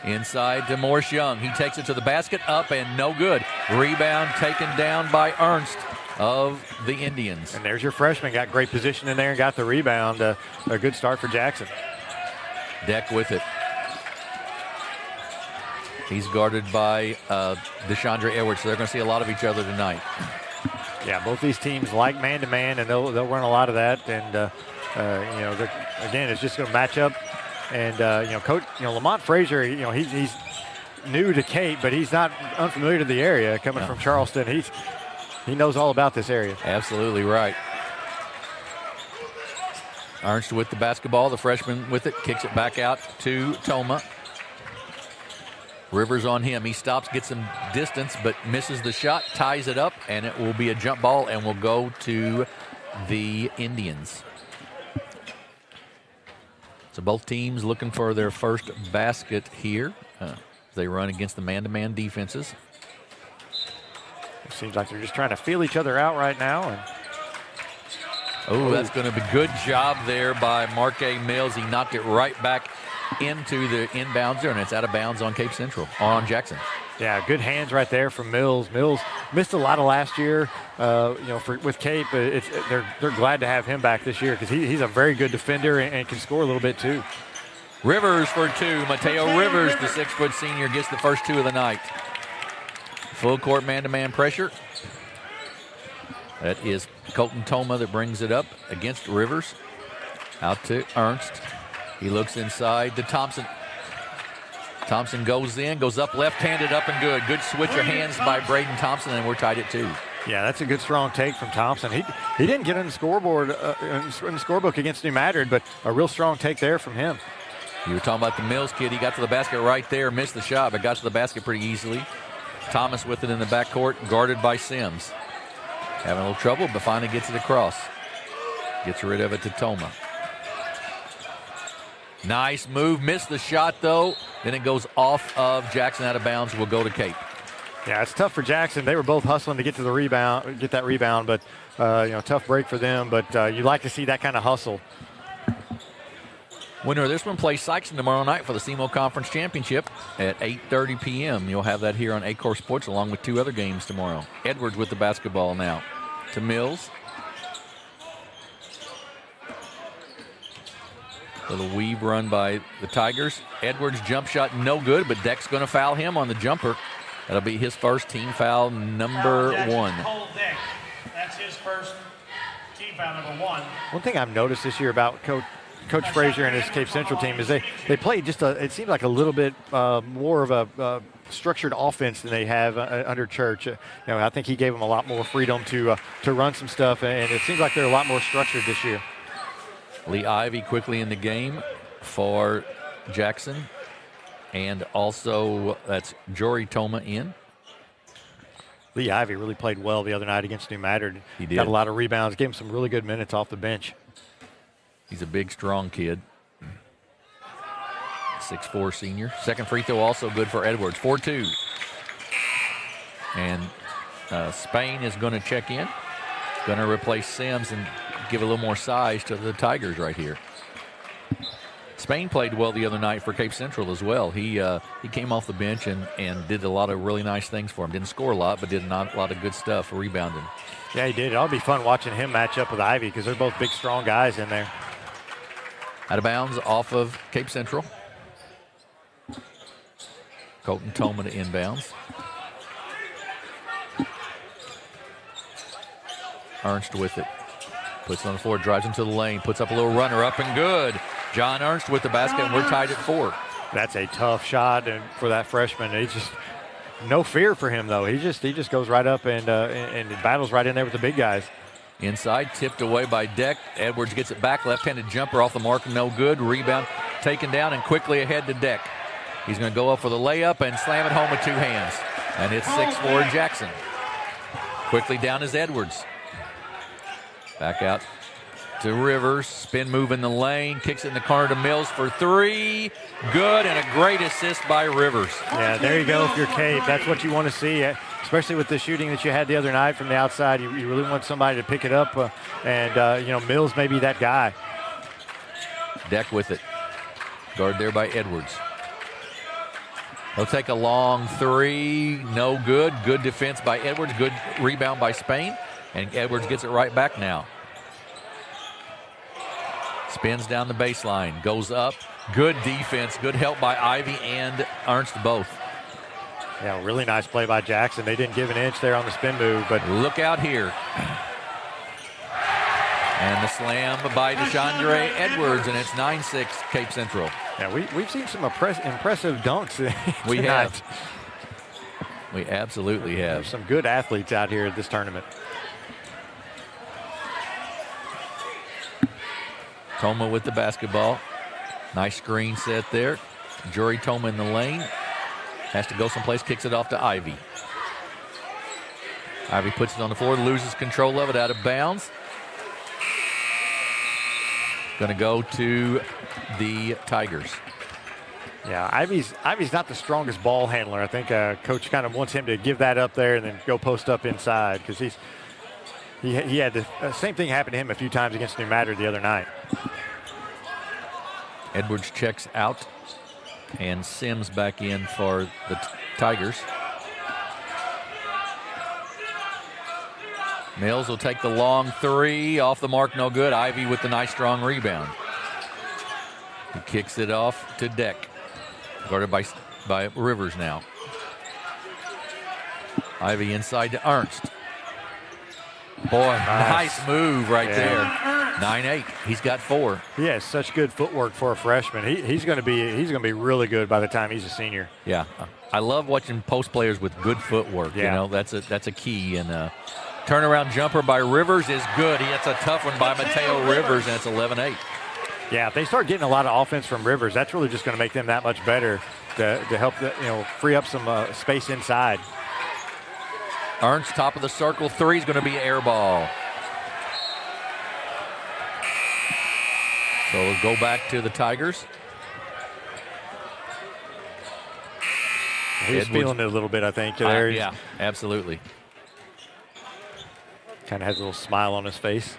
Inside to Morris Young. He takes it to the basket, up and no good. Rebound taken down by Ernst of the Indians. And there's your freshman. Got great position in there and got the rebound. A good start for Jackson. Deck with it. He's guarded by Deshandre Edwards, so they're going to see a lot of each other tonight. Yeah, both these teams like man-to-man, and they'll run a lot of that. And, again, it's just going to match up. And, Coach, Lamont Frazier, he's new to Cape, but he's not unfamiliar to the area coming from Charleston. He knows all about this area. Absolutely right. Ernst with the basketball, the freshman with it, kicks it back out to Toma. Rivers on him. He stops, gets some distance, but misses the shot, ties it up, and it will be a jump ball and will go to the Indians. So both teams looking for their first basket here. They run against the man-to-man defenses. It seems like they're just trying to feel each other out right now. That's going to be a good job there by Marquay Mills. He knocked it right back into the inbounds there, and it's out of bounds on Cape Central, on Jackson. Yeah, good hands right there from Mills. Mills missed a lot of last year, with Cape. They're glad to have him back this year because he's a very good defender and can score a little bit too. Rivers for 2. Mateo Rivers, the 6-foot senior, gets the first 2 of the night. Full court man-to-man pressure. That is Colton Toma that brings it up against Rivers. Out to Ernst. He looks inside to Thompson. Thompson goes in, goes up left-handed, up and good. Good switch of hands by Braden Thompson, and we're tied at 2. Yeah, that's a good strong take from Thompson. He didn't get on the scoreboard in the scorebook against New Madrid, but a real strong take there from him. You were talking about the Mills kid. He got to the basket right there, missed the shot, but got to the basket pretty easily. Thomas with it in the backcourt, guarded by Sims. Having a little trouble, but finally gets it across. Gets rid of it to Toma. Nice move, missed the shot though. Then it goes off of Jackson, out of bounds, will go to Cape. Yeah, it's tough for Jackson. They were both hustling to get to the rebound, get that rebound, but tough break for them. But you like to see that kind of hustle. Winner of this one plays Sikeston tomorrow night for the SEMO Conference Championship at 8:30 p.m. You'll have that here on Aycorp Sports along with 2 other games tomorrow. Edwards with the basketball now to Mills. Little weave run by the Tigers. Edwards' jump shot no good, but Deck's going to foul him on the jumper. That'll be his first team foul, number 1. That's his first team foul, number 1. One thing I've noticed this year about Coach Frazier and his Cape Central team is they play just it seems like a little bit more of a structured offense than they have under Church. I think he gave them a lot more freedom to run some stuff, and it seems like they're a lot more structured this year. Lee Ivy quickly in the game for Jackson. And also that's Jory Toma in. Lee Ivy really played well the other night against New Madrid. He did. Got a lot of rebounds, gave him some really good minutes off the bench. He's a big, strong kid. 6'4" senior. Second free throw also good for Edwards. 4-2. And Spain is going to check in. Going to replace Sims and give a little more size to the Tigers right here. Spain played well the other night for Cape Central as well. He came off the bench and did a lot of really nice things for him. Didn't score a lot, but did a lot of good stuff, rebounding. Yeah, he did. It'll be fun watching him match up with Ivy because they're both big, strong guys in there. Out of bounds off of Cape Central. Colton Toma to inbounds. Ernst with it. Puts it on the floor, drives into the lane, puts up a little runner, up and good. John Ernst with the basket, and we're tied at 4. That's a tough shot for that freshman. He's just no fear for him, though. He just goes right up and battles right in there with the big guys. Inside, tipped away by Deck. Edwards gets it back, left-handed jumper off the mark, no good. Rebound taken down and quickly ahead to Deck. He's going to go up for the layup and slam it home with 2 hands. And it's 6-4 Jackson. Quickly down is Edwards. Back out to Rivers. Spin move in the lane. Kicks it in the corner to Mills for 3. Good, and a great assist by Rivers. Yeah, there you go. If you're Cape, that's what you want to see, especially with the shooting that you had the other night from the outside. You really want somebody to pick it up, Mills may be that guy. Deck with it. Guard there by Edwards. He'll take a long 3. No good. Good defense by Edwards. Good rebound by Spain. And Edwards gets it right back now. Spins down the baseline. Goes up. Good defense. Good help by Ivy and Ernst both. Yeah, really nice play by Jackson. They didn't give an inch there on the spin move, but look out here. And the slam by DeShandre Edwards, and it's 9-6 Cape Central. Yeah, we've seen some impressive dunks We tonight. have. We absolutely have. There's some good athletes out here at this tournament. Toma with the basketball. Nice screen set there. Jory Toma in the lane. Has to go someplace, kicks it off to Ivy. Ivy puts it on the floor, loses control of it, out of bounds. Going to go to the Tigers. Yeah, Ivy's not the strongest ball handler. I think Coach kind of wants him to give that up there and then go post up inside because he had the same thing happen to him a few times against New Madrid the other night. Edwards checks out, and Sims back in for the Tigers. Mills will take the long 3, off the mark, no good. Ivy with the nice strong rebound. He kicks it off to Deck, guarded by Rivers now. Ivy inside to Ernst. Boy, nice move right there. 9-8. He's got 4. He has such good footwork for a freshman. He's going to be really good by the time he's a senior. Yeah, I love watching post players with good footwork. Yeah. You know, that's a key. And turnaround jumper by Rivers is good. That's a tough one by Mateo Rivers, and it's 11-8. Yeah, if they start getting a lot of offense from Rivers, that's really just going to make them that much better to help free up some space inside. Ernst, top of the circle, 3 is going to be air ball. So we'll go back to the Tigers. He's feeling it a little bit, I think. Yeah, absolutely. Kind of has a little smile on his face.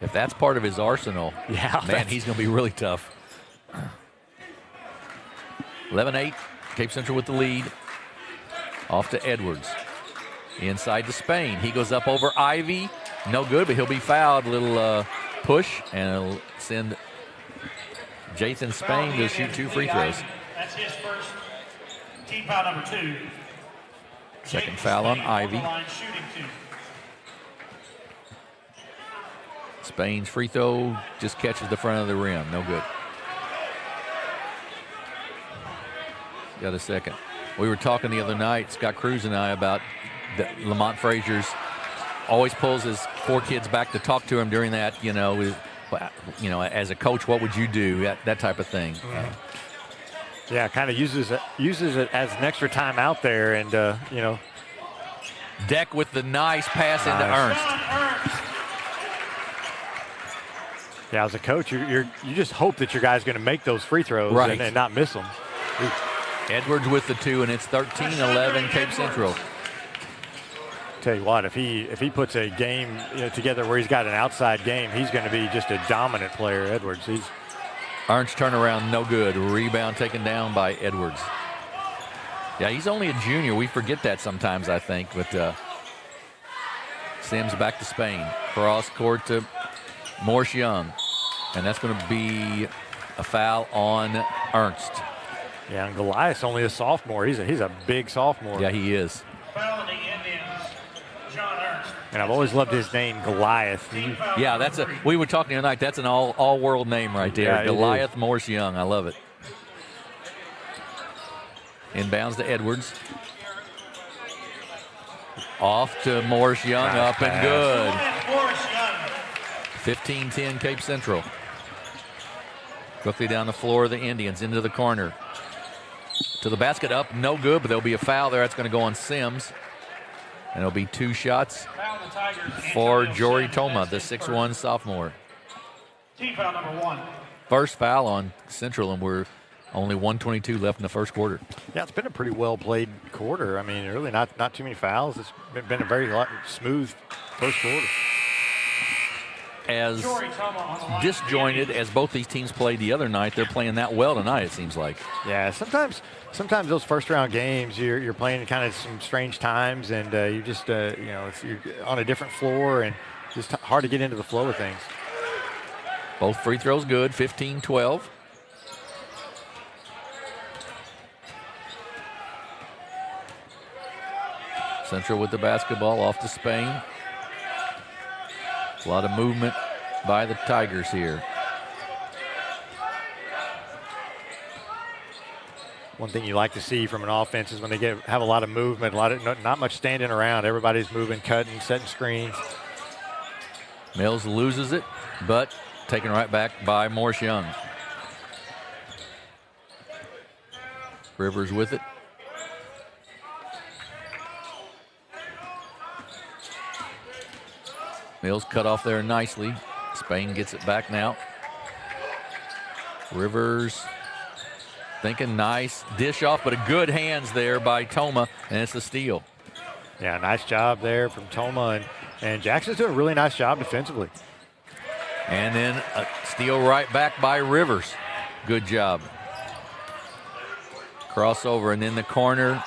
If that's part of his arsenal, yeah, man, he's going to be really tough. 11-8, Cape Central with the lead. Off to Edwards. Inside to Spain. He goes up over Ivy. No good, but he'll be fouled. A little push, and it'll send Jathan Spain to shoot 2 free throws. That's his first team foul number 2. Second foul on Ivy. Spain's free throw just catches the front of the rim. No good. Got a second. We were talking the other night, Scott Cruz and I, about Lamont Frazier's always pulls his 4 kids back to talk to him during that, as a coach, what would you do, that type of thing. Yeah, kind of uses it as an extra time out there, and Deck with the nice pass into Ernst. Yeah, as a coach, you just hope that your guy's going to make those free throws and not miss them. Edwards with the 2, and it's 13-11 Cape Central. Tell you what, if he puts a game together where he's got an outside game, he's going to be just a dominant player. Edwards, Ernst turnaround, no good. Rebound taken down by Edwards. Yeah, he's only a junior. We forget that sometimes, I think. But Sims back to Spain. Cross court to Morse Young. And that's going to be a foul on Ernst. Yeah, and Goliath's only a sophomore. He's a big sophomore. Yeah, he is. Foul on the Indians, John Ernst. And I've always loved his name, Goliath. Yeah, we were talking tonight. That's an all-world name right there. Yeah, Goliath Morse Young. I love it. Inbounds to Edwards. Off to Morse Young, nice up and good. 15-10 Cape Central. Quickly down the floor of the Indians, into the corner. To the basket, up, no good, but there'll be a foul there. That's going to go on Sims. And it'll be 2 shots for Jory Toma, the 6'1 sophomore. Team foul number 1. First foul on Central, and we're only 1:22 left in the first quarter. Yeah, it's been a pretty well-played quarter. I mean, really not too many fouls. It's been a very smooth first quarter. As disjointed as both these teams played the other night, they're playing that well tonight, it seems like. Yeah, sometimes those first-round games, you're playing kind of some strange times, and you just, if you're on a different floor, and just hard to get into the flow of things. Both free throws good, 15-12. Central with the basketball, off to Spain. A lot of movement by the Tigers here. One thing you like to see from an offense is when they have a lot of movement, not much standing around. Everybody's moving, cutting, setting screens. Mills loses it, but taken right back by Morse Young. Rivers with it. Mills cut off there nicely. Spain gets it back now. Rivers thinking nice dish off, but a good hands there by Toma, and it's a steal. Yeah, nice job there from Toma, and Jackson's doing a really nice job defensively. And then a steal right back by Rivers. Good job. Crossover, and in the corner.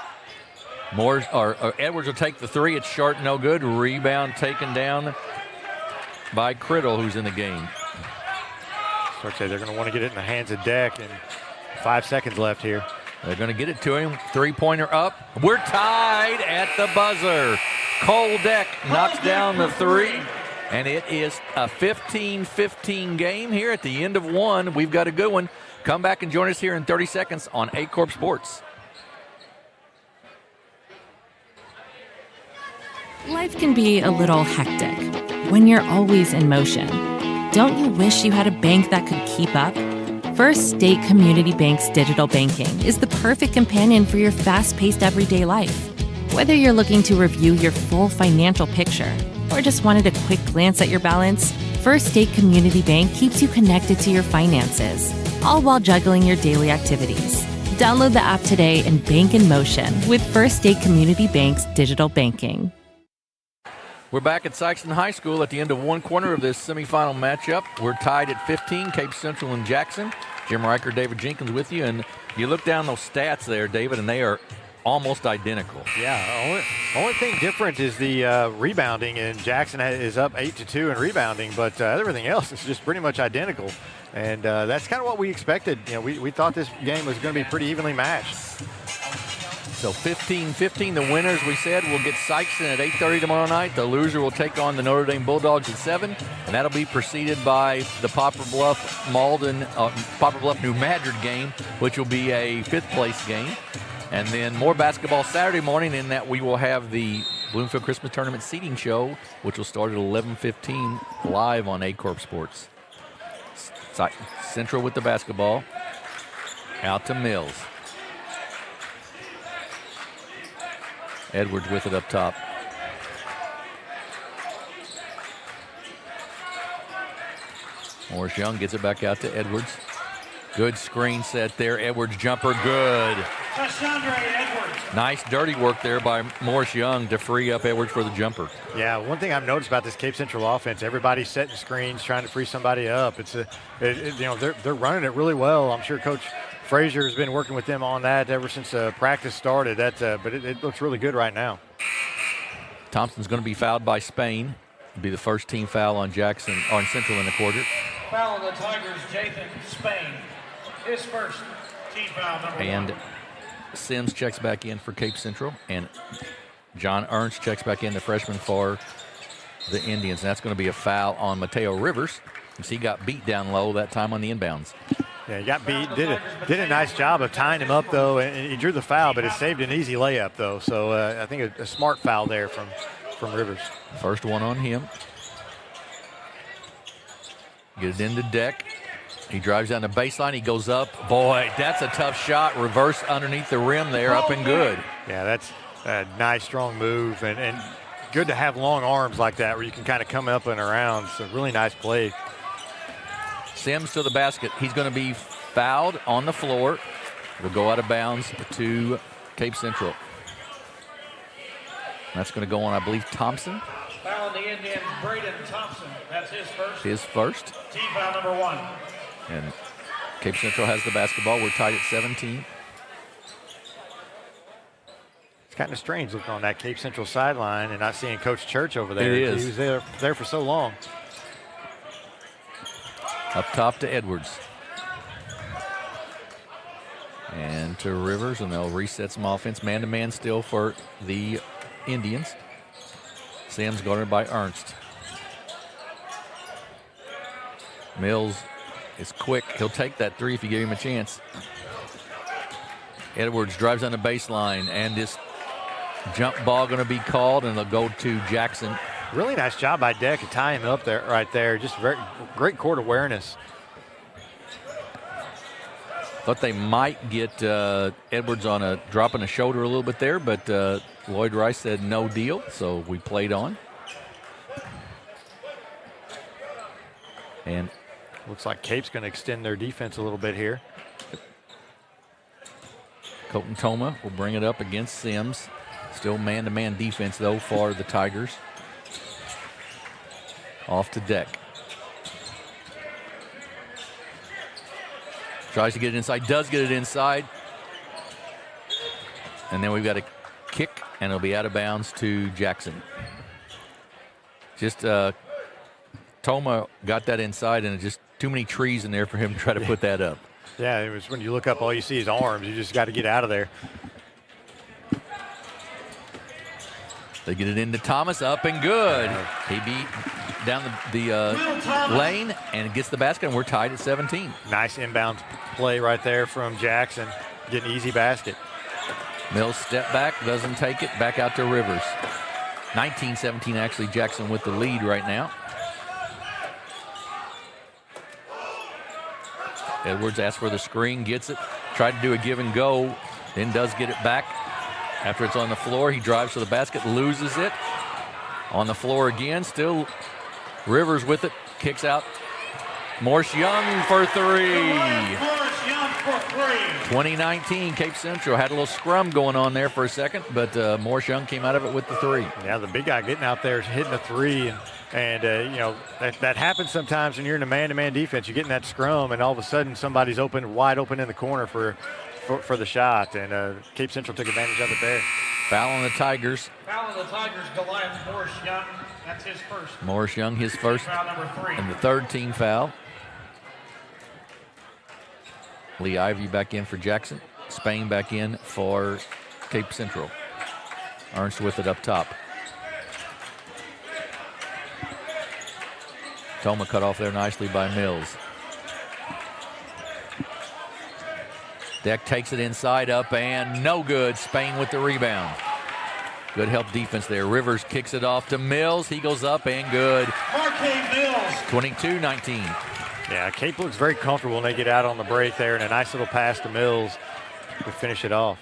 Edwards will take the 3. It's short, no good. Rebound taken down by Criddle, who's in the game. So I'd say they're going to want to get it in the hands of Deck, and 5 seconds left here. They're going to get it to him. 3-pointer up. We're tied at the buzzer. Cole Deck knocks down the 3, and it is a 15-15 game here at the end of 1. We've got a good one. Come back and join us here in 30 seconds on Aycorp Sports. Life can be a little hectic when you're always in motion. Don't you wish you had a bank that could keep up? First State Community Bank's digital banking is the perfect companion for your fast-paced everyday life. Whether you're looking to review your full financial picture or just wanted a quick glance at your balance, First State Community Bank keeps you connected to your finances, all while juggling your daily activities. Download the app today and bank in motion with First State Community Bank's digital banking. We're back at Sikeston High School at the end of 1 quarter of this semifinal matchup. We're tied at 15, Cape Central and Jackson. Jim Riker, David Jenkins with you. And you look down those stats there, David, and they are almost identical. Yeah, only thing different is the rebounding, and Jackson is up 8-2 in rebounding, but everything else is just pretty much identical. And that's kind of what we expected. We thought this game was going to be pretty evenly matched. So 15-15, the winners, we said, will get Sikeston at 8:30 tomorrow night. The loser will take on the Notre Dame Bulldogs at 7, and that'll be preceded by the Poplar Bluff New Madrid game, which will be a 5th place game. And then more basketball Saturday morning, in that we will have the Bloomfield Christmas Tournament seating show, which will start at 11:15 live on Aycorp Sports. Central with the basketball. Out to Mills. Edwards with it up top. Morris Young gets it back out to Edwards. Good screen set there. Edwards jumper good. Nice dirty work there by Morris Young to free up Edwards for the jumper. Yeah, one thing I've noticed about this Cape Central offense, everybody's setting screens, trying to free somebody up. They're running it really well. I'm sure Coach Frazier has been working with them on that ever since practice started. But it looks really good right now. Thompson's going to be fouled by Spain. It'll be the first team foul on Jackson on Central in the quarter. Foul on the Tigers, Jathan Spain. His first team foul, number 1. And Sims checks back in for Cape Central, and John Ernst checks back in, the freshman for the Indians. And that's going to be a foul on Mateo Rivers, because he got beat down low that time on the inbounds. Yeah, he got beat. Did a nice job of tying him up, though, and he drew the foul, but it saved an easy layup, though. So I think a smart foul there from Rivers. First one on him. Get it into Deck. He drives down the baseline. He goes up. Boy, that's a tough shot. Reverse underneath the rim there, up and good. Yeah, that's a nice, strong move, and good to have long arms like that where you can kind of come up and around. So really nice play. Sims to the basket. He's going to be fouled on the floor. It'll go out of bounds to Cape Central. That's going to go on, I believe, Thompson. Foul on the Indians, Braden Thompson. That's his first. His first. Team foul number 1. And Cape Central has the basketball. We're tied at 17. It's kind of strange looking on that Cape Central sideline and not seeing Coach Church over there. It is. He was there for so long. Up top to Edwards. And to Rivers, and they'll reset some offense. Man-to-man still for the Indians. Sims guarded by Ernst. Mills is quick. He'll take that three if you give him a chance. Edwards drives on the baseline, and this jump ball going to be called, and they'll go to Jackson. Really nice job by Deck to tie him up there, right there. Just very great court awareness. Thought they might get Edwards on a dropping a shoulder a little bit there, but Lloyd Rice said no deal, so we played on. And looks like Cape's going to extend their defense a little bit here. Colton Toma will bring it up against Sims. Still man-to-man defense, though, for the Tigers. Off to Deck. Tries to get it inside, does get it inside. And then we've got a kick, and it'll be out of bounds to Jackson. Just Toma got that inside, and just too many trees in there for him to try to put that up. Yeah, it was when you look up, all you see is arms. You just got to get out of there. They get it into Thomas, up and good. He beat down the lane and gets the basket, and we're tied at 17. Nice inbound play right there from Jackson. Get an easy basket. Mills step back, doesn't take it, back out to Rivers. 19-17 actually, Jackson with the lead right now. Edwards asks for the screen, gets it, tried to do a give and go, then does get it back. After it's on the floor, he drives to the basket, loses it. On the floor again, still Rivers with it, kicks out. Morris Young for three. 2019, Cape Central had a little scrum going on there for a second, but Morris Young came out of it with the three. Yeah, the big guy getting out there, hitting a three, and you know, that happens sometimes when you're in a man-to-man defense. You get in that scrum, and all of a sudden somebody's wide open in the corner for the shot, and Cape Central took advantage of it there. Foul on the Tigers. Foul on the Tigers, Goliath Morris Young. That's his first. Morris Young, his first, foul number 3. And the third team foul. Lee Ivy back in for Jackson. Spain back in for Cape Central. Ernst with it up top. Toma cut off there nicely by Mills. Deck takes it inside, up and no good. Spain with the rebound. Good help defense there. Rivers kicks it off to Mills. He goes up and good. 22-19. Yeah, Cape looks very comfortable when they get out on the break there, and a nice little pass to Mills to finish it off.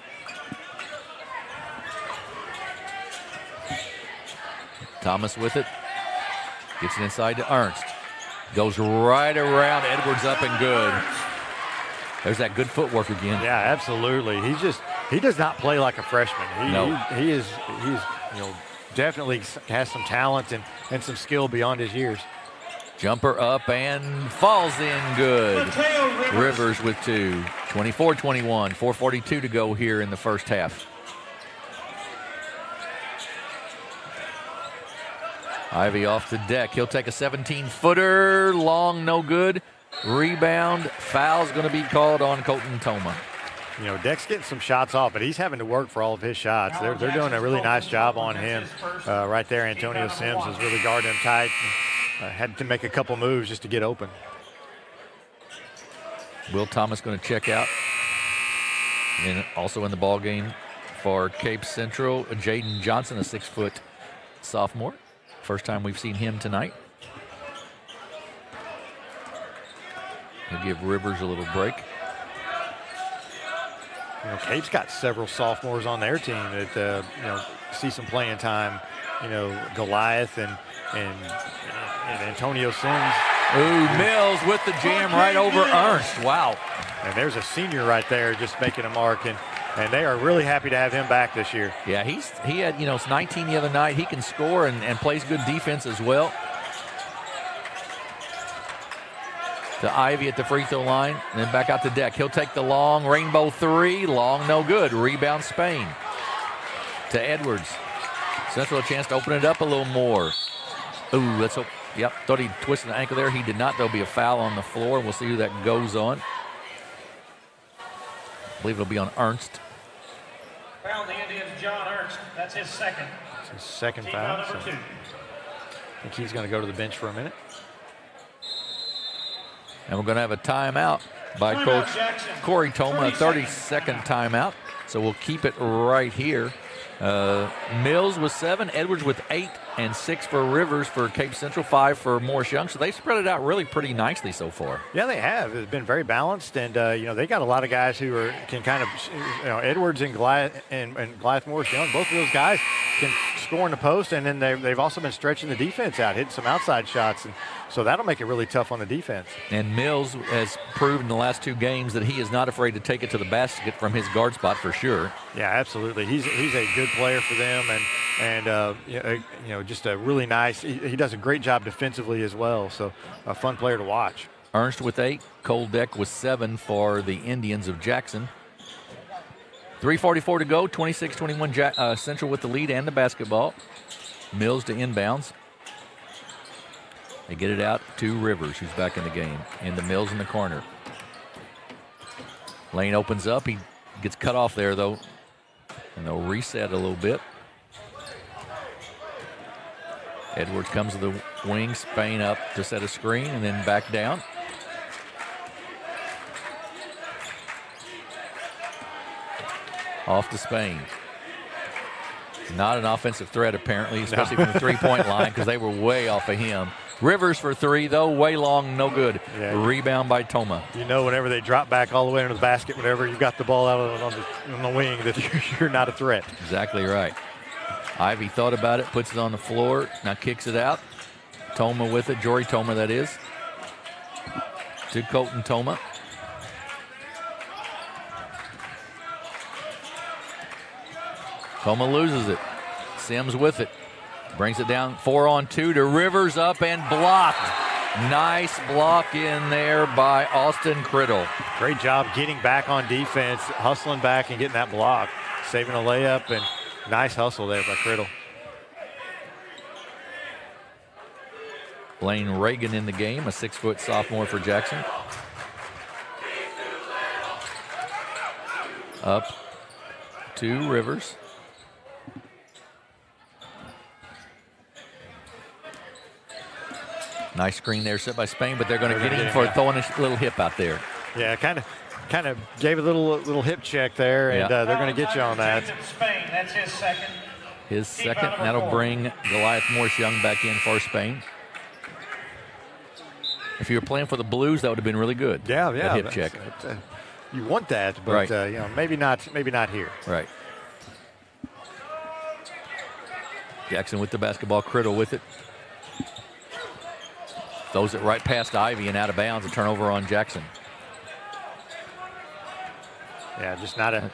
Thomas with it. Gets it inside to Ernst. Goes right around. Edwards up and good. There's that good footwork again. Yeah, absolutely. He does not play like a freshman. He's definitely has some talent and some skill beyond his years. Jumper up and falls in good. Rivers with 2. 24-21. 4:42 to go here in the first half. Ivy off the deck. He'll take a 17-footer. Long, no good. Rebound. Foul's going to be called on Colton Toma. You know, Deck's getting some shots off, but he's having to work for all of his shots. They're doing a really nice job on him right there. Antonio Sims is really guarding him tight. Had to make a couple moves just to get open. Will Thomas going to check out. And also in the ball game for Cape Central, Jaden Johnson, a 6-foot sophomore. First time we've seen him tonight. He'll give Rivers a little break. You know, Cape's got several sophomores on their team that see some playing time. You know, Goliath and Antonio Sims. Ooh, Mills with the jam right over Ernst. Wow. And there's a senior right there just making a mark, and they are really happy to have him back this year. Yeah, he had, it's 19 the other night. He can score and plays good defense as well. To Ivy at the free throw line, and then back out the deck. He'll take the long rainbow 3. Long, no good. Rebound Spain. To Edwards. Central a chance to open it up a little more. Ooh, let's hope. Yep, thought he twisted the ankle there. He did not. There'll be a foul on the floor. We'll see who that goes on. I believe it'll be on Ernst. Foul the Indians, John Ernst. That's his second. It's his second foul. So 2. I think he's going to go to the bench for a minute. And we're going to have a timeout by Coach Corey Toma, a 30-second timeout. So we'll keep it right here. Mills with 7, Edwards with 8, and 6 for Rivers for Cape Central, 5 for Morris Young. So they spread it out really pretty nicely so far. Yeah, they have. It's been very balanced, and they got a lot of guys who can kind of, Edwards and Goliath Morris Young. Both of those guys can score in the post, and then they've also been stretching the defense out, hitting some outside shots, and so that'll make it really tough on the defense. And Mills has proved in the last 2 games that he is not afraid to take it to the basket from his guard spot for sure. Yeah, absolutely. He's a good player for them, and just a really nice. He does a great job defensively as well. So a fun player to watch. Ernst with 8, Koldeck with 7 for the Indians of Jackson. 3:44 to go. 26-21 Central with the lead and the basketball. Mills to inbounds. They get it out to Rivers, who's back in the game. And the Mills in the corner. Lane opens up. He gets cut off there, though. And they'll reset a little bit. Edwards comes to the wing, Spain up to set a screen, and then back down. Off to Spain. Not an offensive threat, apparently, especially from the three-point line, because they were way off of him. Rivers for 3, though, way long, no good. Yeah. Rebound by Toma. Whenever they drop back all the way into the basket, whenever you've got the ball out on the wing, that you're not a threat. Exactly right. Ivy thought about it, puts it on the floor, now kicks it out. Toma with it, Jory Toma, that is. To Colton Toma. Toma loses it. Sims with it. Brings it down 4-on-2 to Rivers, up and blocked. Nice block in there by Austin Criddle. Great job getting back on defense, hustling back and getting that block. Saving a layup, and nice hustle there by Criddle. Blaine Reagan in the game, a 6-foot sophomore for Jackson. Up to Rivers. Nice screen there set by Spain, but they're going to get him for throwing a little hip out there. Yeah, kind of gave a little hip check there, and they're going to get you on that. Spain, that's his second. His second. That'll bring Goliath Morris Young back in for Spain. If you were playing for the Blues, that would have been really good. Yeah. That hip check. You want that, but right. Maybe not here. Right. Jackson with the basketball, Criddle with it. Throws it right past Ivy and out of bounds. A turnover on Jackson. Yeah, just not a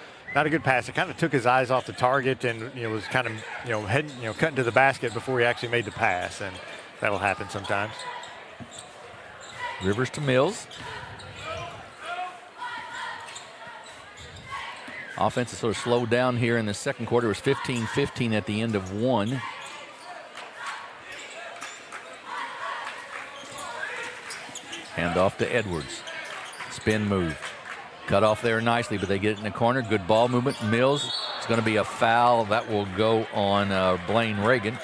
good pass. It kind of took his eyes off the target and was kind of heading cutting to the basket before he actually made the pass, and that'll happen sometimes. Rivers to Mills. Offense is sort of slowed down here in the second quarter. It was 15-15 at the end of one. Hand off to Edwards. Spin move. Cut off there nicely, but they get it in the corner. Good ball movement. Mills. It's going to be a foul. That will go on Blaine Reagan.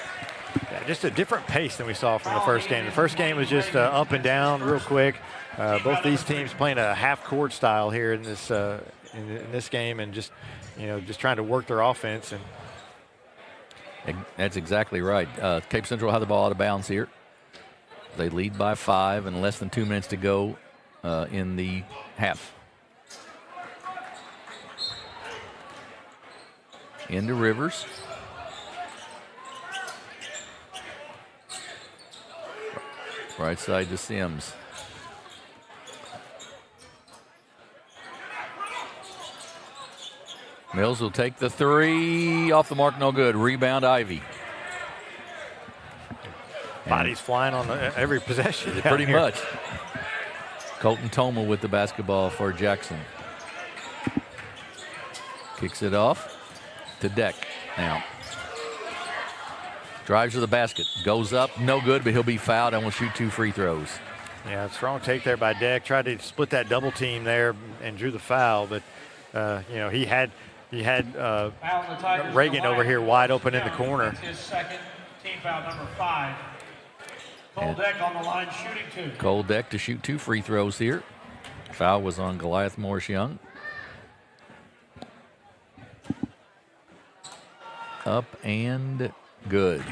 Yeah, just a different pace than we saw from the first game. The first game was just up and down real quick. Both these teams playing a half-court style here in this game, and just trying to work their offense. And that's exactly right. Cape Central will have the ball out of bounds here. They lead by 5 and less than 2 minutes to go in the half. Into Rivers. Right side to Sims. Mills will take the three. Off the mark, no good. Rebound, Ivy. Bodies flying on every possession. Pretty much. Colton Toma with the basketball for Jackson. Kicks it off to Deck now. Drives to the basket. Goes up, no good, but he'll be fouled and will shoot 2 free throws. Yeah, strong take there by Deck. Tried to split that double team there and drew the foul, but he had Reagan over here wide open in the corner. His second, team foul number 5. Cole Deck on the line shooting 2. Cole Deck to shoot 2 free throws here. Foul was on Goliath Morris Young. Up and good.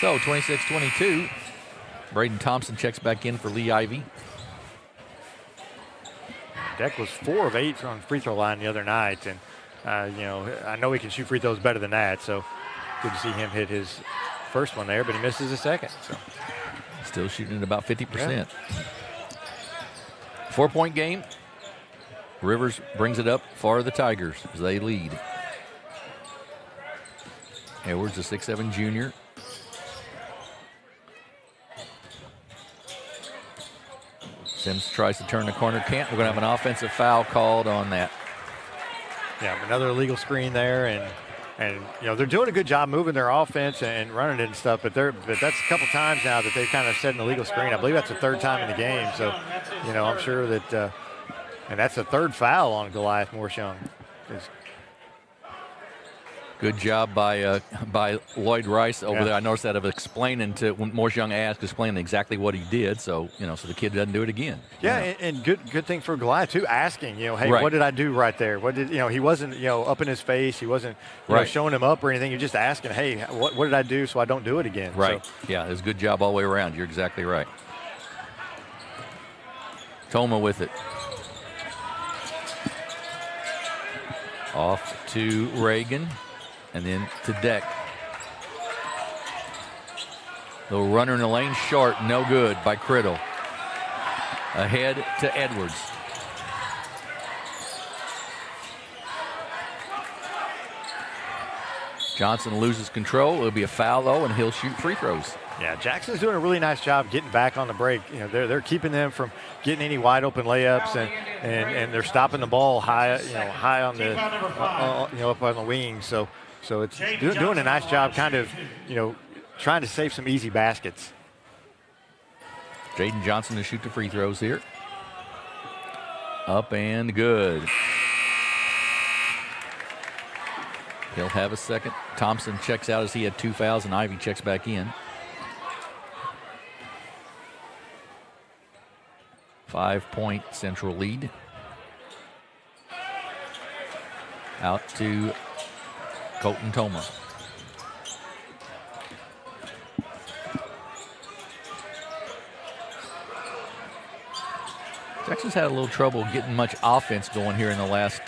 So 26-22. Braden Thompson checks back in for Lee Ivy. Deck was 4 of 8 from the free throw line the other night, and I know he can shoot free throws better than that, so good to see him hit his first one there, but he misses a second. So still shooting at about 50%. 4-point game. Rivers brings it up for the Tigers as they lead. Edwards, a 6'7" junior. Sims tries to turn the corner, can't. We're going to have an offensive foul called on that. Yeah, another illegal screen there, and they're doing a good job moving their offense and running it and stuff, but that's a couple times now that they've kind of set an illegal screen. I believe that's the 3rd time in the game, so I'm sure that and that's the 3rd foul on Goliath Morris Young. Good job by Lloyd Rice over there. I noticed that of explaining to when Morris Young asked, explaining exactly what he did, so so the kid doesn't do it again. Yeah, and good thing for Goliath too, asking, hey, right. What did I do right there? What did he wasn't up in his face, he wasn't showing him up or anything. You're just asking, hey, what did I do so I don't do it again? Right. So, yeah, it was a good job all the way around. You're exactly right. Toma with it. Off to Reagan. And then to Deck. Little runner in the lane, short, no good by Criddle. Ahead to Edwards. Johnson loses control. It'll be a foul, though, and he'll shoot free throws. Yeah, Jackson's doing a really nice job getting back on the break. They're keeping them from getting any wide open layups, and they're stopping the ball high on the up on the wing. So it's doing a nice job, kind of trying to save some easy baskets. Jaden Johnson to shoot the free throws here. Up and good. He'll have a second. Thompson checks out as he had 2 fouls, and Ivy checks back in. 5-point Central lead. Out to Colton Toma. Jackson's had a little trouble getting much offense going here in the last,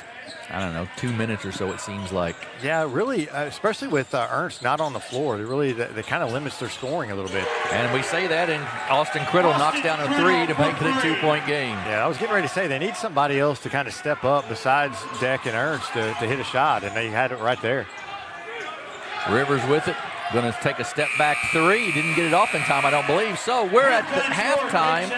2 minutes or so, it seems like. Yeah, really, especially with Ernst not on the floor. They kind of limits their scoring a little bit. And we say that, and Austin Criddle knocks down a 3 to make it a 2-point game. Yeah, I was getting ready to say they need somebody else to kind of step up besides Deck and Ernst to hit a shot, and they had it right there. Rivers with it. Going to take a step back 3. Didn't get it off in time, I don't believe. So we're at the halftime,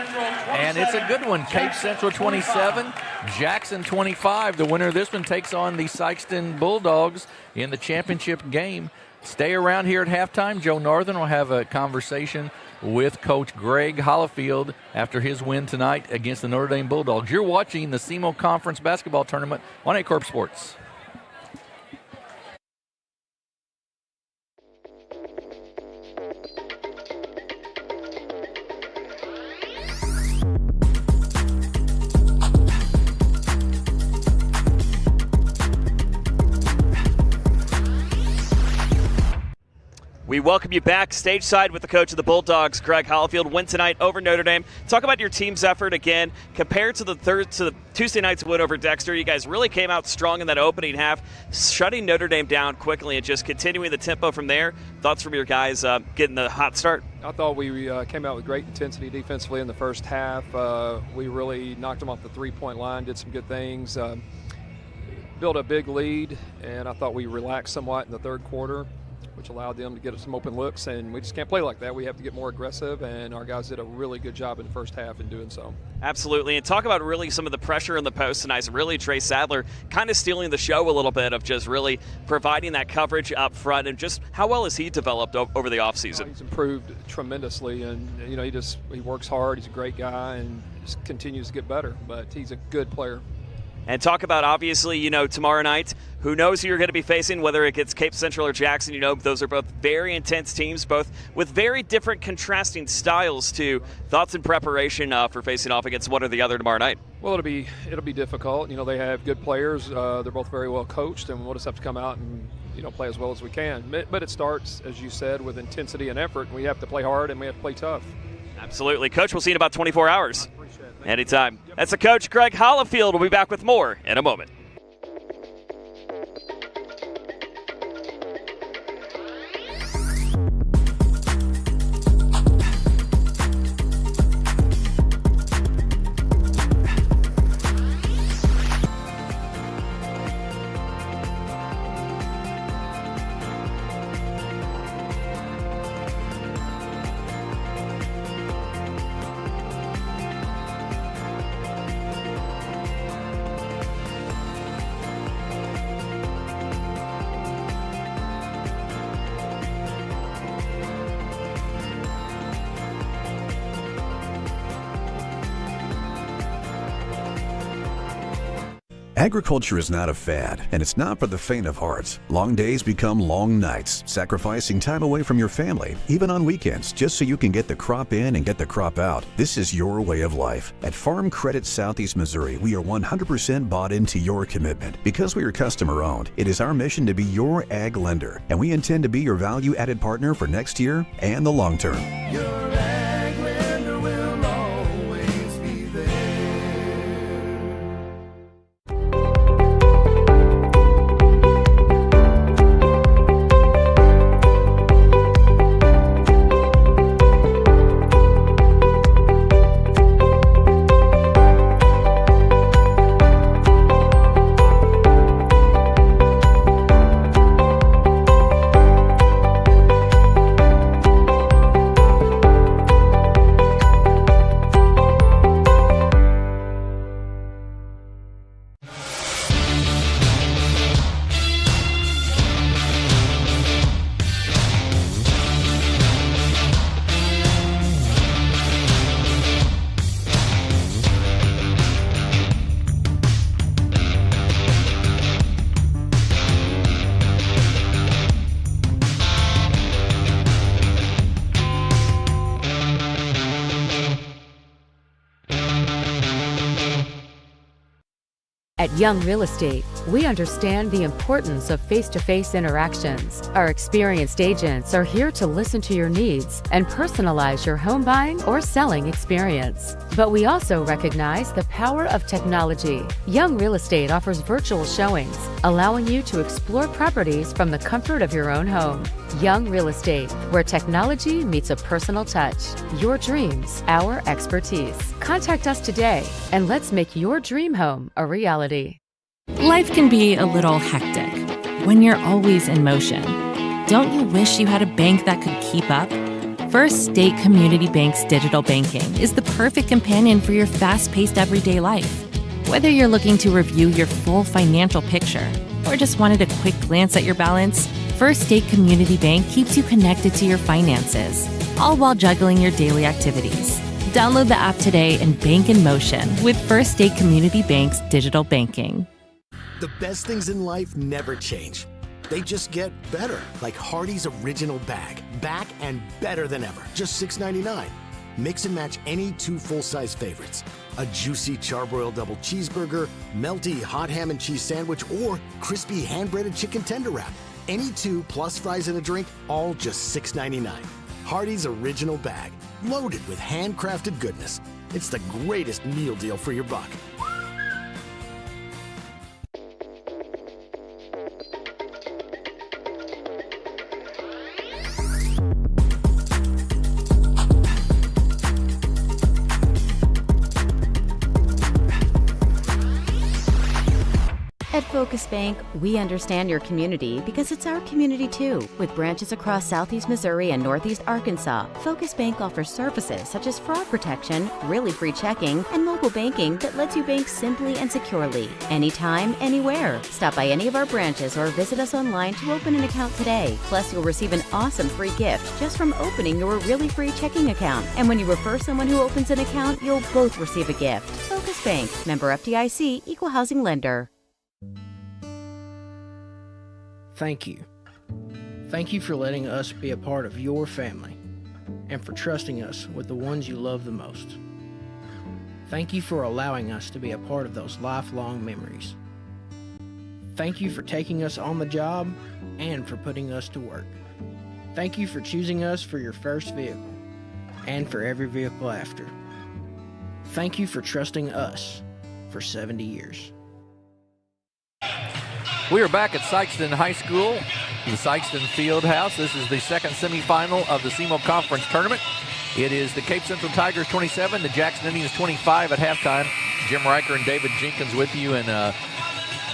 and it's a good one. Cape Central 27, Jackson 25. The winner of this one takes on the Sikeston Bulldogs in the championship game. Stay around here at halftime. Joe Northern will have a conversation with Coach Greg Hollifield after his win tonight against the Notre Dame Bulldogs. You're watching the SEMO Conference basketball tournament on Aycorp Sports. We welcome you back stage side with the coach of the Bulldogs, Greg Hollifield. Win tonight over Notre Dame. Talk about your team's effort again compared to the Tuesday night's win over Dexter. You guys really came out strong in that opening half, shutting Notre Dame down quickly and just continuing the tempo from there. Thoughts from your guys getting the hot start? I thought we came out with great intensity defensively in the first half. We really knocked them off the three-point line, did some good things, built a big lead, and I thought we relaxed somewhat in the third quarter, which allowed them to get us some open looks, and we just can't play like that. We have to get more aggressive, and our guys did a really good job in the first half in doing so. Absolutely, and talk about really some of the pressure in the post tonight. Really, Trey Sadler kind of stealing the show a little bit of just really providing that coverage up front, and just how well has he developed over the offseason? He's improved tremendously, and he works hard. He's a great guy, and just continues to get better, but he's a good player. And talk about, obviously, tomorrow night, who knows who you're going to be facing, whether it gets Cape Central or Jackson. Those are both very intense teams, both with very different contrasting styles, too. Thoughts and preparation for facing off against one or the other tomorrow night? Well, it'll be difficult. They have good players. They're both very well coached, and we'll just have to come out and, play as well as we can. But it starts, as you said, with intensity and effort. We have to play hard, and we have to play tough. Absolutely. Coach, we'll see you in about 24 hours. Anytime. That's the coach, Greg Hollifield. We'll be back with more in a moment. Agriculture is not a fad, and it's not for the faint of heart. Long days become long nights, sacrificing time away from your family, even on weekends, just so you can get the crop in and get the crop out. This is your way of life. At Farm Credit Southeast Missouri, we are 100% bought into your commitment. Because we are customer-owned, it is our mission to be your ag lender, and we intend to be your value-added partner for next year and the long term. Your ag lender will always be there. At Young Real Estate, We understand the importance of face-to-face interactions. Our experienced agents are here to listen to your needs and personalize your home buying or selling experience. But we also recognize the power of technology. Young Real Estate offers virtual showings, allowing you to explore properties from the comfort of your own home. Young Real Estate, where technology meets a personal touch. Your dreams, our expertise. Contact us today and let's make your dream home a reality. Life can be a little hectic when you're always in motion. Don't you wish you had a bank that could keep up? First State Community Bank's digital banking is the perfect companion for your fast-paced everyday life. Whether you're looking to review your full financial picture or just wanted a quick glance at your balance, First State Community Bank keeps you connected to your finances, all while juggling your daily activities. Download the app today and bank in motion with First State Community Bank's digital banking. The best things in life never change. They just get better, like Hardee's Original Bag. Back and better than ever. Just $6.99. Mix and match any 2 full-size favorites. A juicy charbroiled double cheeseburger, melty hot ham and cheese sandwich, or crispy hand-breaded chicken tender wrap. Any 2 plus fries and a drink, all just $6.99. Hardee's Original Bag. Loaded with handcrafted goodness. It's the greatest meal deal for your buck. At Focus Bank, we understand your community because it's our community too. With branches across Southeast Missouri and Northeast Arkansas, Focus Bank offers services such as fraud protection, really free checking, and mobile banking that lets you bank simply and securely, anytime, anywhere. Stop by any of our branches or visit us online to open an account today. Plus, you'll receive an awesome free gift just from opening your really free checking account. And when you refer someone who opens an account, you'll both receive a gift. Focus Bank, member FDIC, equal housing lender. Thank you. Thank you for letting us be a part of your family and for trusting us with the ones you love the most. Thank you for allowing us to be a part of those lifelong memories. Thank you for taking us on the job and for putting us to work. Thank you for choosing us for your first vehicle and for every vehicle after. Thank you for trusting us for 70 years. We are back at Sikeston High School, the Sikeston Fieldhouse. This is the second semifinal of the SEMO Conference tournament. It is the Cape Central Tigers 27, the Jackson Indians 25 at halftime. Jim Riker and David Jenkins with you. And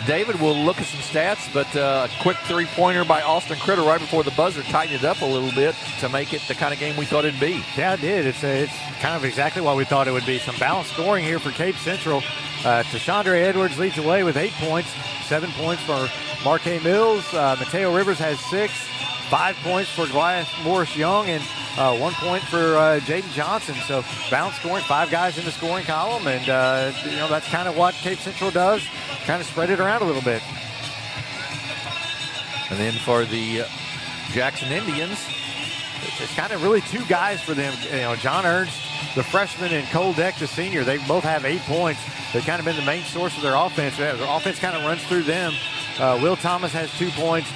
David will look at some stats, but a quick three-pointer by Austin Critter right before the buzzer tightened it up a little bit to make it the kind of game we thought it'd be. Yeah, it did. It's kind of exactly what we thought it would be. Some balanced scoring here for Cape Central. Tashandre Edwards leads the way with 8 points. 7 points for Marquez Mills. Mateo Rivers has 6. 5 points for Goliath Morris Young, and 1 point for Jaden Johnson. So balanced scoring, 5 guys in the scoring column, and that's kind of what Cape Central does. Kind of spread it around a little bit. And then for the Jackson Indians, it's kind of really 2 guys for them. John Ernst, the freshman, and Cole Deck, the senior. They both have 8 points. They've kind of been the main source of their offense. Their offense kind of runs through them. Will Thomas has 2 points.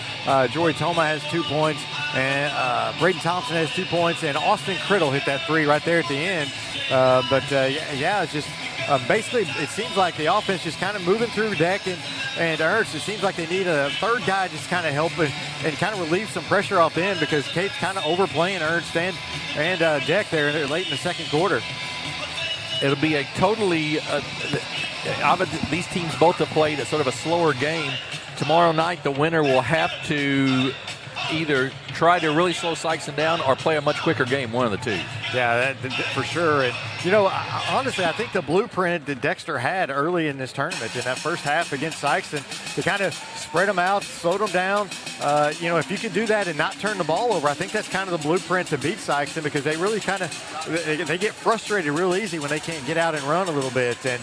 Jory Toma has 2 points. And Braden Thompson has 2 points. And Austin Criddle hit that 3 right there at the end. It's just basically it seems like the offense just kind of moving through Deck and Ernst. It seems like they need a third guy just kind of help and kind of relieve some pressure off them because Cape's kind of overplaying Ernst and Deck there late in the second quarter. It'll be a totally these teams both have played a sort of a slower game. Tomorrow night, the winner will have to either try to really slow Sikeston down or play a much quicker game, one of the two. Yeah, for sure. And, honestly, I think the blueprint that Dexter had early in this tournament, in that first half against Sikeston, to kind of spread them out, slow them down. If you can do that and not turn the ball over, I think that's kind of the blueprint to beat Sikeston because they really they get frustrated real easy when they can't get out and run a little bit. And,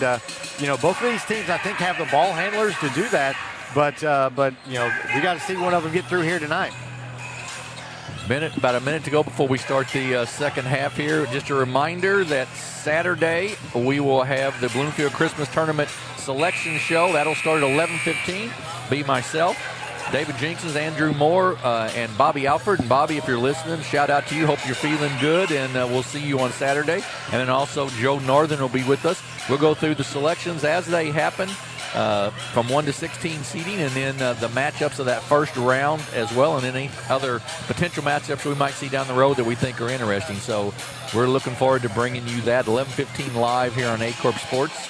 both of these teams, I think, have the ball handlers to do that. But we got to see one of them get through here tonight. About a minute to go before we start the second half here. Just a reminder that Saturday we will have the Bloomfield Christmas Tournament selection show. That'll start at 11:15. Be myself, David Jenkins, Andrew Moore, and Bobby Alford. And Bobby, if you're listening, shout out to you. Hope you're feeling good, and we'll see you on Saturday. And then also Joe Northern will be with us. We'll go through the selections as they happen, from 1 to 16 seeding, and then the matchups of that first round as well, and any other potential matchups we might see down the road that we think are interesting. So we're looking forward to bringing you that 11:15 live here on Aycorp Sports.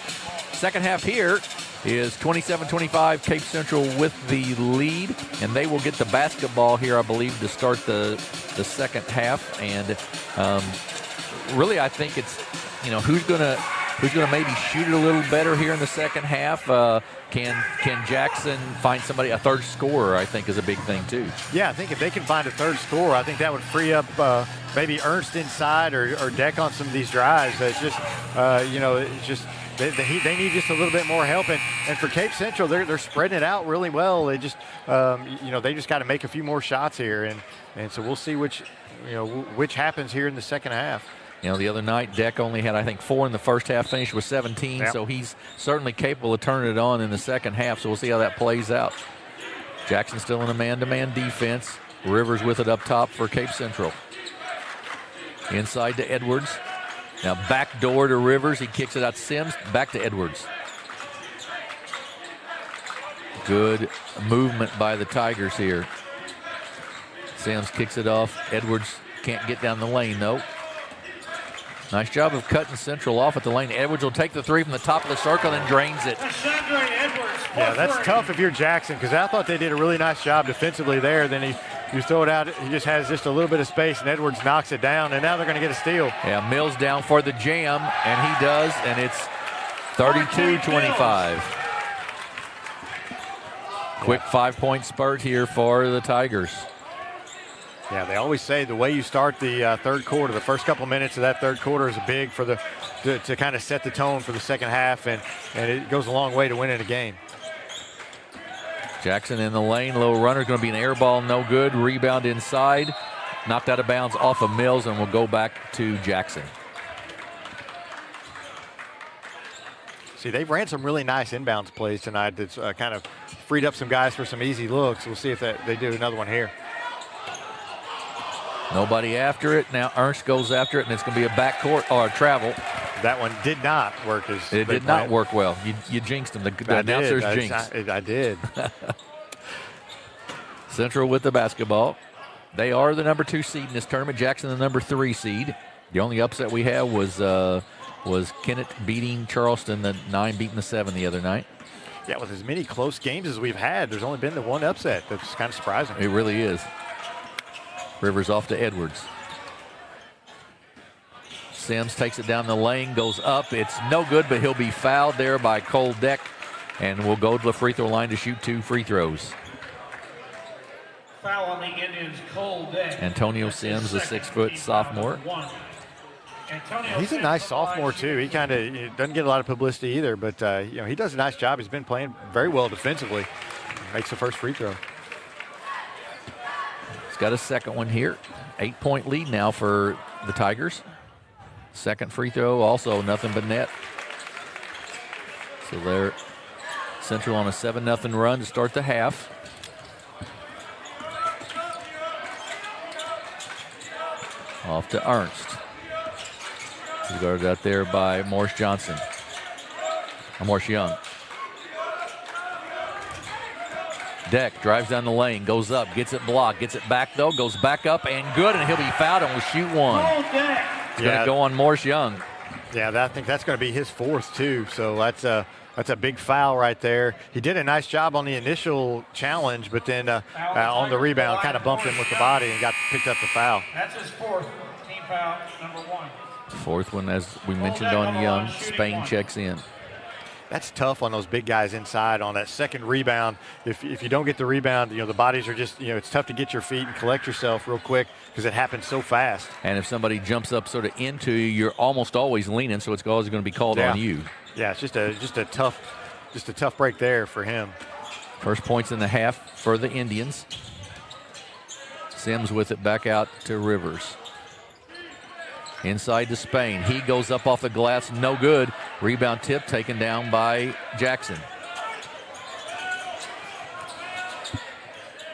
Second half here is 27-25, Cape Central with the lead, and they will get the basketball here, I believe, to start the second half. And really, I think it's, who's gonna maybe shoot it a little better here in the second half. Can Jackson find somebody, a third scorer, I think is a big thing too. Yeah, I think if they can find a third scorer, I think that would free up maybe Ernst inside or Deck on some of these drives. It's just, it's just they need just a little bit more help. And for Cape Central, they're spreading it out really well. They just, they just got to make a few more shots here. And so we'll see which happens here in the second half. The other night, Deck only had, I think, 4 in the first half, finished with 17, yep. So he's certainly capable of turning it on in the second half, so we'll see how that plays out. Jackson still in a man-to-man defense. Rivers with it up top for Cape Central. Inside to Edwards. Now back door to Rivers. He kicks it out to Sims. Back to Edwards. Good movement by the Tigers here. Sims kicks it off. Edwards can't get down the lane, though. Nice job of cutting Central off at the lane. Edwards will take the three from the top of the circle and drains it. Yeah, that's tough if you're Jackson, because I thought they did a really nice job defensively there. Then you throw it out, he just has just a little bit of space, and Edwards knocks it down, and now they're going to get a steal. Yeah, Mills down for the jam, and he does, and it's 32-25. Quick 5-point spurt here for the Tigers. Yeah, they always say the way you start the third quarter, the first couple minutes of that third quarter is big for to kind of set the tone for the second half, and it goes a long way to winning a game. Jackson in the lane, low runner, going to be an air ball, no good. Rebound inside, knocked out of bounds off of Mills, and will go back to Jackson. See, they've ran some really nice inbounds plays tonight that's kind of freed up some guys for some easy looks. We'll see if they do another one here. Nobody after it. Now Ernst goes after it, and it's going to be a backcourt or a travel. That one did not work. It did not work well. You jinxed him. The announcer's jinxed. I did. Central with the basketball. They are the number 2 seed in this tournament. Jackson the number 3 seed. The only upset we had was Kennett beating Charleston, the 9 beating the 7 the other night. Yeah, with as many close games as we've had, there's only been the one upset. That's kind of surprising. It really is. Rivers off to Edwards. Sims takes it down the lane, goes up. It's no good, but he'll be fouled there by Cole Deck, and will go to the free throw line to shoot 2 free throws. Foul on the Indians, Cole Deck. Antonio Sims, the 6-foot sophomore. He's a nice sophomore too. He kind of doesn't get a lot of publicity either, but he does a nice job. He's been playing very well defensively. Makes the first free throw. He's got a second one here. 8-point lead now for the Tigers. Second free throw, also nothing but net. So they're Central on a 7-0 run to start the half. Off to Ernst. He's guarded out there by Morris Johnson. Or Morris Young. Deck drives down the lane, goes up, gets it blocked, gets it back though, goes back up and good, and he'll be fouled and will shoot one. It's going to go on Morris Young. Yeah, I think that's going to be his 4th too. So that's a big foul right there. He did a nice job on the initial challenge, but then on the rebound, kind of bumped him with the body and picked up the foul. That's his 4th team foul, number 1. 4th one, as we mentioned on Young. Spain checks in. That's tough on those big guys inside on that second rebound. If you don't get the rebound, the bodies are just, it's tough to get your feet and collect yourself real quick because it happens so fast. And if somebody jumps up sort of into you, you're almost always leaning, so it's always going to be called on you. Yeah, it's just a tough break there for him. First points in the half for the Indians. Sims with it back out to Rivers. Inside to Spain. He goes up off the glass, no good. Rebound tip taken down by Jackson.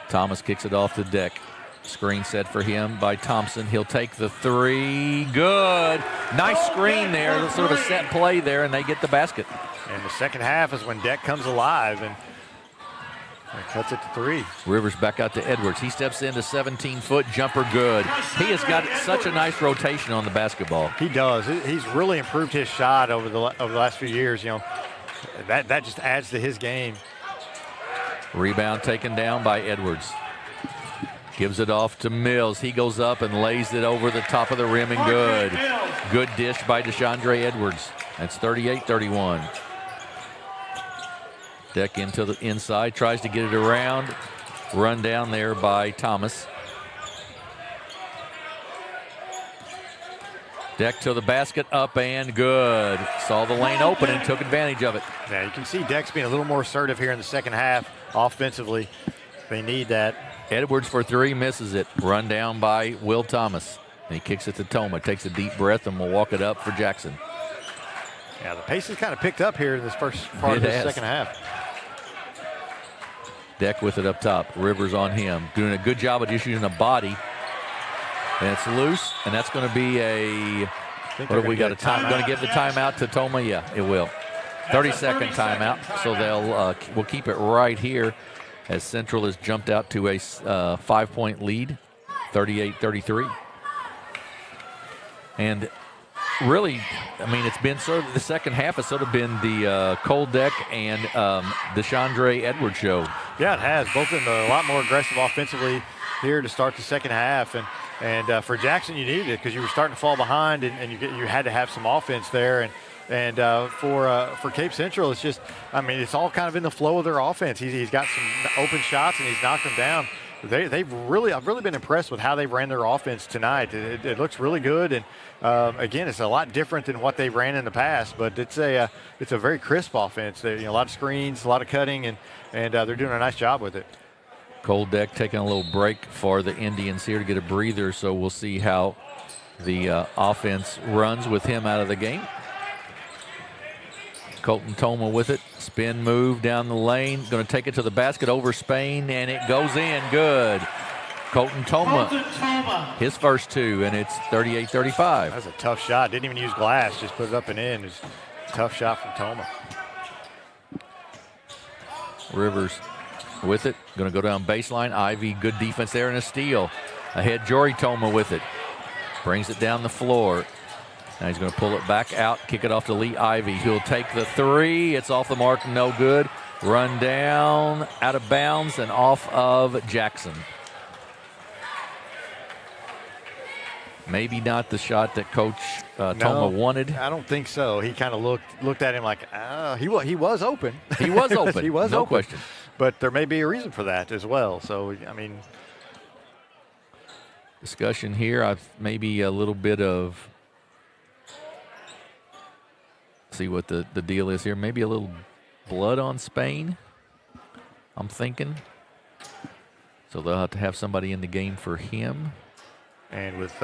Thomas kicks it off the deck. Screen set for him by Thompson. He'll take the three. Good. Nice screen there. Sort of a set play there, and they get the basket. And the second half is when Deck comes alive and cuts it to three. Rivers back out to Edwards. He steps into 17-foot jumper. Good. He has got such a nice rotation on the basketball. He does. He's really improved his shot over the last few years. You know, that just adds to his game. Rebound taken down by Edwards. Gives it off to Mills. He goes up and lays it over the top of the rim and good. Good dish by DeShondre Edwards. That's 38-31. Deck into the inside, tries to get it around. Run down there by Thomas. Deck to the basket, up and good. Saw the lane open and took advantage of it. Yeah, you can see Deck's being a little more assertive here in the second half offensively. They need that. Edwards for three, misses it. Run down by Will Thomas. And he kicks it to Toma, takes a deep breath, and will walk it up for Jackson. Yeah, the pace has kind of picked up here in this first part of the second half. Deck with it up top. Rivers on him. Doing a good job of just using a body. And it's loose, and that's going to be a, what have we got, a time? Going to give the timeout to Toma? Yeah, it will. 30-second timeout, so we'll keep it right here as Central has jumped out to a 5-point lead, 38-33. And really, I mean, it's been sort of the second half has sort of been the Cole Deck and DeShondre Edwards show. Yeah, it has. Both been a lot more aggressive offensively here to start the second half. And for Jackson, you needed it because you were starting to fall behind, and you had to have some offense there. And for Cape Central, it's just, I mean, it's all kind of in the flow of their offense. He's got some open shots, and he's knocked them down. I've really been impressed with how they ran their offense tonight. It looks really good, and again, it's a lot different than what they ran in the past. But it's a very crisp offense. A lot of screens, a lot of cutting, and they're doing a nice job with it. Cole Deck taking a little break for the Indians here to get a breather, so we'll see how the offense runs with him out of the game. Colton Toma with it. Spin move down the lane. Going to take it to the basket over Spain, and it goes in. Good. Colton Toma, his first two, and it's 38-35. That's a tough shot. Didn't even use glass. Just put it up and in. It's a tough shot from Toma. Rivers with it. Going to go down baseline. Ivy, good defense there and a steal. Ahead, Jory Toma with it. Brings it down the floor. Now he's going to pull it back out, kick it off to Lee Ivy. He'll take the three. It's off the mark, no good. Run down, out of bounds, and off of Jackson. Maybe not the shot that Coach Toma wanted. I don't think so. He kind of looked at him like, he was open. He was open. He was no open. question. But there may be a reason for that as well. So, I mean. Discussion here. Maybe a little bit of. See what the deal is here. Maybe a little blood on Spain, I'm thinking. So they'll have to have somebody in the game for him. And with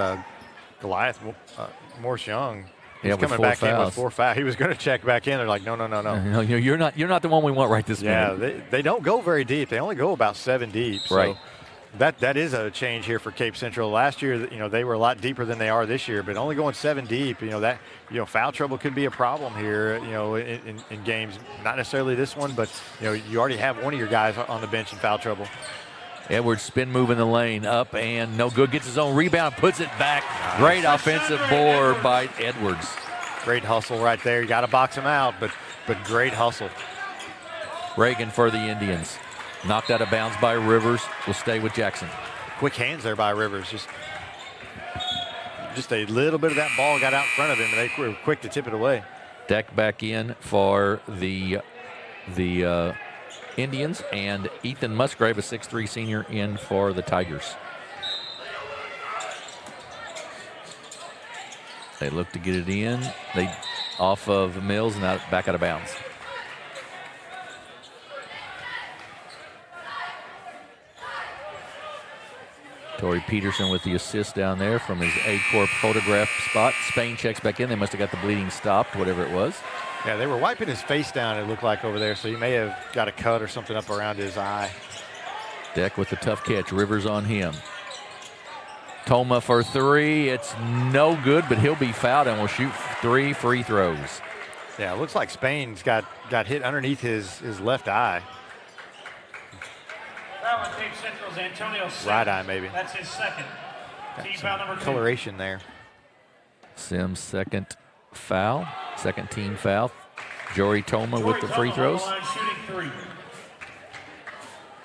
Goliath Morse Young, he's coming back in with 4 fouls. He was going to check back in. They're like, no. You're not the one we want right this minute. Yeah, they don't go very deep. They only go about 7 deep. So right. That is a change here for Cape Central. Last year, they were a lot deeper than they are this year, but only going 7 deep. Foul trouble could be a problem here. In games, not necessarily this one, but you already have one of your guys on the bench in foul trouble. Edwards spin move in the lane, up and no good. Gets his own rebound, puts it back. Great offensive board by Edwards. Great hustle right there. You got to box him out, but great hustle. Reagan for the Indians. Knocked out of bounds by Rivers. Will stay with Jackson. Quick hands there by Rivers. Just a little bit of that ball got out in front of him, and they were quick to tip it away. Deck back in for the Indians, and Ethan Musgrave, a 6'3" senior, in for the Tigers. They look to get it in. They off of Mills and back out of bounds. Torrey Peterson with the assist down there from his Aycorp photograph spot. Spain checks back in. They must have got the bleeding stopped, whatever it was. Yeah, they were wiping his face down, it looked like, over there, so he may have got a cut or something up around his eye. Deck with the tough catch. Rivers on him. Toma for three. It's no good, but he'll be fouled and will shoot 3 free throws. Yeah, it looks like Spain's got hit underneath his left eye. Foul on Cape Central's Antonio Sims. Right eye, maybe. That's his second. Got Team some foul number 2. coloration there. Sims' second foul, second team foul. Jory Toma with the free throws. Line, shooting 3.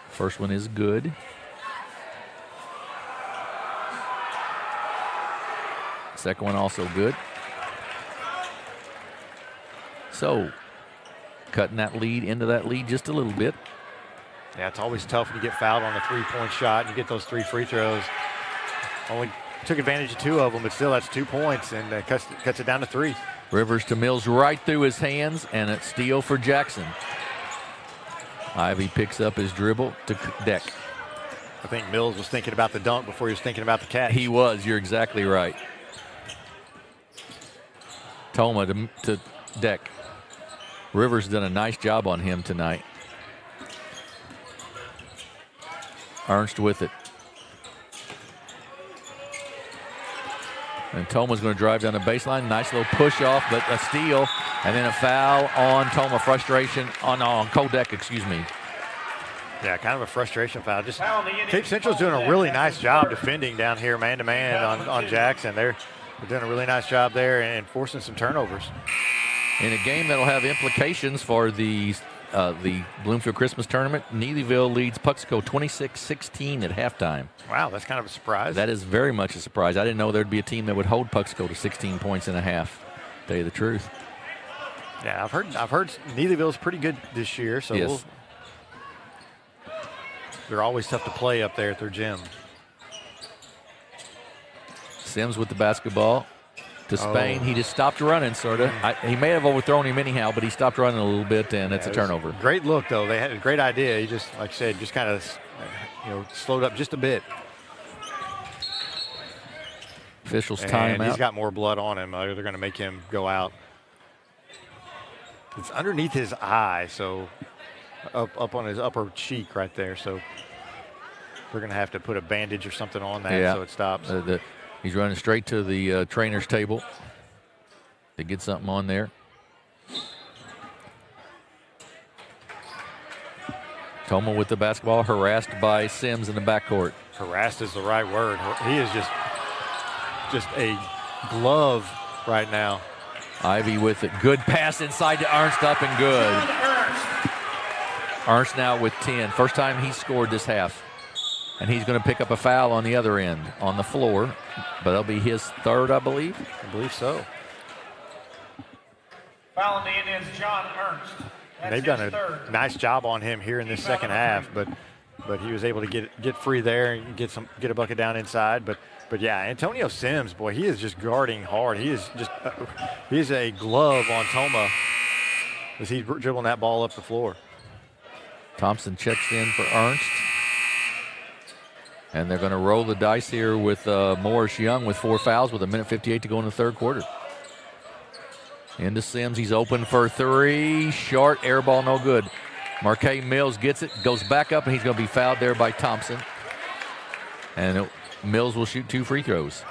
First one is good. Second one also good. So, cutting that lead into that lead just a little bit. Yeah, it's always tough when you get fouled on a three-point shot and you get those 3 free throws. Only took advantage of 2 of them, but still that's 2 points and cuts it down to 3. Rivers to Mills right through his hands, and it's steal for Jackson. Ivy picks up his dribble to Deck. I think Mills was thinking about the dunk before he was thinking about the catch. He was, you're exactly right. Toma to Deck. Rivers done a nice job on him tonight. Ernst with it. And Toma's going to drive down the baseline. Nice little push off, but a steal. And then a foul on Toma. Frustration on Kodek, excuse me. Yeah, kind of a frustration foul. Just Cape Central's doing a really nice job defending down here man-to-man on Jackson. They're doing a really nice job there and forcing some turnovers. In a game that'll have implications for the Bloomfield Christmas Tournament, Neelyville leads Puxico 26-16 at halftime. Wow, that's kind of a surprise. That is very much a surprise. I didn't know there'd be a team that would hold Puxico to 16 points and a half, to tell you the truth. Yeah, I've heard Neelyville's pretty good this year, so yes. They're always tough to play up there at their gym. Sims with the basketball to Spain. He just stopped running, sort of. He may have overthrown him anyhow, but he stopped running a little bit, and it's a turnover. Great look, though. They had a great idea. He just, like I said, just kind of slowed up just a bit. Officials time out. He's got more blood on him. They're going to make him go out. It's underneath his eye, so up on his upper cheek right there. So we're going to have to put a bandage or something on that so it stops. He's running straight to the trainer's table to get something on there. Toma with the basketball, harassed by Sims in the backcourt. Harassed is the right word. He is just a glove right now. Ivy with it. Good pass inside to Ernst, up and good. Ernst now with 10. First time he's scored this half. And he's going to pick up a foul on the other end, on the floor. But that'll be his third, I believe. I believe so. Foul on the Indians, John Ernst. They've done a nice job on him here in this second half, but he was able to get free there and get a bucket down inside. But yeah, Antonio Sims, boy, he is just guarding hard. He is a glove on Toma as he's dribbling that ball up the floor. Thompson checks in for Ernst. And they're going to roll the dice here with Morris Young with 4 fouls with 1:58 to go in the third quarter. Into Sims, he's open for 3. Short, air ball, no good. Marquez Mills gets it, goes back up, and he's going to be fouled there by Thompson. And Mills will shoot 2 free throws.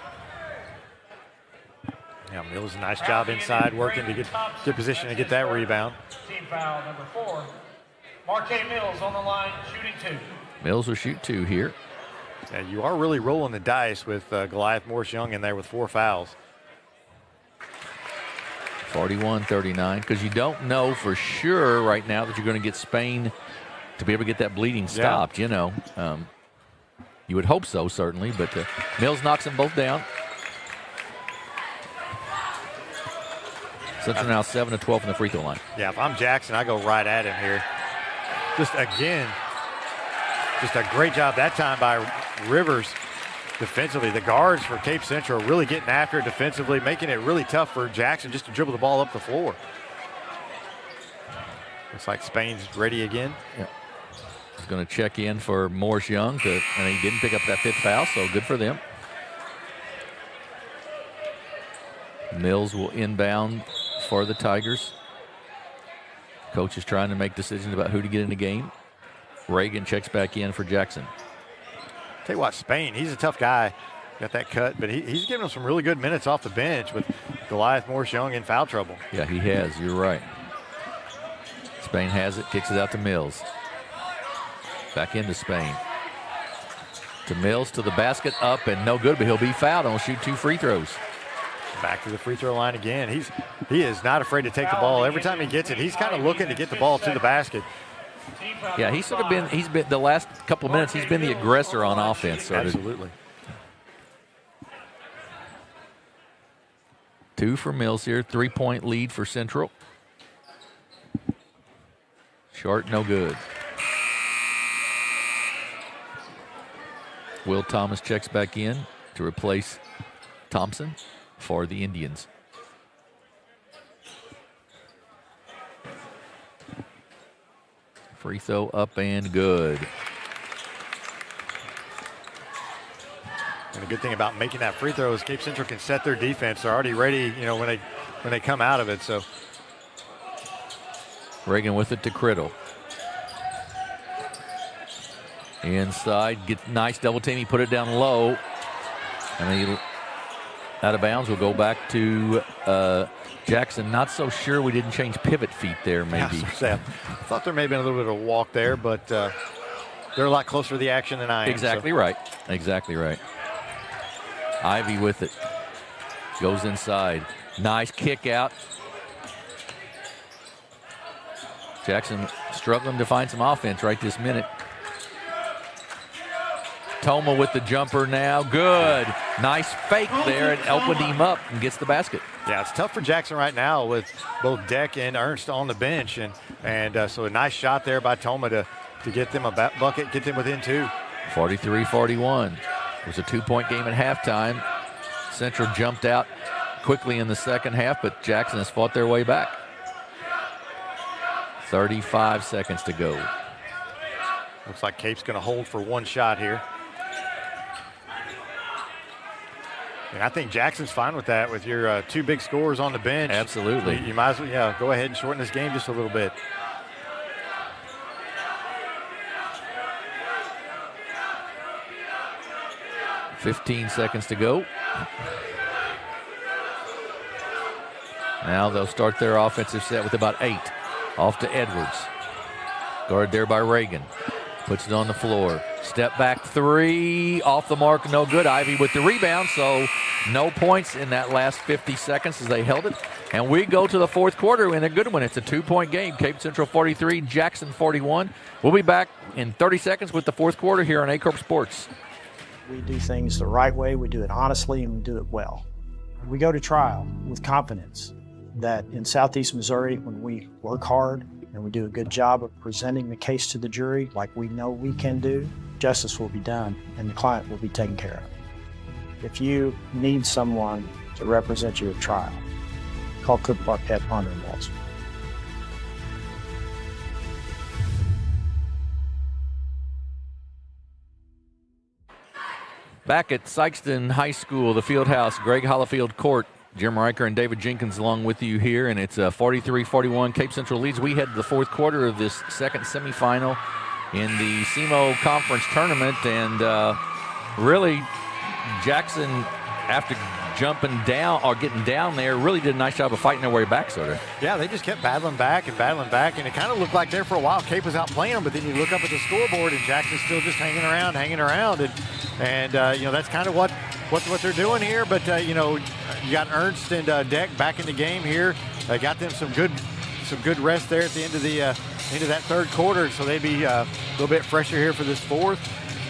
Yeah, Mills, a nice job inside, working to get position to get that rebound. Team foul number 4. Marquez Mills on the line, shooting 2. Mills will shoot 2 here. Yeah, you are really rolling the dice with Goliath Morris Young in there with 4 fouls. 41-39, because you don't know for sure right now that you're going to get Spain to be able to get that bleeding stopped, you know. You would hope so, certainly, but Mills knocks them both down. Central now 7-12 from the free throw line. Yeah, if I'm Jackson, I go right at him here. Just again, just a great job that time by Rivers defensively. The guards for Cape Central are really getting after it defensively, making it really tough for Jackson just to dribble the ball up the floor. Looks like Spain's ready again. Yeah. He's going to check in for Morris Young, and he didn't pick up that 5th foul, so good for them. Mills will inbound for the Tigers. Coach is trying to make decisions about who to get in the game. Reagan checks back in for Jackson. Tell you what, Spain, he's a tough guy. Got that cut, but he's giving them some really good minutes off the bench with Goliath Morris Young in foul trouble. Yeah, he has. You're right. Spain has it, kicks it out to Mills. Back into Spain. To Mills, to the basket, up and no good, but he'll be fouled and will shoot 2 free throws. Back to the free throw line again. He is not afraid to take the ball. Every time he gets it, he's kind of looking to get the ball to the basket. Yeah, he's been the last couple of minutes, he's been the aggressor on offense. Absolutely. 2 for Mills here, 3-point lead for Central. Short, no good. Will Thomas checks back in to replace Thompson for the Indians. Free throw up and good. And the good thing about making that free throw is Cape Central can set their defense. They're already ready, when they come out of it. So Reagan with it to Criddle. Inside, gets nice double team. He put it down low. And he out of bounds will go back to Jackson. Not so sure we didn't change pivot feet there, maybe. Yeah, I thought there may have been a little bit of a walk there, but they're a lot closer to the action than I am. Exactly right. Exactly right. Ivy with it. Goes inside. Nice kick out. Jackson struggling to find some offense right this minute. Toma with the jumper now. Good. Nice fake there and opened him up and gets the basket. Yeah, it's tough for Jackson right now with both Deck and Ernst on the bench. And so a nice shot there by Toma to get them a bucket, get them within 2. 43-41. It was a 2-point game at halftime. Central jumped out quickly in the second half, but Jackson has fought their way back. 35 seconds to go. Looks like Cape's going to hold for 1 shot here. And I think Jackson's fine with that, with your 2 big scorers on the bench. Absolutely. You might as well, go ahead and shorten this game just a little bit. $15 seconds to go. Now they'll start their offensive set with about 8. Off to Edwards. Guarded there by Reagan. Puts it on the floor. Step back 3. Off the mark, no good. Ivy with the rebound, so no points in that last 50 seconds as they held it. And we go to the fourth quarter in a good one. It's a 2-point game. Cape Central 43, Jackson 41. We'll be back in 30 seconds with the fourth quarter here on Aycorp Sports. We do things the right way, we do it honestly, and we do it well. We go to trial with confidence that in Southeast Missouri, when we work hard and we do a good job of presenting the case to the jury like we know we can do, justice will be done and the client will be taken care of. If you need someone to represent you at trial, call Cook Parkett, Ponder & Walsh. Back at Sikeston High School, the field house, Greg Hollifield Court. Jim Riker and David Jenkins along with you here, and it's 43-41. Cape Central leads. We head to the fourth quarter of this second semifinal in the SEMO Conference tournament, and really Jackson, after jumping down or getting down there, really did a nice job of fighting their way back, sort of. Yeah, they just kept battling back, and it kind of looked like there for a while Cape was outplaying them, but then you look up at the scoreboard and Jackson's still just hanging around, and that's kind of what they're doing here. But you got Ernst and Deck back in the game here. Got them some good rest there at the end of that third quarter, so they'd be a little bit fresher here for this fourth.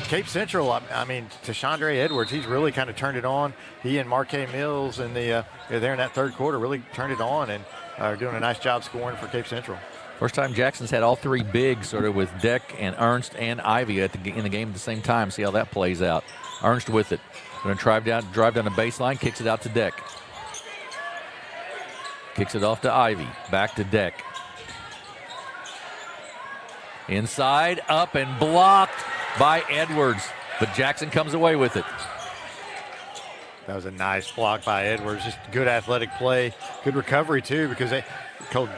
Cape Central, I mean, Tashandre Edwards, he's really kind of turned it on. He and Marquet Mills and there in that third quarter really turned it on and are doing a nice job scoring for Cape Central. First time Jackson's had all 3 bigs, sort of with Deck and Ernst and Ivy in the game at the same time. See how that plays out. Ernst with it. Going to drive down the baseline, kicks it out to Deck. Kicks it off to Ivy. Back to Deck. Inside, up and blocked by Edwards, but Jackson comes away with it. That was a nice block by Edwards. Just good athletic play. Good recovery, too, because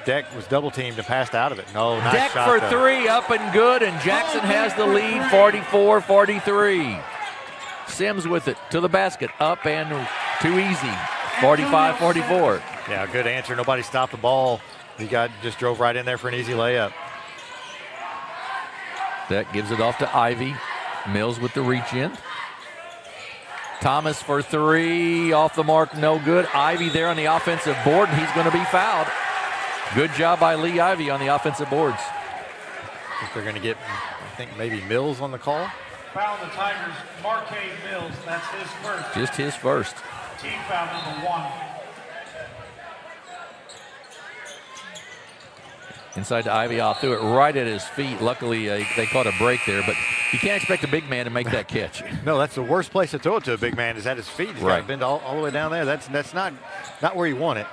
Deck was double-teamed and passed out of it. No, nice Deck shot, for though. 3, up and good, and Jackson has the lead, 44-43. Sims with it to the basket, up and too easy, 45-44. Yeah, good answer. Nobody stopped the ball. He just drove right in there for an easy layup. Deck gives it off to Ivy. Mills with the reach in. Thomas for 3, off the mark, no good. Ivy there on the offensive board, and he's going to be fouled. Good job by Lee Ivy on the offensive boards. I think they're going to get, maybe Mills on the call. Foul the Tigers, Marquez Mills. That's his first. Just his first. Team foul number 1. Inside to Ivy, off threw it right at his feet. Luckily, they caught a break there, but you can't expect a big man to make that catch. No, that's the worst place to throw it to a big man is at his feet. He's got to bend all the way down there. That's not where you want it.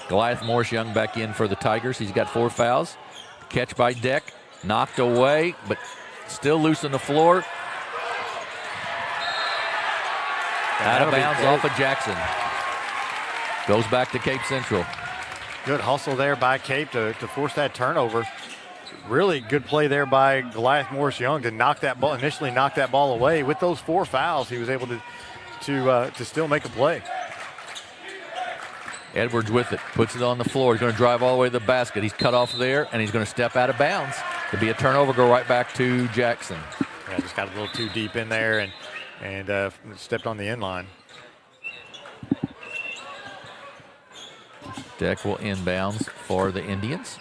Goliath Morris Young back in for the Tigers. He's got 4 fouls. Catch by Deck, knocked away, but still loose on the floor. Out of bounds off of Jackson. Goes back to Cape Central. Good hustle there by Cape to force that turnover. Really good play there by Goliath Morris Young to initially knock that ball away. With those 4 fouls, he was able to still make a play. Edwards with it, puts it on the floor. He's going to drive all the way to the basket. He's cut off there, and he's going to step out of bounds. It'll be a turnover, go right back to Jackson. Yeah, just got a little too deep in there and stepped on the end line. Deck will inbounds for the Indians.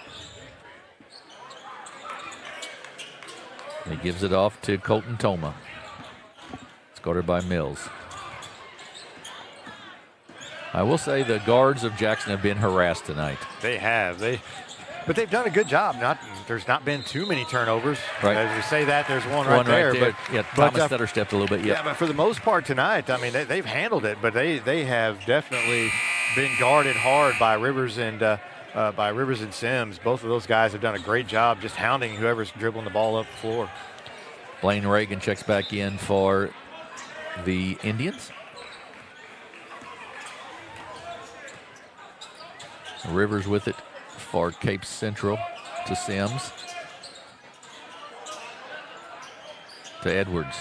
He gives it off to Colton Toma. It's guarded by Mills. I will say the guards of Jackson have been harassed tonight. They have. But they've done a good job. There's not been too many turnovers. Right. As you say that, there's one right there. But yeah, Thomas Stutter stepped a little bit. Yeah, but for the most part tonight, I mean, they've handled it, but they have definitely been guarded hard by Rivers and Sims. Both of those guys have done a great job just hounding whoever's dribbling the ball up the floor. Blaine Reagan checks back in for the Indians. Rivers with it for Cape Central to Sims. To Edwards.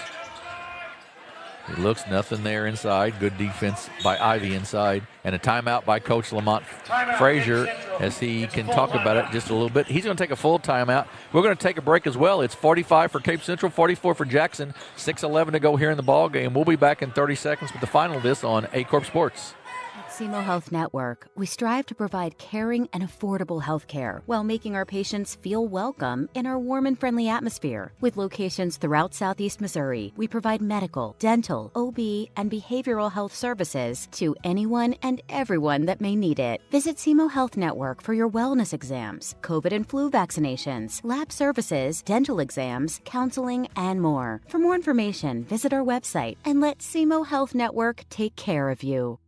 He looks, nothing there inside. Good defense by Ivy inside. And a timeout by Coach Lamont Frazier as he can talk about it just a little bit. He's going to take a full timeout. We're going to take a break as well. It's 45 for Cape Central, 44 for Jackson. 6:11 to go here in the ball game. We'll be back in 30 seconds with the final of this on Aycorp Sports. SEMO Health Network, we strive to provide caring and affordable health care while making our patients feel welcome in our warm and friendly atmosphere. With locations throughout Southeast Missouri, we provide medical, dental, OB, and behavioral health services to anyone and everyone that may need it. Visit SEMO Health Network for your wellness exams, COVID and flu vaccinations, lab services, dental exams, counseling, and more. For more information, visit our website and let SEMO Health Network take care of you.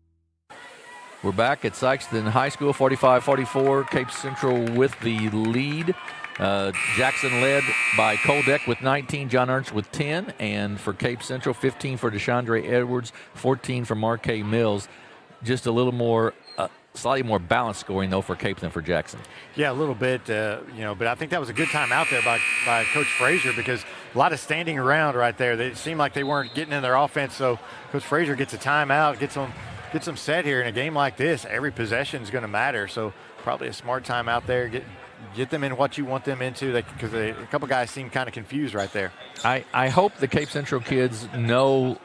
We're back at Sikeston High School, 45-44. Cape Central with the lead. Jackson led by Cole Deck with 19, John Ernst with 10. And for Cape Central, 15 for Deshandre Edwards, 14 for Marquez Mills. Just a little more, slightly more balanced scoring, though, for Cape than for Jackson. Yeah, a little bit, but I think that was a good time out there by Coach Frazier because a lot of standing around right there. They seemed like they weren't getting in their offense, so Coach Frazier gets a timeout, gets them set here in a game like this. Every possession is going to matter, so probably a smart time out there. Get them in what you want them into because a couple guys seem kind of confused right there. I hope the Cape Central kids know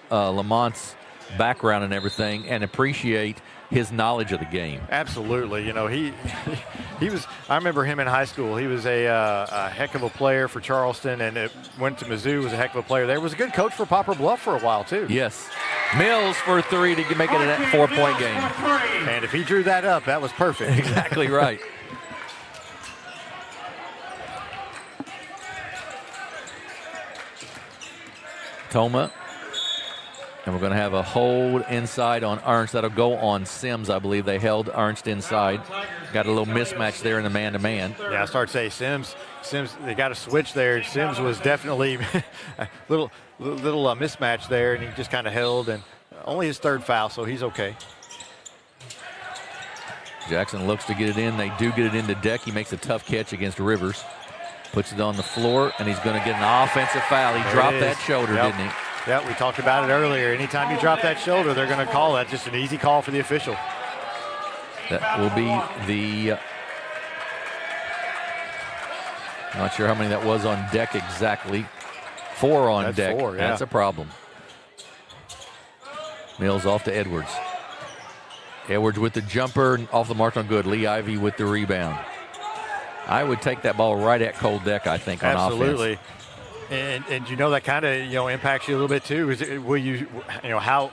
Lamont's background and everything and appreciate his knowledge of the game. Absolutely. He was, I remember him in high school. He was a heck of a player for Charleston and went to Mizzou, was a heck of a player there. Was a good coach for Poplar Bluff for a while, too. Yes. Mills for 3 to make it a 4-point game. And if he drew that up, that was perfect. Exactly right. Toma. And we're going to have a hold inside on Ernst. That'll go on Sims, I believe. They held Ernst inside. Got a little mismatch there in the man-to-man. Yeah, I start to say Sims, they got a switch there. Sims was definitely a little mismatch there, and he just kind of held and only his third foul, so he's okay. Jackson looks to get it in. They do get it into Deck. He makes a tough catch against Rivers. Puts it on the floor, and he's going to get an offensive foul. He dropped that shoulder, didn't he? Yeah, we talked about it earlier. Anytime you drop that shoulder, they're going to call that. Just an easy call for the official. That will be the... Not sure how many that was on Deck exactly. 4 on Deck. 4, yeah. That's a problem. Mills off to Edwards. Edwards with the jumper, off the mark, on good. Lee Ivy with the rebound. I would take that ball right at Cole Deck, I think, on Absolutely. offense. And you know that kind of impacts you a little bit too. Will you how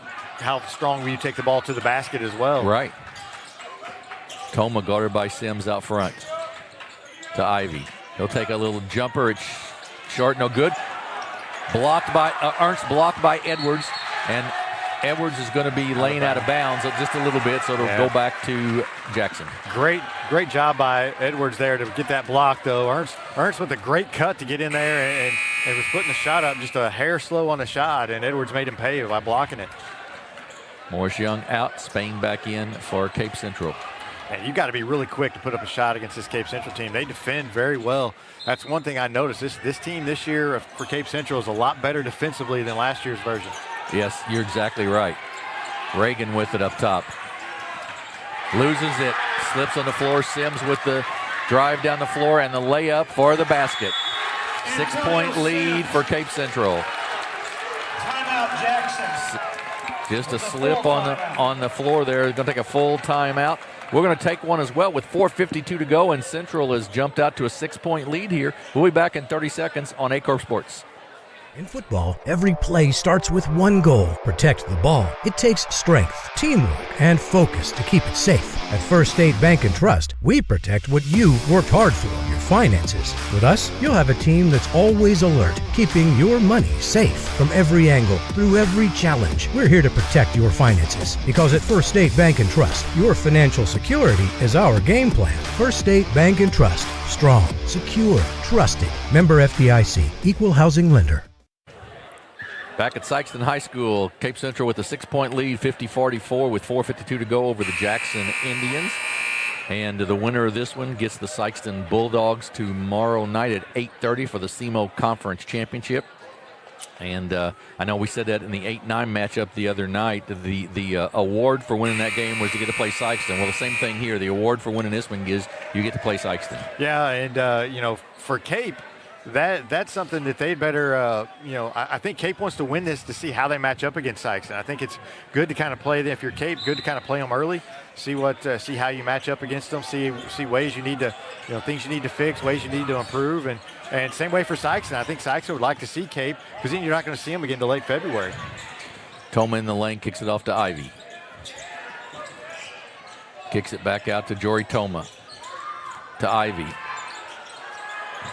strong will you take the ball to the basket as well? Right. Toma guarded by Sims out front to Ivy. He'll take a little jumper. It's short, no good. Blocked by Ernst, blocked by Edwards, and Edwards is going to be laying out of bounds just a little bit, so it'll go back to Jackson. Great job by Edwards there to get that block, though. Ernst with a great cut to get in there and was putting the shot up just a hair slow on the shot, and Edwards made him pay by blocking it. Morris Young out, Spain back in for Cape Central. And you got to be really quick to put up a shot against this Cape Central team. They defend very well. That's one thing I noticed. This team this year for Cape Central is a lot better defensively than last year's version. Yes, you're exactly right. Reagan with it up top. Loses it, slips on the floor. Sims with the drive down the floor and the layup for the basket. 6-point lead for Cape Central. Timeout, Jackson. Just a slip on the floor there. Going to take a full timeout. We're going to take one as well with 4:52 to go, and Central has jumped out to a 6-point lead here. We'll be back in 30 seconds on Aycorp Sports. In football, every play starts with one goal: protect the ball. It takes strength, teamwork, and focus to keep it safe. At First State Bank and Trust, we protect what you worked hard for, your finances. With us, you'll have a team that's always alert, keeping your money safe from every angle, through every challenge. We're here to protect your finances, because at First State Bank and Trust, your financial security is our game plan. First State Bank and Trust. Strong, secure, trusted. Member FDIC. Equal housing lender. Back at Sikeston High School, Cape Central with a 6-point lead, 50-44 with 4:52 to go over the Jackson Indians. And the winner of this one gets the Sikeston Bulldogs tomorrow night at 8:30 for the SEMO Conference Championship. And I know we said that in the 8-9 matchup the other night. The award for winning that game was to get to play Sikeston. Well, the same thing here. The award for winning this one is you get to play Sikeston. Yeah, and for Cape, that's something that they'd better, I think Cape wants to win this to see how they match up against Sikeston. I think it's good to kind of play them. If you're Cape, good to kind of play them early, see how you match up against them, see ways you need to, things you need to fix, ways you need to improve, and same way for Sikeston. I think Sikeston would like to see Cape, because then you're not going to see them again until late February. Toma in the lane, kicks it off to Ivy. Kicks it back out to Jory Toma. To Ivy.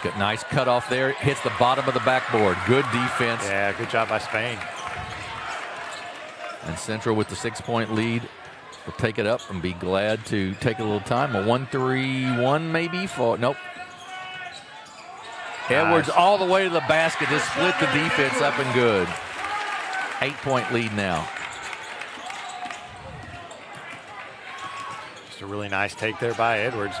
Got nice cutoff there. Hits the bottom of the backboard. Good defense. Yeah, good job by Spain. And Central with the 6-point lead will take it up and be glad to take a little time. A 1-3-1 maybe for, nope. Nice. Edwards all the way to the basket to split the defense up and good. 8-point lead now. Just a really nice take there by Edwards.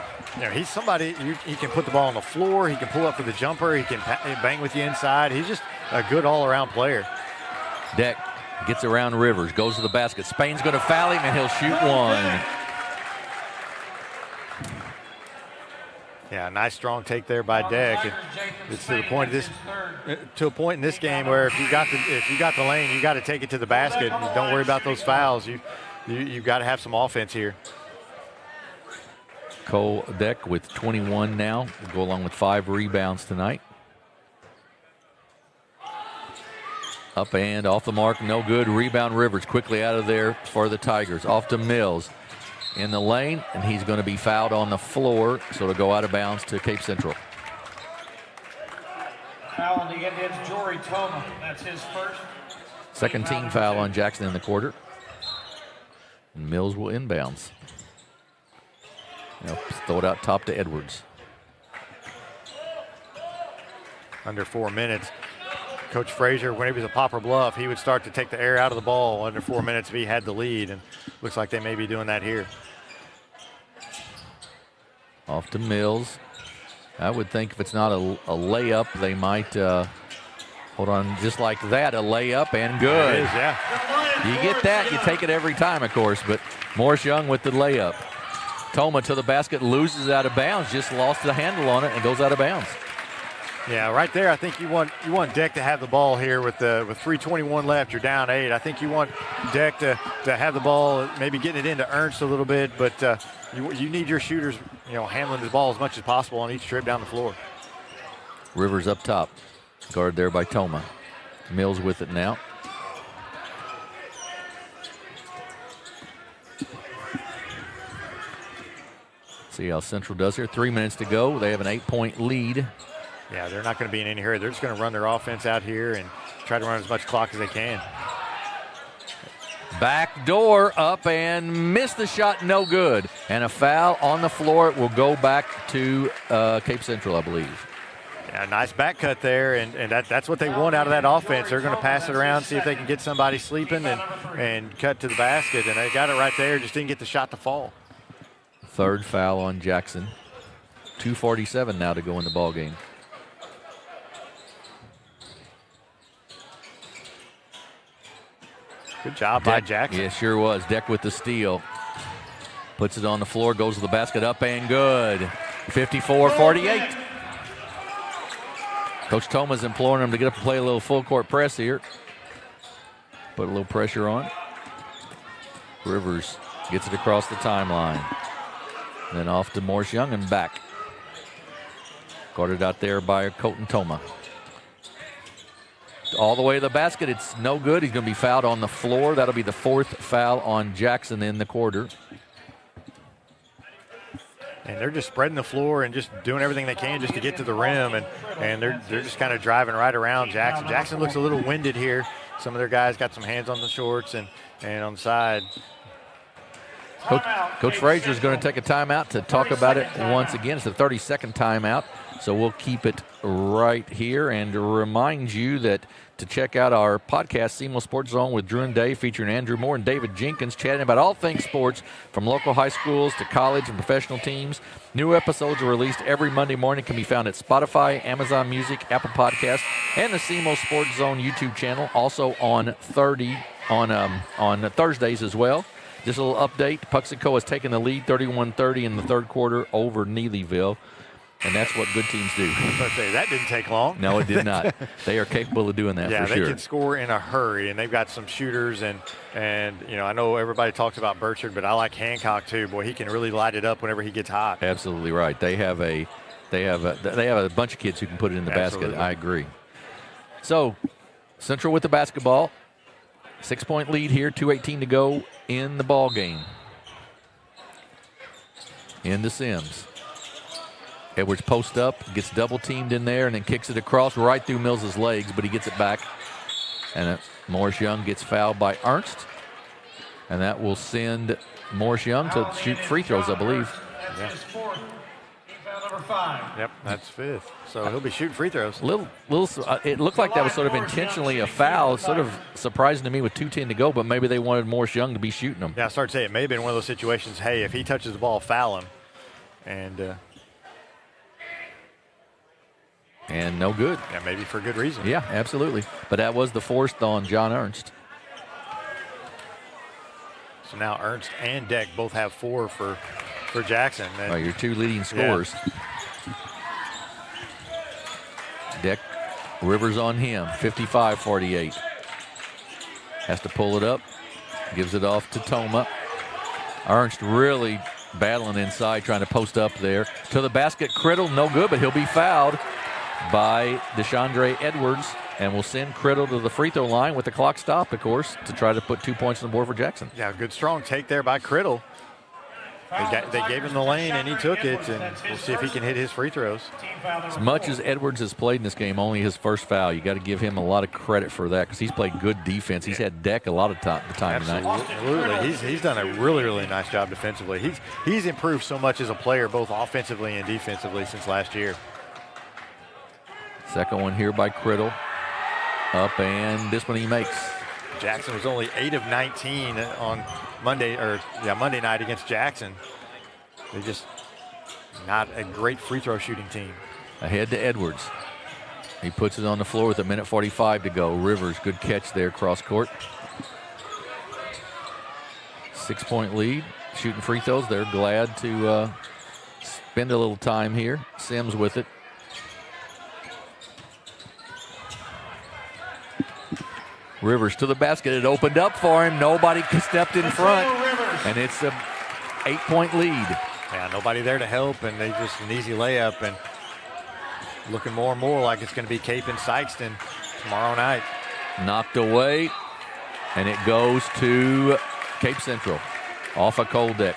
He's somebody, he can put the ball on the floor, he can pull up for the jumper, he can bang with you inside. He's just a good all-around player. Deck gets around Rivers, goes to the basket. Spain's going to foul him, and he'll shoot one. Yeah, nice strong take there by Deck. And it's to a point in this game where if you got the lane, you got to take it to the basket. And don't worry about those fouls. You've got to have some offense here. Cole Deck with 21 now. Will go along with 5 rebounds tonight. Up and off the mark, no good. Rebound Rivers quickly out of there for the Tigers. Off to Mills in the lane, and he's going to be fouled on the floor, so it'll go out of bounds to Cape Central. Foul on the Indians, Jory Toma. That's his first. Second team foul on Jackson in the quarter. And Mills will inbounds. Throw it out top to Edwards. Under 4 minutes. Coach Frazier, when he was at Poplar Bluff, he would start to take the air out of the ball under 4 minutes if he had the lead, and looks like they may be doing that here. Off to Mills. I would think if it's not a layup, they might hold on just like that, a layup, and good. It is, yeah. You get that, you take it every time, of course, but Morris Young with the layup. Toma to the basket, loses out of bounds, just lost the handle on it and goes out of bounds. Yeah, right there, I think you want Deck to have the ball here with 3:21 left. You're down 8. I think you want Deck to have the ball, maybe getting it into Ernst a little bit, but you need your shooters, handling the ball as much as possible on each trip down the floor. Rivers up top, guarded there by Toma. Mills with it now. See how Central does here. 3 minutes to go. They have an 8-point lead. Yeah, they're not going to be in any hurry. They're just going to run their offense out here and try to run as much clock as they can. Back door up and missed the shot, no good. And a foul on the floor. It will go back to Cape Central, I believe. Yeah, nice back cut there, and that's what they want out of that offense. They're going to pass it around, see if they can get somebody sleeping and cut to the basket. And they got it right there, just didn't get the shot to fall. Third foul on Jackson. 2:47 now to go in the ball game. Good job by Jackson. Yeah, sure was. Deck with the steal. Puts it on the floor, goes to the basket, up and good. 54-48. Coach Toma's imploring him to get up and play a little full court press here. Put a little pressure on. Rivers gets it across the timeline. Then off to Morris Young and back. Guarded out there by Colton Toma. All the way to the basket, it's no good. He's going to be fouled on the floor. That'll be the fourth foul on Jackson in the quarter. And they're just spreading the floor and just doing everything they can just to get to the rim, and they're just kind of driving right around Jackson. Jackson looks a little winded here. Some of their guys got some hands on the shorts and on the side. Coach Frazier is going to take a timeout to talk about it once again. It's the 32nd timeout, so we'll keep it right here and remind you that to check out our podcast, SEMO Sports Zone with Drew and Dave, featuring Andrew Moore and David Jenkins, chatting about all things sports from local high schools to college and professional teams. New episodes are released every Monday morning, can be found at Spotify, Amazon Music, Apple Podcasts, and the SEMO Sports Zone YouTube channel, also on Thursdays as well. Just a little update. Puxico has taken the lead 31-30 in the third quarter over Neelyville, and that's what good teams do. I was about to say, that didn't take long. No, it did not. They are capable of doing that for sure. Yeah, they can score in a hurry, and they've got some shooters, and I know everybody talks about Burchard, but I like Hancock too. Boy, he can really light it up whenever he gets hot. Absolutely right. They have a bunch of kids who can put it in the basket. I agree. So, Central with the basketball. 6-point lead here, 2:18 to go in the ball game. Into Sims. Edwards post up, gets double teamed in there, and then kicks it across right through Mills' legs, but he gets it back. And Morris Young gets fouled by Ernst. And that will send Morris Young to shoot free throws, I believe. Yeah. Yep, that's fifth. So he'll be shooting free throws. It looked like that was sort of intentionally a foul. Sort of surprising to me with 2:10 to go, but maybe they wanted Morris Young to be shooting them. Yeah, I started to say it may have been one of those situations, hey, if he touches the ball, foul him. And no good. Yeah, maybe for good reason. Yeah, absolutely. But that was the forced on John Ernst. So now Ernst and Deck both have 4 for Jackson. Your two leading scorers. Yeah. Deck, Rivers on him, 55-48. Has to pull it up, gives it off to Toma. Ernst really battling inside, trying to post up there. To the basket, Criddle, no good, but he'll be fouled by Deshandre Edwards, and will send Criddle to the free throw line with the clock stopped, of course, to try to put 2 points on the board for Jackson. Yeah, good strong take there by Criddle. They gave him the lane, and he took it, and we'll see if he can hit his free throws. As much as Edwards has played in this game, only his first foul. You got to give him a lot of credit for that because he's played good defense. He's had Deck a lot of the time tonight. Absolutely. He's done a really, really nice job defensively. He's improved so much as a player, both offensively and defensively, since last year. Second one here by Criddle. Up, and this one he makes. Jackson was only 8 of 19 on Monday night against Jackson. They're just not a great free throw shooting team. Ahead to Edwards. He puts it on the floor with 1:45 to go. Rivers, good catch there, cross court. 6-point lead. Shooting free throws. They're glad to spend a little time here. Sims with it. Rivers to the basket. It opened up for him. Nobody stepped in front. And it's a 8-point lead. Yeah, nobody there to help, and they just an easy layup, and looking more and more like it's going to be Cape and Sikeston tomorrow night. Knocked away, and it goes to Cape Central off a cold deck.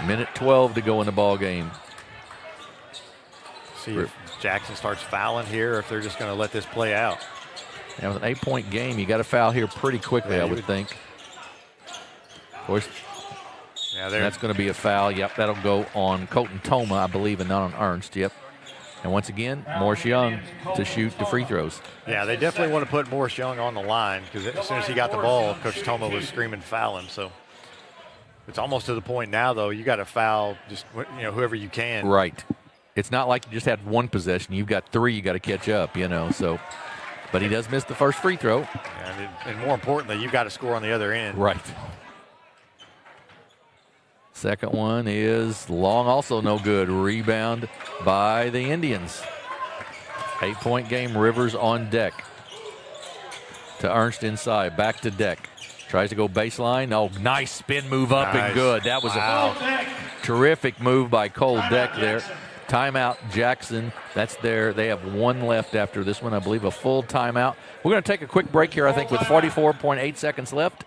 Minute 12 to go in the ball game. See if Jackson starts fouling here, or if they're just going to let this play out. Yeah, with an 8-point game, you got to foul here pretty quickly, I would think. Of course, that's going to be a foul. Yep, that'll go on Colton Toma, I believe, and not on Ernst. Yep. And once again, Morris Young to shoot the free throws. Yeah, they definitely want to put Morris Young on the line, because as soon as he got the ball, Coach Toma was screaming foul him. So it's almost to the point now, though, you got to foul just whoever you can. Right. It's not like you just had one possession. You've got 3 you got to catch up, so. But he does miss the first free throw. And more importantly, you've got to score on the other end. Right. Second one is long, also no good. Rebound by the Indians. 8-point game, Rivers on deck. To Ernst inside, back to deck. Tries to go baseline. Oh, nice spin move up and good. That was a terrific move by Cole Deck there. Timeout, Jackson. That's there. They have 1 left after this one, I believe, a full timeout. We're going to take a quick break here, I think, with 44.8 seconds left.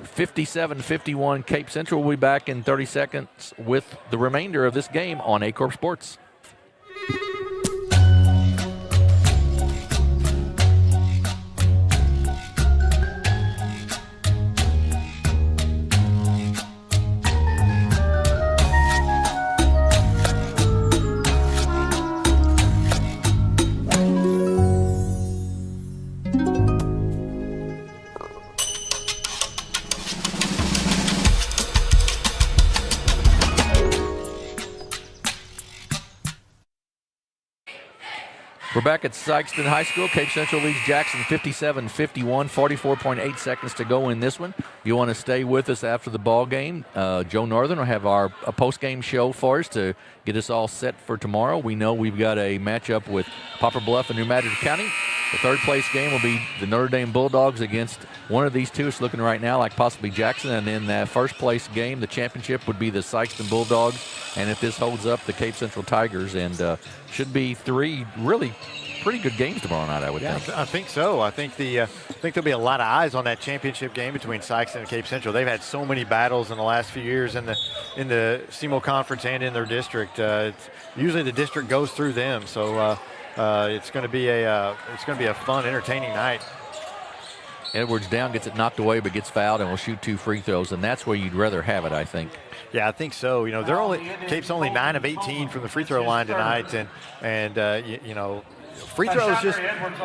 57-51. Cape Central will be back in 30 seconds with the remainder of this game on Aycorp Sports. We're back at Sikeston High School. Cape Central leads Jackson 57-51, 44.8 seconds to go in this one. If you want to stay with us after the ball game, Joe Northern will have a post-game show for us to get us all set for tomorrow. We know we've got a matchup with Poplar Bluff and New Madrid County. The third-place game will be the Notre Dame Bulldogs against one of these two. It's looking right now like possibly Jackson. And then that first-place game, the championship, would be the Sikeston Bulldogs. And if this holds up, the Cape Central Tigers. And should be 3 really pretty good games tomorrow night, I would think. I think so. I think there'll be a lot of eyes on that championship game between Sikeston and Cape Central. They've had so many battles in the last few years in the SEMO Conference and in their district. Usually the district goes through them, so it's going to be a fun, entertaining night. Edwards down, gets it knocked away, but gets fouled and will shoot 2 free throws, and that's where you'd rather have it, I think. Yeah, I think so. Cape's only 9 of 18 from the free throw line tonight, and free throws just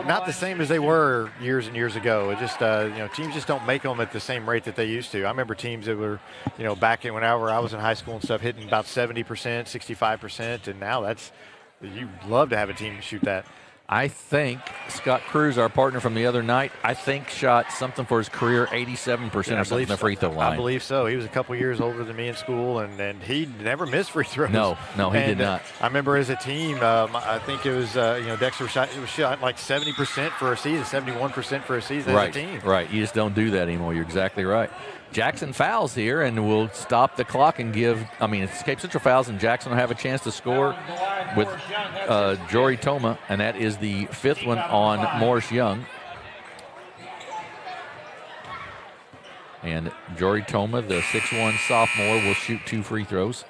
not the same as they were years and years ago. It just teams just don't make them at the same rate that they used to. I remember teams that were back in whenever I was in high school and stuff hitting about 70%, 65%, and now you'd love to have a team shoot that. I think Scott Cruz, our partner from the other night, shot something for his career, 87% or something the free throw line. I believe so. He was a couple years older than me in school, and he never missed free throws. No, he did not. I remember as a team, I think it was, Dexter shot like 70% for a season, 71% for a season as a team. Right, you just don't do that anymore. You're exactly right. Jackson fouls here, and will stop the clock and it's Cape Central fouls, and Jackson will have a chance to score with Jory Toma, and that is the 5th one on Morris Young. And Jory Toma, the 6'1 sophomore, will shoot 2 free throws.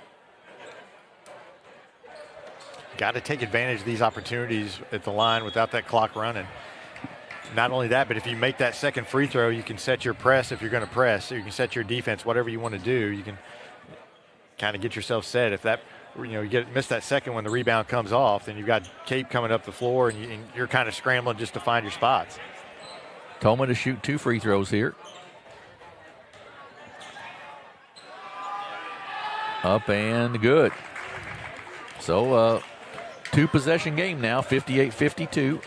Got to take advantage of these opportunities at the line without that clock running. Not only that, but if you make that second free throw, you can set your press if you're going to press. So you can set your defense, whatever you want to do. You can kind of get yourself set. If that you miss that second when the rebound comes off, then you've got Cape coming up the floor, and you're kind of scrambling just to find your spots. Toma to shoot 2 free throws here. Up and good. So 2-possession game now, 58-52.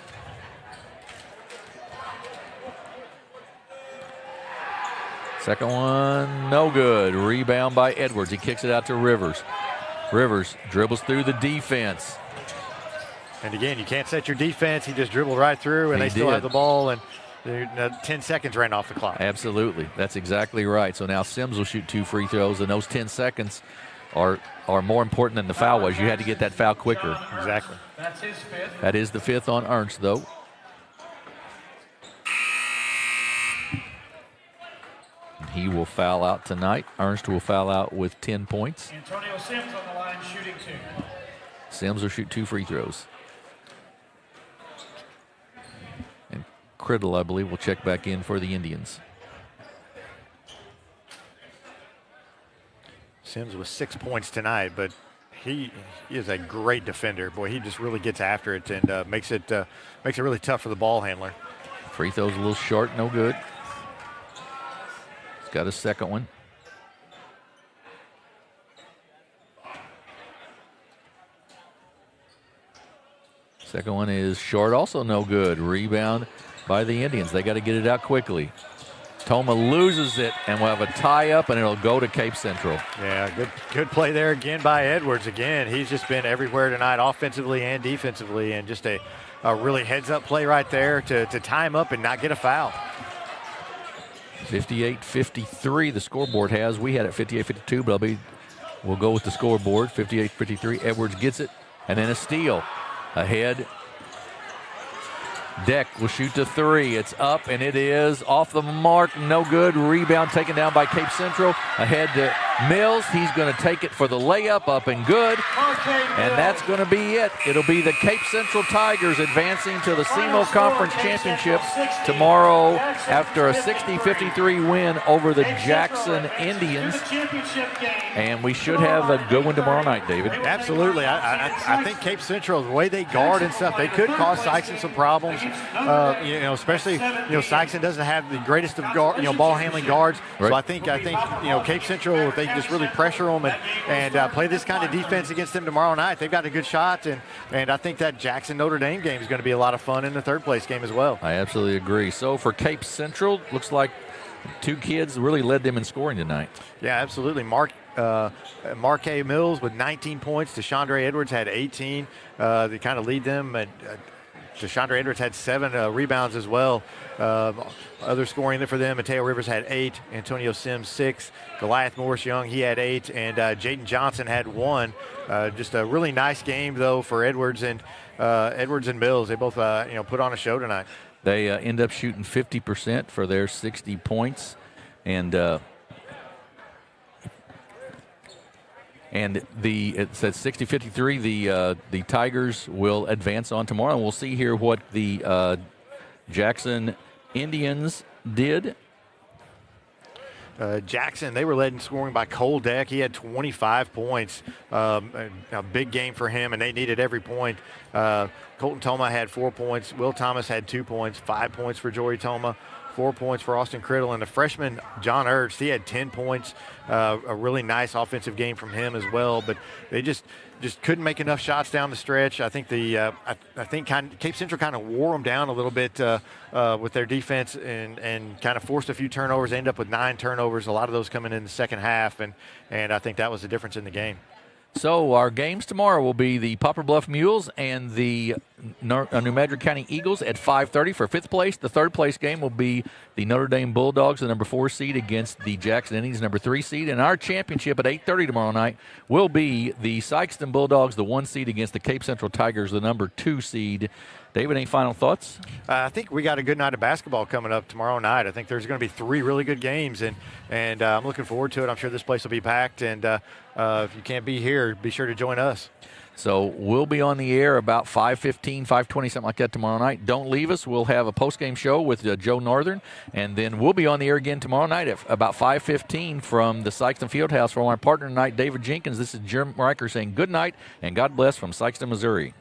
Second one, no good. Rebound by Edwards. He kicks it out to Rivers. Rivers dribbles through the defense. And again, you can't set your defense. He just dribbled right through, and they still have the ball, and 10 seconds ran off the clock. Absolutely. That's exactly right. So now Sims will shoot 2 free throws, and those 10 seconds are more important than the foul was. You had to get that foul quicker. Exactly. That's his 5th. That is the 5th on Ernst, though. He will foul out tonight. Ernst will foul out with 10 points. Antonio Sims on the line shooting 2. Sims will shoot 2 free throws. And Criddle, I believe, will check back in for the Indians. Sims with 6 points tonight, but he is a great defender. Boy, he just really gets after it and makes it really tough for the ball handler. Free throw's a little short, no good. He's got a second one. Second one is short, also no good. Rebound by the Indians. They got to get it out quickly. Toma loses it, and we'll have a tie-up, and it'll go to Cape Central. Yeah, good play there again by Edwards. Again, he's just been everywhere tonight, offensively and defensively, and just a really heads-up play right there to tie him up and not get a foul. 58-53 the scoreboard has. We had it 58-52, but we'll go with the scoreboard. 58-53. Edwards gets it, and then a steal. Ahead. Deck will shoot to 3. It's up, and it is off the mark. No good. Rebound taken down by Cape Central. Ahead to Mills. He's going to take it for the layup. Up and good. And that's going to be it. It'll be the Cape Central Tigers advancing to the SEMO Conference Championship tomorrow after a 60-53 win over the Jackson Indians. And we should have a good one tomorrow night, David. Absolutely. I think Cape Central, the way they guard and stuff, they could cause Sikeston some problems. Especially Sikeston doesn't have the greatest of ball handling guards. Right. So I think Cape Central, if they just really pressure them and play this kind of defense against them tomorrow night, they've got a good shot. And I think that Jackson Notre Dame game is going to be a lot of fun in the third place game as well. I absolutely agree. So for Cape Central, looks like 2 kids really led them in scoring tonight. Yeah, absolutely. Marquet Mills with 19 points. DeShondre Edwards had 18. They kind of lead them. DeShondre Edwards had 7 rebounds as well. Other scoring for them, Mateo Rivers had 8. Antonio Sims 6. Goliath Morris Young, he had 8. And Jaden Johnson had 1. Just a really nice game, though, for Edwards and Mills. They both put on a show tonight. They end up shooting 50% for their 60 points. And it says 60-53. The Tigers will advance on tomorrow, and we'll see here what the Jackson Indians did. Jackson, they were led in scoring by Cole Deck. He had 25 points. A big game for him, and they needed every point. Colton Toma had 4 points. Will Thomas had 2 points. 5 points for Jory Toma. 4 points for Austin Criddle. And the freshman, John Ernst, he had 10 points. A really nice offensive game from him as well. But they just couldn't make enough shots down the stretch. I think Cape Central kind of wore them down a little bit with their defense and kind of forced a few turnovers. They ended up with 9 turnovers, a lot of those coming in the second half. And I think that was the difference in the game. So our games tomorrow will be the Poplar Bluff Mules and the New Madrid County Eagles at 5:30 for 5th place. The 3rd place game will be the Notre Dame Bulldogs, the number 4 seed, against the Jackson Indians, number 3 seed. And our championship at 8:30 tomorrow night will be the Sikeston Bulldogs, the 1 seed, against the Cape Central Tigers, the number 2 seed. David, any final thoughts? I think we got a good night of basketball coming up tomorrow night. I think there's going to be 3 really good games, and I'm looking forward to it. I'm sure this place will be packed, and if you can't be here, be sure to join us. So we'll be on the air about 5:15, 5:20, something like that tomorrow night. Don't leave us. We'll have a postgame show with Joe Northern, and then we'll be on the air again tomorrow night at about 5:15 from the Sikeston Fieldhouse. For my partner tonight, David Jenkins, this is Jim Riker saying good night and God bless from Sikeston, Missouri.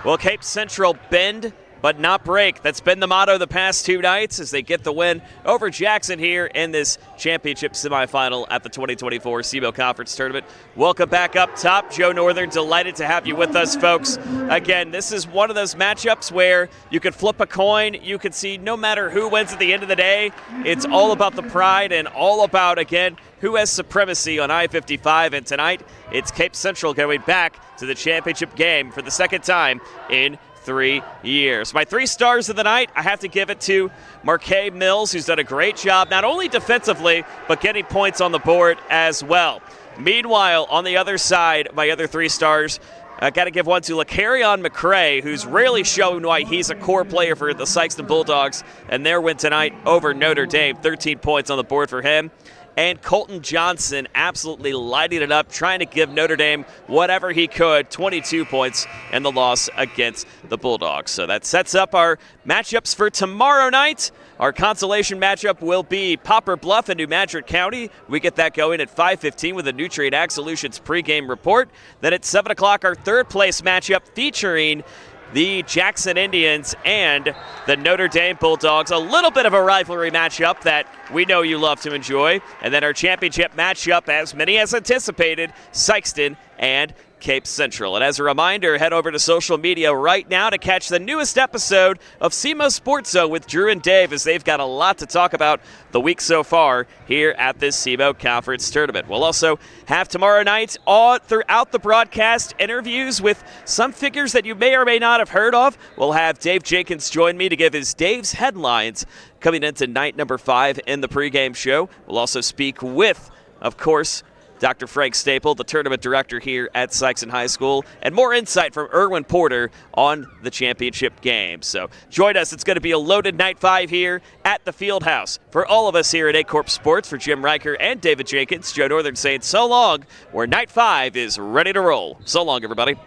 Well, Cape Central bend but not break. That's been the motto the past 2 nights as they get the win over Jackson here in this championship semifinal at the 2024 SEMO Conference Tournament. Welcome back up top, Joe Northern. Delighted to have you with us, folks. Again, this is one of those matchups where you could flip a coin. You could see no matter who wins at the end of the day, it's all about the pride and all about, again, who has supremacy on I-55. And tonight, it's Cape Central going back to the championship game for the second time in 3 years. My 3 stars of the night, I have to give it to Marquet Mills, who's done a great job, not only defensively, but getting points on the board as well. Meanwhile, on the other side, my other 3 stars, I got to give one to LaCarrion McCray, who's really shown why he's a core player for the Sikeston Bulldogs, and their win tonight over Notre Dame, 13 points on the board for him. And Colton Johnson absolutely lighting it up, trying to give Notre Dame whatever he could, 22 points in the loss against the Bulldogs. So that sets up our matchups for tomorrow night. Our consolation matchup will be Poplar Bluff and New Madrid County. We get that going at 5:15 with the Nutrient Ag Solutions pregame report. Then at 7 o'clock, our third place matchup featuring the Jackson Indians and the Notre Dame Bulldogs. A little bit of a rivalry matchup that we know you love to enjoy. And then our championship matchup, as many as anticipated, Sikeston and Cape Central. And as a reminder, head over to social media right now to catch the newest episode of SEMO Sports Zone with Drew and Dave, as they've got a lot to talk about the week so far here at this SEMO Conference Tournament. We'll also have tomorrow night all throughout the broadcast interviews with some figures that you may or may not have heard of. We'll have Dave Jenkins join me to give his Dave's headlines coming into night number 5 in the pregame show. We'll also speak with, of course, Dr. Frank Staple, the tournament director here at Sikeston High School, and more insight from Erwin Porter on the championship game. So join us. It's going to be a loaded night 5 here at the Fieldhouse. For all of us here at Aycorp Sports, for Jim Riker and David Jenkins, Joe Northern saying so long, where night 5 is ready to roll. So long, everybody.